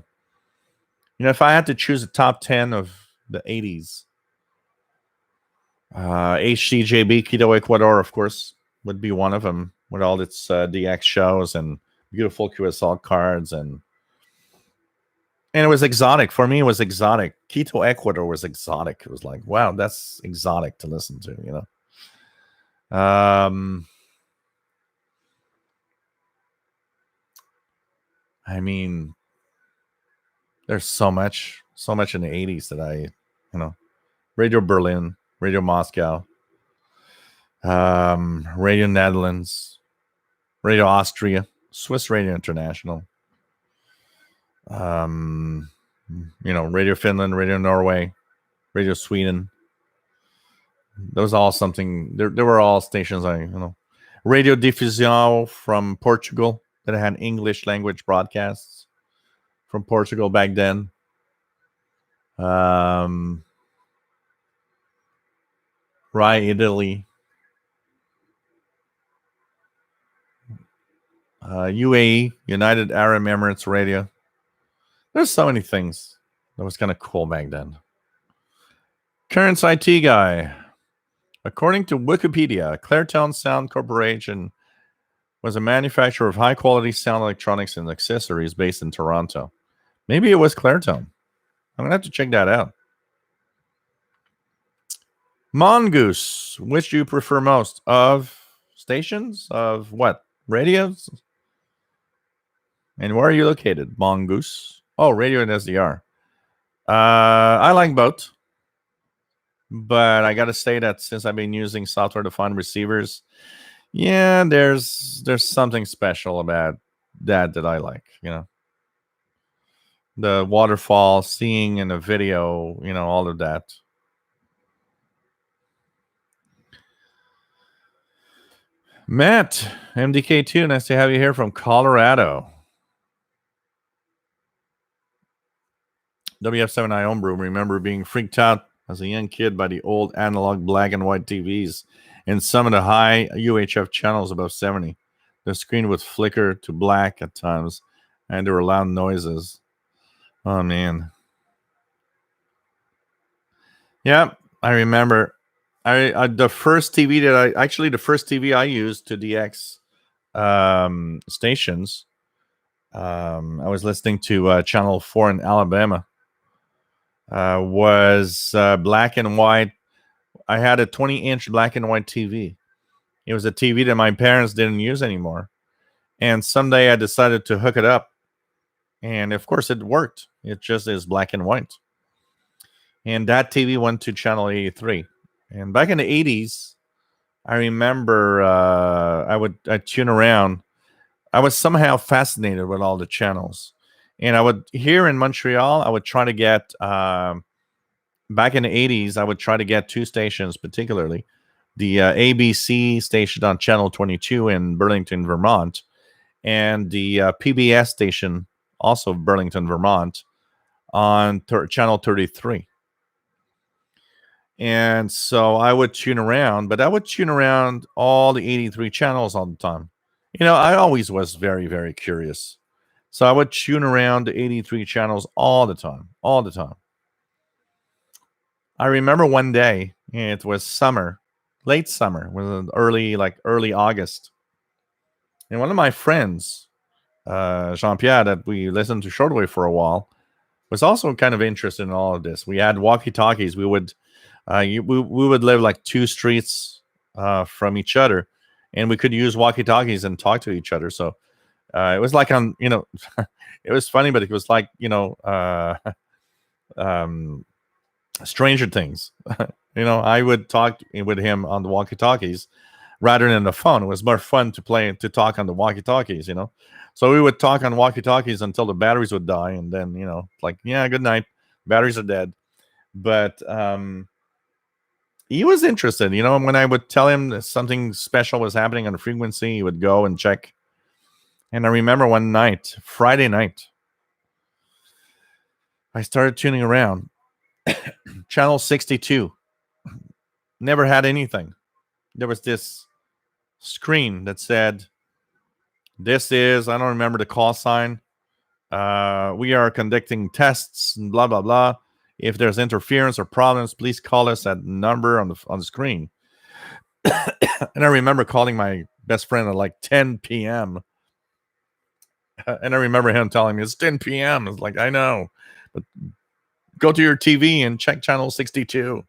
if I had to choose a top 10 of the 80s, HCJB, Quito, Ecuador, of course, would be one of them with all its DX shows and beautiful QSL cards. And it was exotic. For me, it was exotic. Quito, Ecuador was exotic. It was like, wow, that's exotic to listen to, you know. I mean, there's so much in the 80s that Radio Berlin, Radio Moscow, Radio Netherlands, Radio Austria, Swiss Radio International, Radio Finland, Radio Norway, Radio Sweden. Those all something. There were all stations Radio Difusion from Portugal that had English language broadcasts from Portugal back then. Rai Italy. UAE, United Arab Emirates Radio. There's so many things that was kind of cool back then. Current IT guy. According to Wikipedia, Clairtone Sound Corporation was a manufacturer of high-quality sound electronics and accessories based in Toronto. Maybe it was Clairtone. I'm going to have to check that out. Mongoose, which do you prefer most? Of stations? Of what? Radios? And where are you located? Mongoose. Oh, radio and SDR. I like both. But I got to say that since I've been using software-defined receivers, yeah, there's something special about that I like, you know. The waterfall, seeing in a video, all of that. Matt, MDK2, nice to have you here from Colorado. WF7I Homebrew, remember being freaked out as a young kid by the old analog black and white TVs and some of the high UHF channels above 70. The screen would flicker to black at times, and there were loud noises. Oh, man. Yeah, I remember the first TV the first TV I used to DX stations. I was listening to Channel 4 in Alabama. Was black and white. I had a 20-inch black and white TV. It was a TV that my parents didn't use anymore. And someday I decided to hook it up. And of course it worked. It just is black and white. And that TV went to channel 83. And back in the 80s, I remember I'd tune around. I was somehow fascinated with all the channels. And I would, here in Montreal, I would try to get, back in the 80s, I would try to get two stations, particularly the ABC station on channel 22 in Burlington, Vermont, and the PBS station, also Burlington, Vermont, on channel 33. And so I would tune around, but I would tune around all the 83 channels all the time. You know, I always was very, very curious. So I would tune around the 83 channels all the time, all the time. I remember one day, it was summer, late summer, it was early August. And one of my friends, Jean-Pierre, that we listened to Shortwave for a while, was also kind of interested in all of this. We had walkie-talkies. We would we would live like 2 streets from each other, and we could use walkie-talkies and talk to each other. So it was like on, you know, it was funny, but it was like, you know, Stranger Things. You know, I would talk with him on the walkie-talkies rather than the phone. It was more fun to talk on the walkie-talkies, you know. So we would talk on walkie-talkies until the batteries would die, and then, you know, like, yeah, good night, batteries are dead. But he was interested, you know. When I would tell him that something special was happening on the frequency, he would go and check. And I remember one night, Friday night, I started tuning around. Channel 62. Never had anything. There was this screen that said, this is, I don't remember the call sign. We are conducting tests and blah, blah, blah. If there's interference or problems, please call us at number on the screen. And I remember calling my best friend at like 10 p.m. And I remember him telling me it's 10 p.m. It's like, I know, but go to your TV and check channel 62.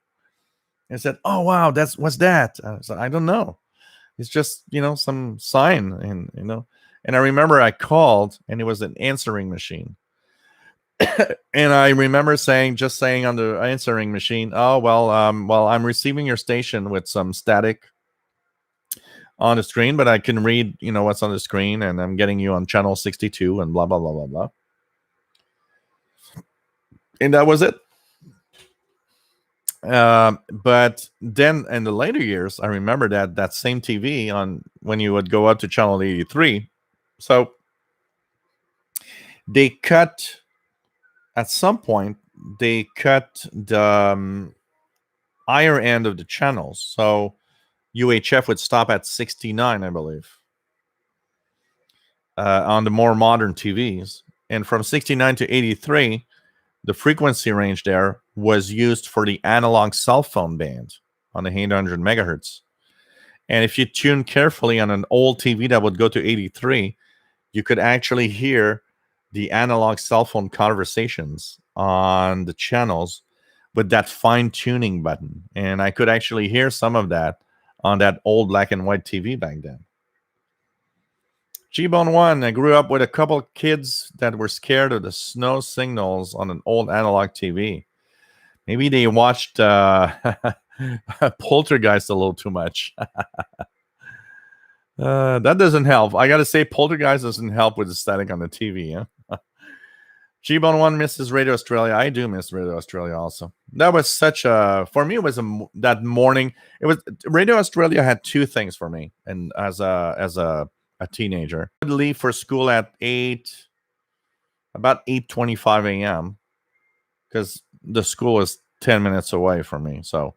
And I said, oh, wow, what's that? I said, I don't know. It's just, you know, some sign. And, you know, and I remember I called and it was an answering machine. And I remember saying on the answering machine, oh, well, I'm receiving your station with some static on the screen, but I can read, you know, what's on the screen, and I'm getting you on channel 62 and blah, blah, blah, blah, blah. And that was it. But then in the later years, I remember that same TV on when you would go up to channel 83. So they cut, at some point, they cut the higher end of the channels. So UHF would stop at 69, I believe, on the more modern TVs. And from 69 to 83, the frequency range there was used for the analog cell phone band on the 800 megahertz. And if you tune carefully on an old TV that would go to 83, you could actually hear the analog cell phone conversations on the channels with that fine tuning button. And I could actually hear some of that on that old black and white TV back then. G-Bone 1, I grew up with a couple of kids that were scared of the snow signals on an old analog TV. Maybe they watched Poltergeist a little too much. That doesn't help. I got to say, Poltergeist doesn't help with the static on the TV. Huh? G-Bone 1 misses Radio Australia. I do miss Radio Australia also. That was such a, for me, it was that morning. It was, Radio Australia had two things for me, and as a teenager, I would leave for school at about 8:25 a.m. because the school is 10 minutes away from me. So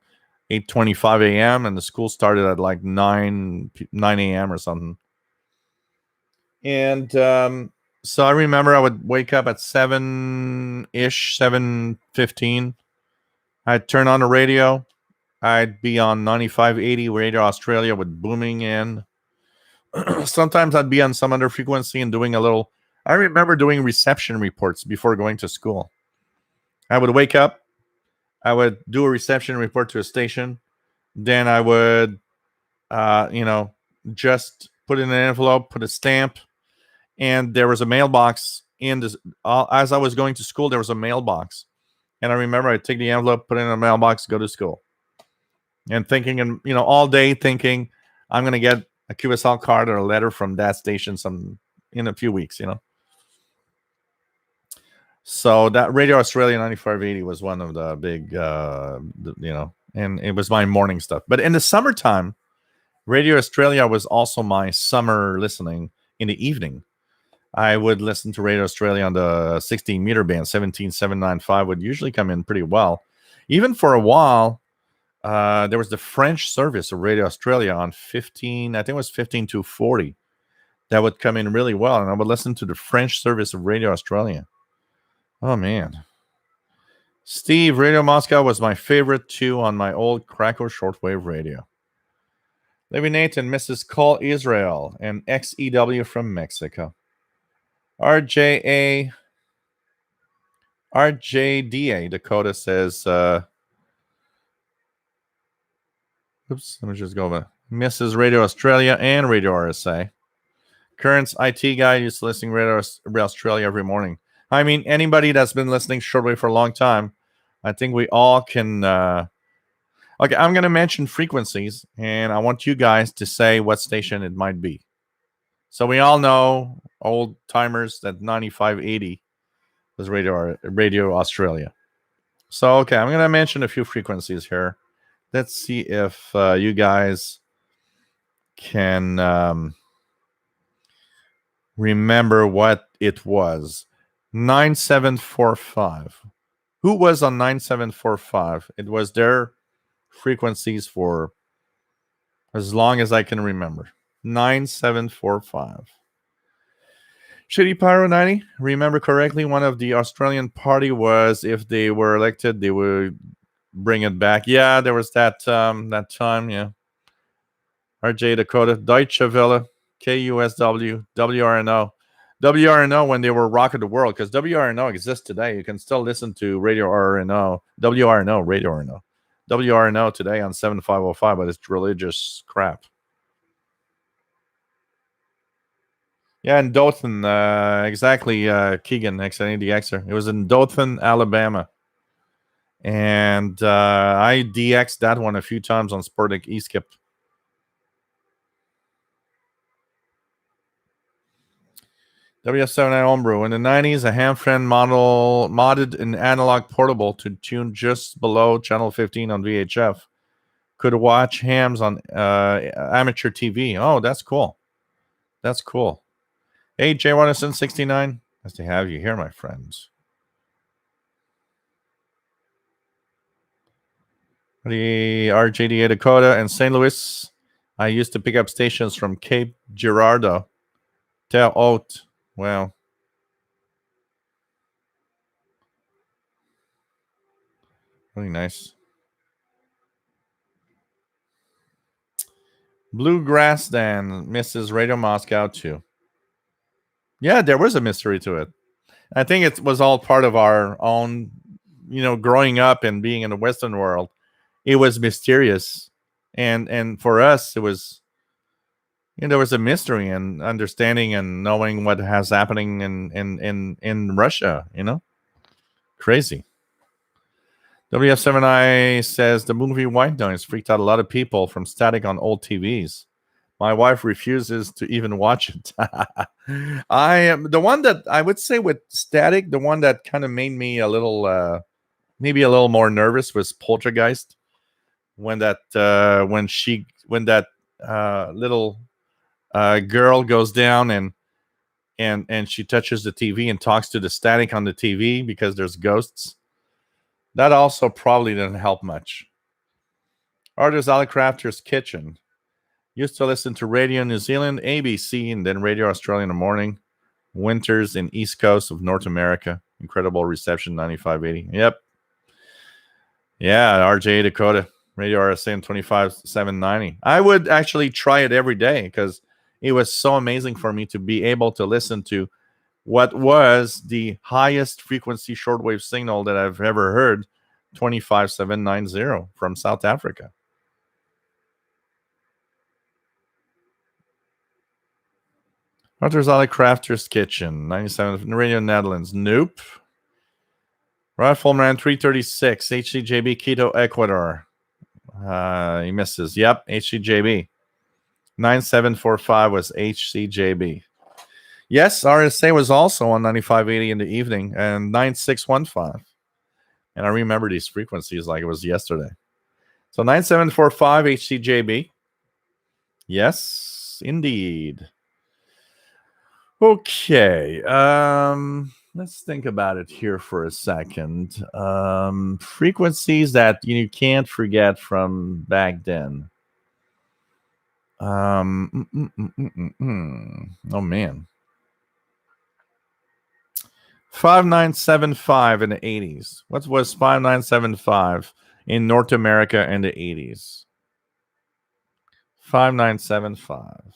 8:25 a.m. and the school started at like 9 a.m. or something. And so I remember I would wake up at 7-ish, 7:15. I'd turn on the radio, I'd be on 9580 Radio Australia with booming in. Sometimes I'd be on some other frequency and doing a little. I remember doing reception reports before going to school. I would wake up, I would do a reception report to a station, then I would, just put in an envelope, put a stamp, and there was a mailbox in this. As I was going to school, there was a mailbox, and I remember I'd take the envelope, put it in a mailbox, go to school, and thinking, and all day thinking, I'm gonna get a QSL card or a letter from that station in a few weeks. So that Radio Australia 9580 was one of the big, and it was my morning stuff. But in the summertime, Radio Australia was also my summer listening in the evening. I would listen to Radio Australia on the 16 meter band. 17795 would usually come in pretty well. Even for a while, there was the French service of Radio Australia on 15, I think it was 15240. That would come in really well. And I would listen to the French service of Radio Australia. Oh, man. Steve, Radio Moscow was my favorite too on my old Krakow shortwave radio. Livy Nathan, Mrs. Call Israel, and XEW from Mexico. RJDA Dakota says, oops, let me just go over. Mrs. Radio Australia and Radio RSA. Current's IT guy used to listening to Radio Australia every morning. I mean, anybody that's been listening shortwave for a long time, I think we all can. Okay, I'm going to mention frequencies, and I want you guys to say what station it might be. So we all know, old timers, that 9580 was Radio Australia. So, okay, I'm going to mention a few frequencies here. Let's see if you guys can remember what it was. 9745. Who was on 9745? It was their frequencies for as long as I can remember. 9745. Shitty Pyro 90. Remember correctly, one of the Australian party was if they were elected, they would bring it back. Yeah, there was that time. Yeah. RJ Dakota, Deutsche Welle, KUSW, WRNO. WRNO when they were rocking the world, because WRNO exists today. You can still listen to Radio RNO, WRNO, Radio RNO. WRNO today on 7505, but it's religious crap. Yeah, in Dothan, exactly, Keegan, XNADXer. It was in Dothan, Alabama. And I DX'd that one a few times on Sportic eSkip. WF79 Homebrew. In the 90s, a Hamfriend model modded an analog portable to tune just below channel 15 on VHF. Could watch hams on amateur TV. Oh, that's cool. That's cool. Hey, J. Watterson 69. Nice to have you here, my friends. The RJDA Dakota and St. Louis. I used to pick up stations from Cape Girardeau. Terre Haute. Well, really nice. Bluegrass then Mrs. Radio Moscow too. Yeah, there was a mystery to it. I think it was all part of our own, growing up and being in the Western world. It was mysterious, and for us, it was. There was a mystery and understanding and knowing what has happening in Russia, Crazy. WF7I says the movie White Noise freaked out a lot of people from static on old TVs. My wife refuses to even watch it. I am the one that I would say with static, the one that kind of made me a little, maybe a little more nervous was Poltergeist. When that little girl goes down and she touches the TV and talks to the static on the TV because there's ghosts. That also probably didn't help much. Artist Ali Crafter's Kitchen. Used to listen to Radio New Zealand, ABC, and then Radio Australia in the morning. Winters in East Coast of North America. Incredible reception, 9580. Yep. Yeah, RJ Dakota. Radio RSA and 25790. I would actually try it every day because it was so amazing for me to be able to listen to what was the highest frequency shortwave signal that I've ever heard, 25790 from South Africa. Arthur's Alley Crafter's Kitchen, 97 Radio Netherlands. Nope. Rifleman 336, HCJB Quito, Ecuador. He misses. Yep, HCJB. 9745 was HCJB. Yes, RSA was also on 9580 in the evening and 9615. And I remember these frequencies like it was yesterday. So 9745 HCJB. Yes, indeed. Okay. Let's think about it here for a second. Frequencies that you can't forget from back then. Oh man. 5975 in the 80s. What was 5975 in North America in the 80s? 5975.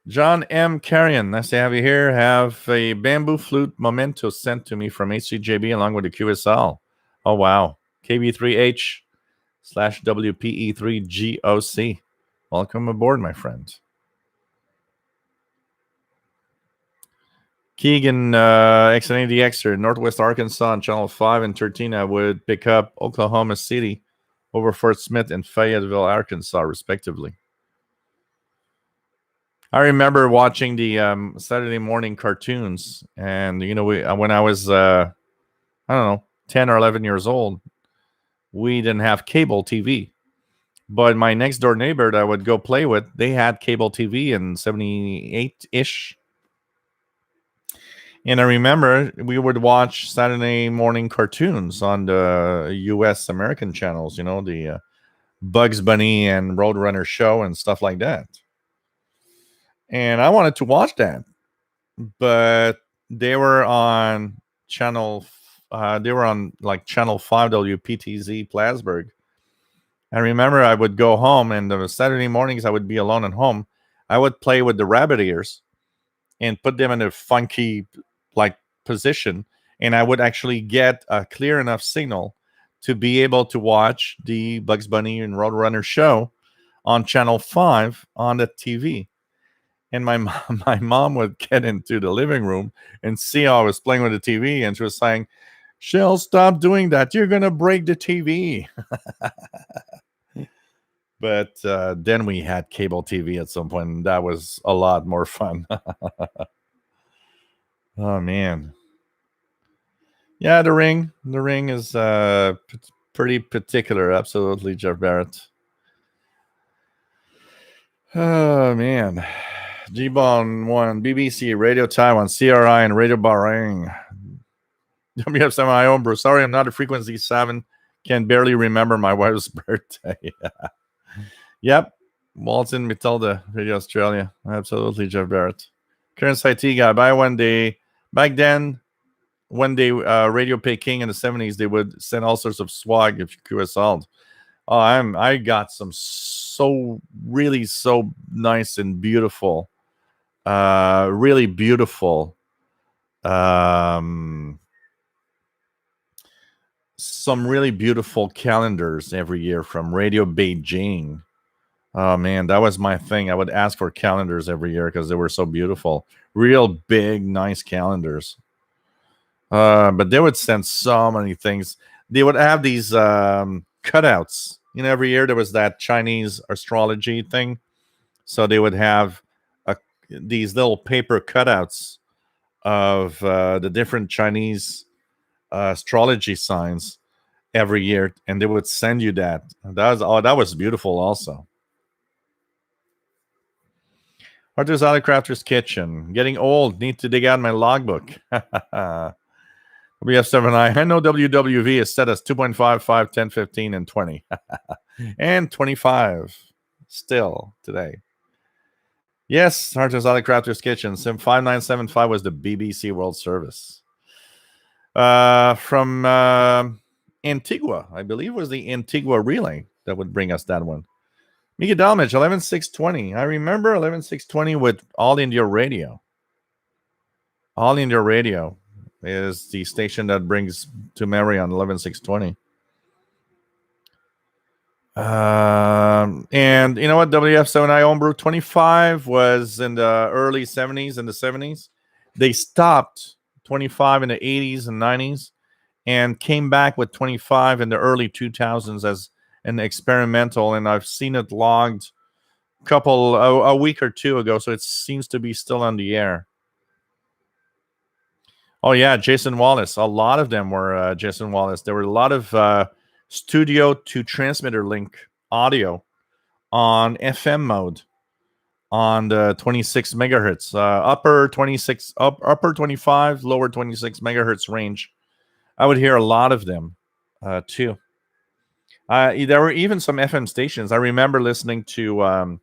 John M. Carrion, nice to have you here. Have a bamboo flute memento sent to me from HCJB along with the QSL. Oh, wow. KB3H/WPE3GOC. Welcome aboard, my friend. Keegan, XNA DXer, Northwest Arkansas on Channel 5 and 13. I would pick up Oklahoma City over Fort Smith and Fayetteville, Arkansas, respectively. I remember watching the Saturday morning cartoons, and when I was I don't know, 10 or 11 years old, we didn't have cable TV, but my next door neighbor that I would go play with, they had cable TV in 78-ish. And I remember we would watch Saturday morning cartoons on the U.S. American channels, the Bugs Bunny and Roadrunner show and stuff like that. And I wanted to watch that, but they were on channel. They were on like channel 5 WPTZ Plattsburgh. I remember I would go home, and the Saturday mornings I would be alone at home. I would play with the rabbit ears and put them in a funky like position, and I would actually get a clear enough signal to be able to watch the Bugs Bunny and Roadrunner show on channel 5 on the TV. And my mom would get into the living room and see how I was playing with the TV, and she was saying, "Shell, stop doing that. You're going to break the TV." But then we had cable TV at some point, and that was a lot more fun. Oh, man. Yeah, the ring. The ring is pretty particular. Absolutely, Jeff Barrett. Oh, man. G-Bone 1, BBC, Radio Taiwan, CRI, and Radio Bahrain. WF7 my own, bro. Sorry, I'm not a frequency 7. Can barely remember my wife's birthday. Yep. Walton Matilda, Radio Australia. Absolutely, Jeff Barrett. Current IT guy. Back then, when they Radio Peking in the 70s, they would send all sorts of swag if you QSL'd. Oh, I got some so nice and beautiful, really beautiful, some really beautiful calendars every year from Radio Beijing. Oh man, that was my thing. I would ask for calendars every year because they were so beautiful. Real big, nice calendars. But they would send so many things. They would have these cutouts. Every year there was that Chinese astrology thing. So they would have these little paper cutouts of the different Chinese astrology signs every year, and they would send you that. That was beautiful also. Arthur's Alley Crafter's Kitchen. Getting old. Need to dig out my logbook. WF7I. I know WWV is set as 2.5, 5, 10, 15, and 20. And 25 still today. Yes, Artisan Crafter's Kitchen. Sim 5975 was the BBC World Service. From Antigua, I believe was the Antigua relay that would bring us that one. Mika Dalmage, 11620. I remember 11620 with All India Radio. All India Radio is the station that brings to memory on 11620. And you know what? WF7I Homebrew 25 was in the early 70s and the 70s. They stopped 25 in the 80s and 90s and came back with 25 in the early 2000s as an experimental. And I've seen it logged a week or two ago. So it seems to be still on the air. Oh, yeah. Jason Wallace. A lot of them were Jason Wallace. There were a lot of studio to transmitter link audio on FM mode on the 26 megahertz, upper 25, lower 26 megahertz range. I would hear a lot of them too. There were even some FM stations. I remember listening to Rush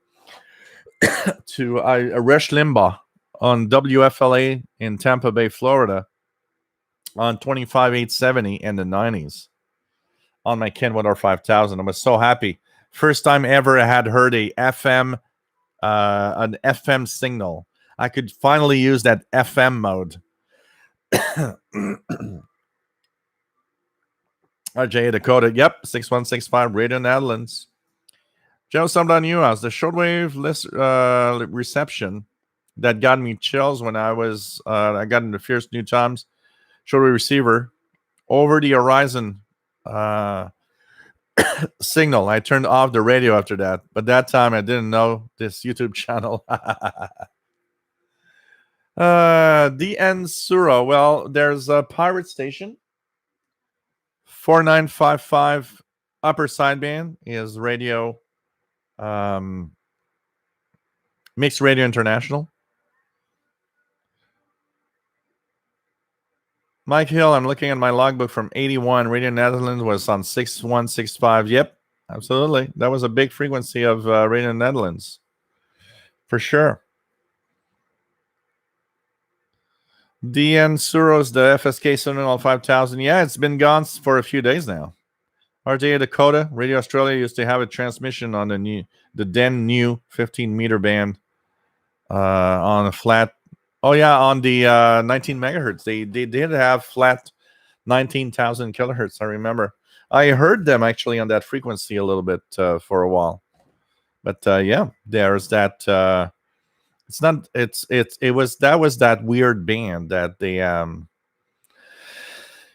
Limbaugh on WFLA in Tampa Bay, Florida, on 25,870 in the 90s on my Kenwood R5000. I was so happy. First time ever I had heard an FM signal. I could finally use that FM mode. RJ Dakota, yep, 6165 Radio Netherlands. Joe Sumdan Newhouse, the shortwave reception that got me chills when I got into Fierce New Times shortwave receiver over the horizon signal. I turned off the radio after that, but that time I didn't know this YouTube channel. DN Suro, well, there's a pirate station. 4955 upper sideband is radio, Mixed Radio International. Mike Hill, I'm looking at my logbook from 81. Radio Netherlands was on 6165. Yep, absolutely. That was a big frequency of Radio Netherlands. For sure. DN Suros, the FSK Sentinel 5000. Yeah, it's been gone for a few days now. RJ Dakota, Radio Australia used to have a transmission on the then new 15 meter band on a flat. Oh yeah, on the 19 megahertz. They did have flat 19,000 kilohertz. I remember. I heard them actually on that frequency a little bit for a while. But yeah, there's that. That was that weird band that they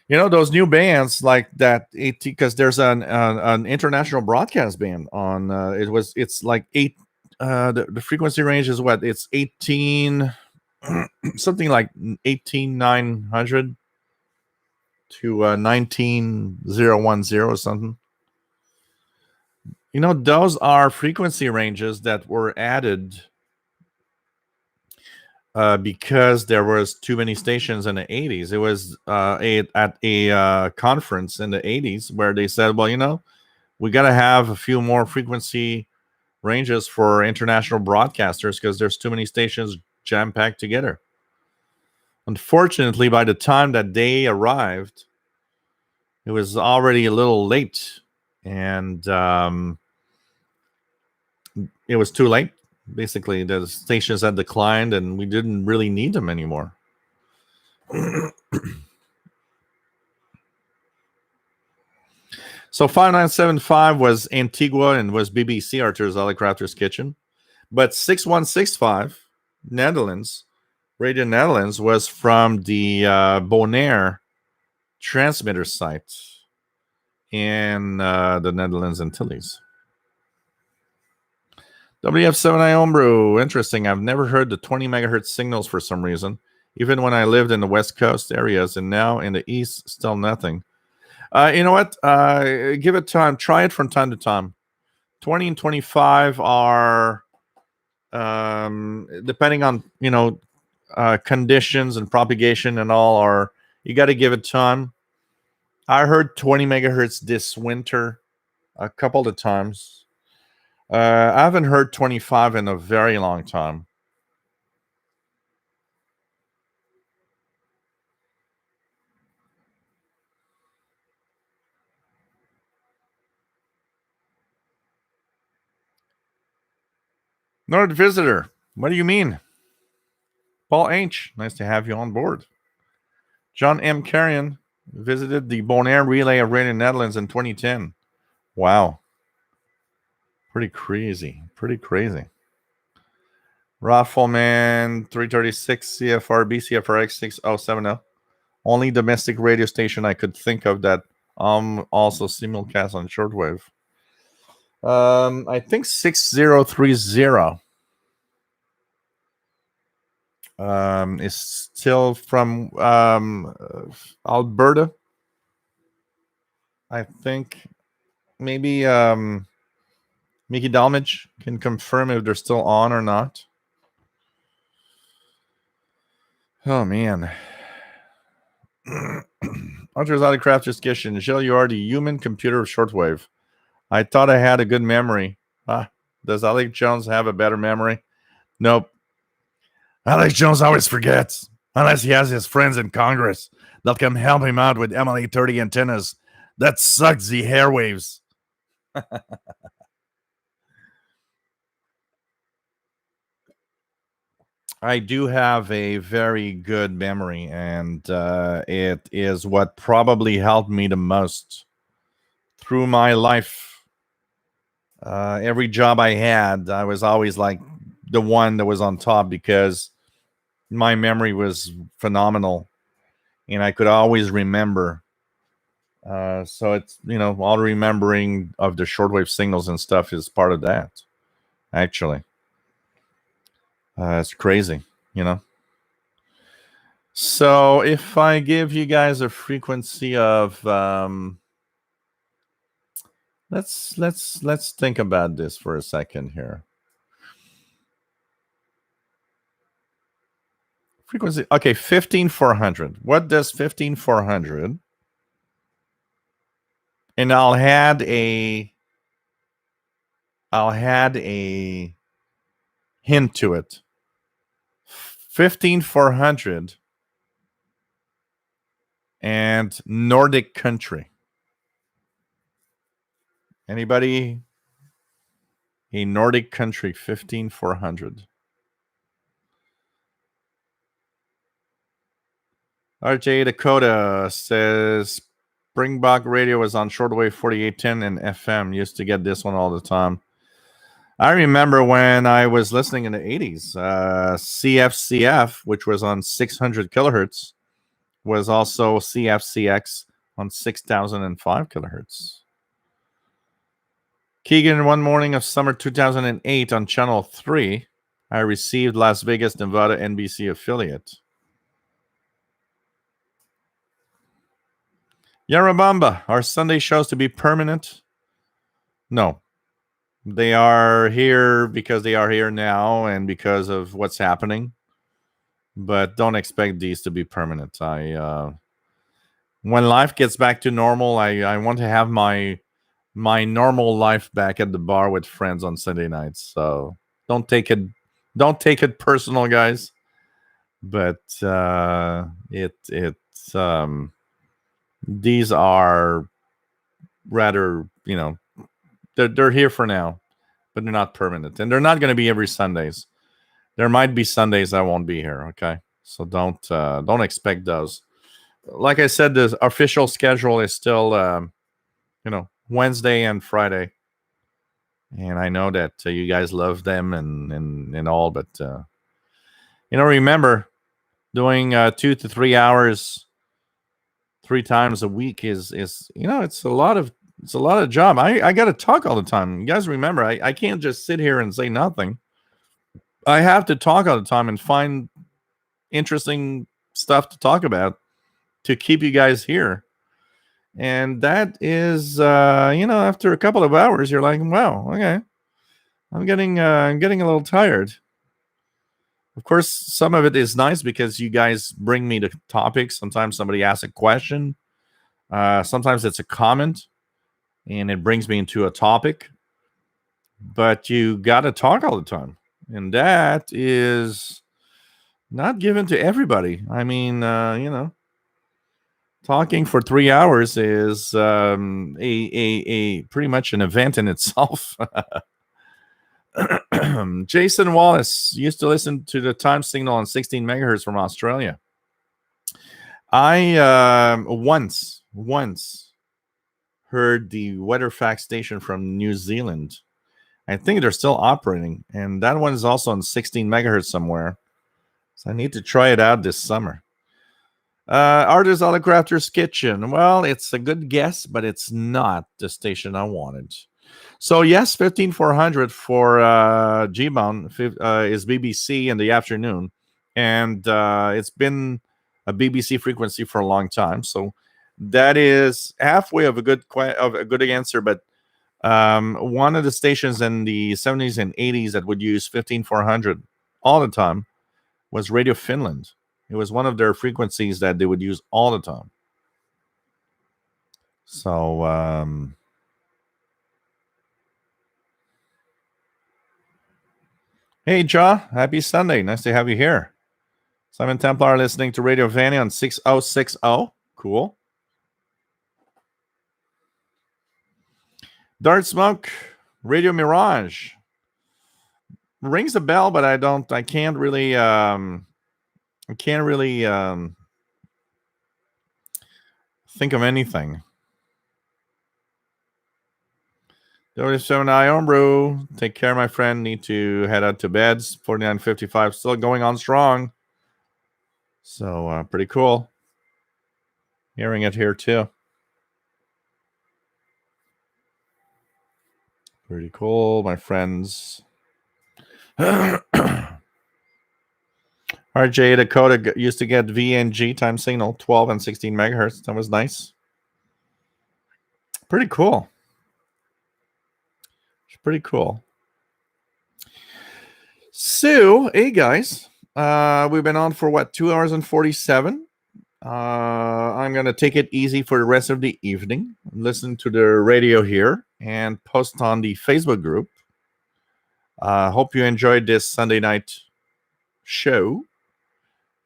those new bands like that, because there's an international broadcast band on it's like the frequency range is what, it's 18 something like 18900 to 19010 or something. Those are frequency ranges that were added because there was too many stations in the 80s. It was at a conference in the 80s where they said, well, we got to have a few more frequency ranges for international broadcasters because there's too many stations jam-packed together. Unfortunately, by the time that they arrived, it was already a little late, and it was too late. Basically, the stations had declined, and we didn't really need them anymore. So 5975 was Antigua and was BBC, Arthur's Crafter's Kitchen. But 6165, Netherlands, Radio Netherlands, was from the Bonaire transmitter site in the Netherlands Antilles. WF7I Homebrew, interesting. I've never heard the 20 megahertz signals for some reason, even when I lived in the West Coast areas, and now in the East, still nothing. You know what? Give it time. Try it from time to time. 20 and 25 are, depending on, conditions and propagation and all, are, you got to give it time. I heard 20 megahertz this winter a couple of times. I haven't heard 25 in a very long time. Nord Visitor, what do you mean? Paul H., nice to have you on board. John M. Carrion visited the Bonaire Relay of Radio Netherlands in 2010. Wow. Pretty crazy. Pretty crazy. Raffleman 336 CFRB CFRX 6070. Only domestic radio station I could think of that also simulcast on shortwave. I think 6030 is still from Alberta. I think maybe Mickey Dalmage can confirm if they're still on or not. Oh man. Archer's Autocraft discussion. Gilles, you are the human computer of shortwave. I thought I had a good memory. Does Alex Jones have a better memory? Nope. Alex Jones always forgets, unless he has his friends in Congress that can help him out with MLA-30 antennas that sucks the airwaves. I do have a very good memory, and it is what probably helped me the most through my life. Every job I had, I was always like the one that was on top because my memory was phenomenal and I could always remember. So it's, all remembering of the shortwave signals and stuff is part of that, actually. It's crazy, So if I give you guys a frequency of, let's think about this for a second here. Frequency, okay, 15400. What does 15400? And I'll add a hint to it. 15400 and Nordic country. Anybody? A Nordic country, 15400. RJ Dakota says Springbok Radio was on shortwave 4810 and FM. Used to get this one all the time. I remember when I was listening in the 80s, CFCF, which was on 600 kilohertz, was also CFCX on 6005 kilohertz. Keegan, one morning of summer 2008 on Channel 3, I received Las Vegas, Nevada NBC affiliate. Yarabamba, are Sunday shows to be permanent? No. They are here because they are here now and because of what's happening. But don't expect these to be permanent. When life gets back to normal, I want to have my normal life back at the bar with friends on Sunday nights. So don't take it personal, guys. But these are rather, they're here for now, but they're not permanent, and they're not going to be every Sundays. There might be Sundays I won't be here. Okay, so don't expect those. Like I said, the official schedule is still, Wednesday and Friday, and I know that you guys love them and all, but remember, doing 2 to 3 hours 3 times a week is it's a lot of job. I got to talk all the time. You guys remember, I can't just sit here and say nothing. I have to talk all the time and find interesting stuff to talk about to keep you guys here. And that is, after a couple of hours, you're like, wow, okay, I'm getting a little tired. Of course, some of it is nice because you guys bring me the topics. Sometimes somebody asks a question. Sometimes it's a comment, and it brings me into a topic. But you got to talk all the time. And that is not given to everybody. I mean, talking for 3 hours is a pretty much an event in itself. Jason Wallace used to listen to the time signal on 16 megahertz from Australia. I once heard the weather fact station from New Zealand. I think they're still operating, and that one is also on 16 megahertz somewhere. So I need to try it out this summer. Artist Autocrafter's Kitchen. Well, it's a good guess, but it's not the station I wanted. So yes, 15400 for G-Bound is BBC in the afternoon, and it's been a BBC frequency for a long time. So that is halfway of a good answer. But one of the stations in the 70s and 80s that would use 15400 all the time was Radio Finland. It was one of their frequencies that they would use all the time. So hey, Ja, happy Sunday. Nice to have you here. Simon Templar listening to Radio Vanny on 6060. Cool. Dart Smoke, Radio Mirage. Rings a bell, but I can't really think of anything. 37 Iron Brew. Take care, my friend. Need to head out to bed. 49.55. Still going on strong. So pretty cool. Hearing it here too. Pretty cool, my friends. RJ Dakota used to get VNG time signal 12 and 16 megahertz. That was nice. Pretty cool. Pretty cool. So, hey guys, we've been on for 2 hours and 47. I'm gonna take it easy for the rest of the evening. Listen to the radio here and post on the Facebook group. Hope you enjoyed this Sunday night show,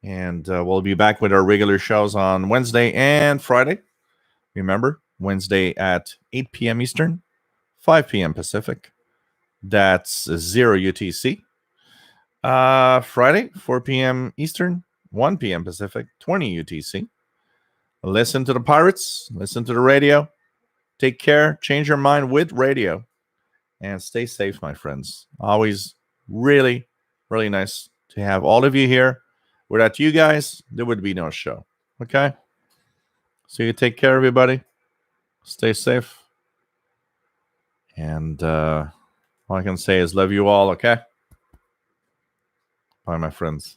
and we'll be back with our regular shows on Wednesday and Friday. Remember, Wednesday at 8 p.m. Eastern, 5 p.m. Pacific. That's 0 UTC. Friday, 4 p.m. Eastern, 1 p.m. Pacific, 20 UTC. Listen to the Pirates. Listen to the radio. Take care. Change your mind with radio. And stay safe, my friends. Always really, really nice to have all of you here. Without you guys, there would be no show. Okay? So you take care, everybody. Stay safe. And all I can say is love you all, okay? Bye, my friends.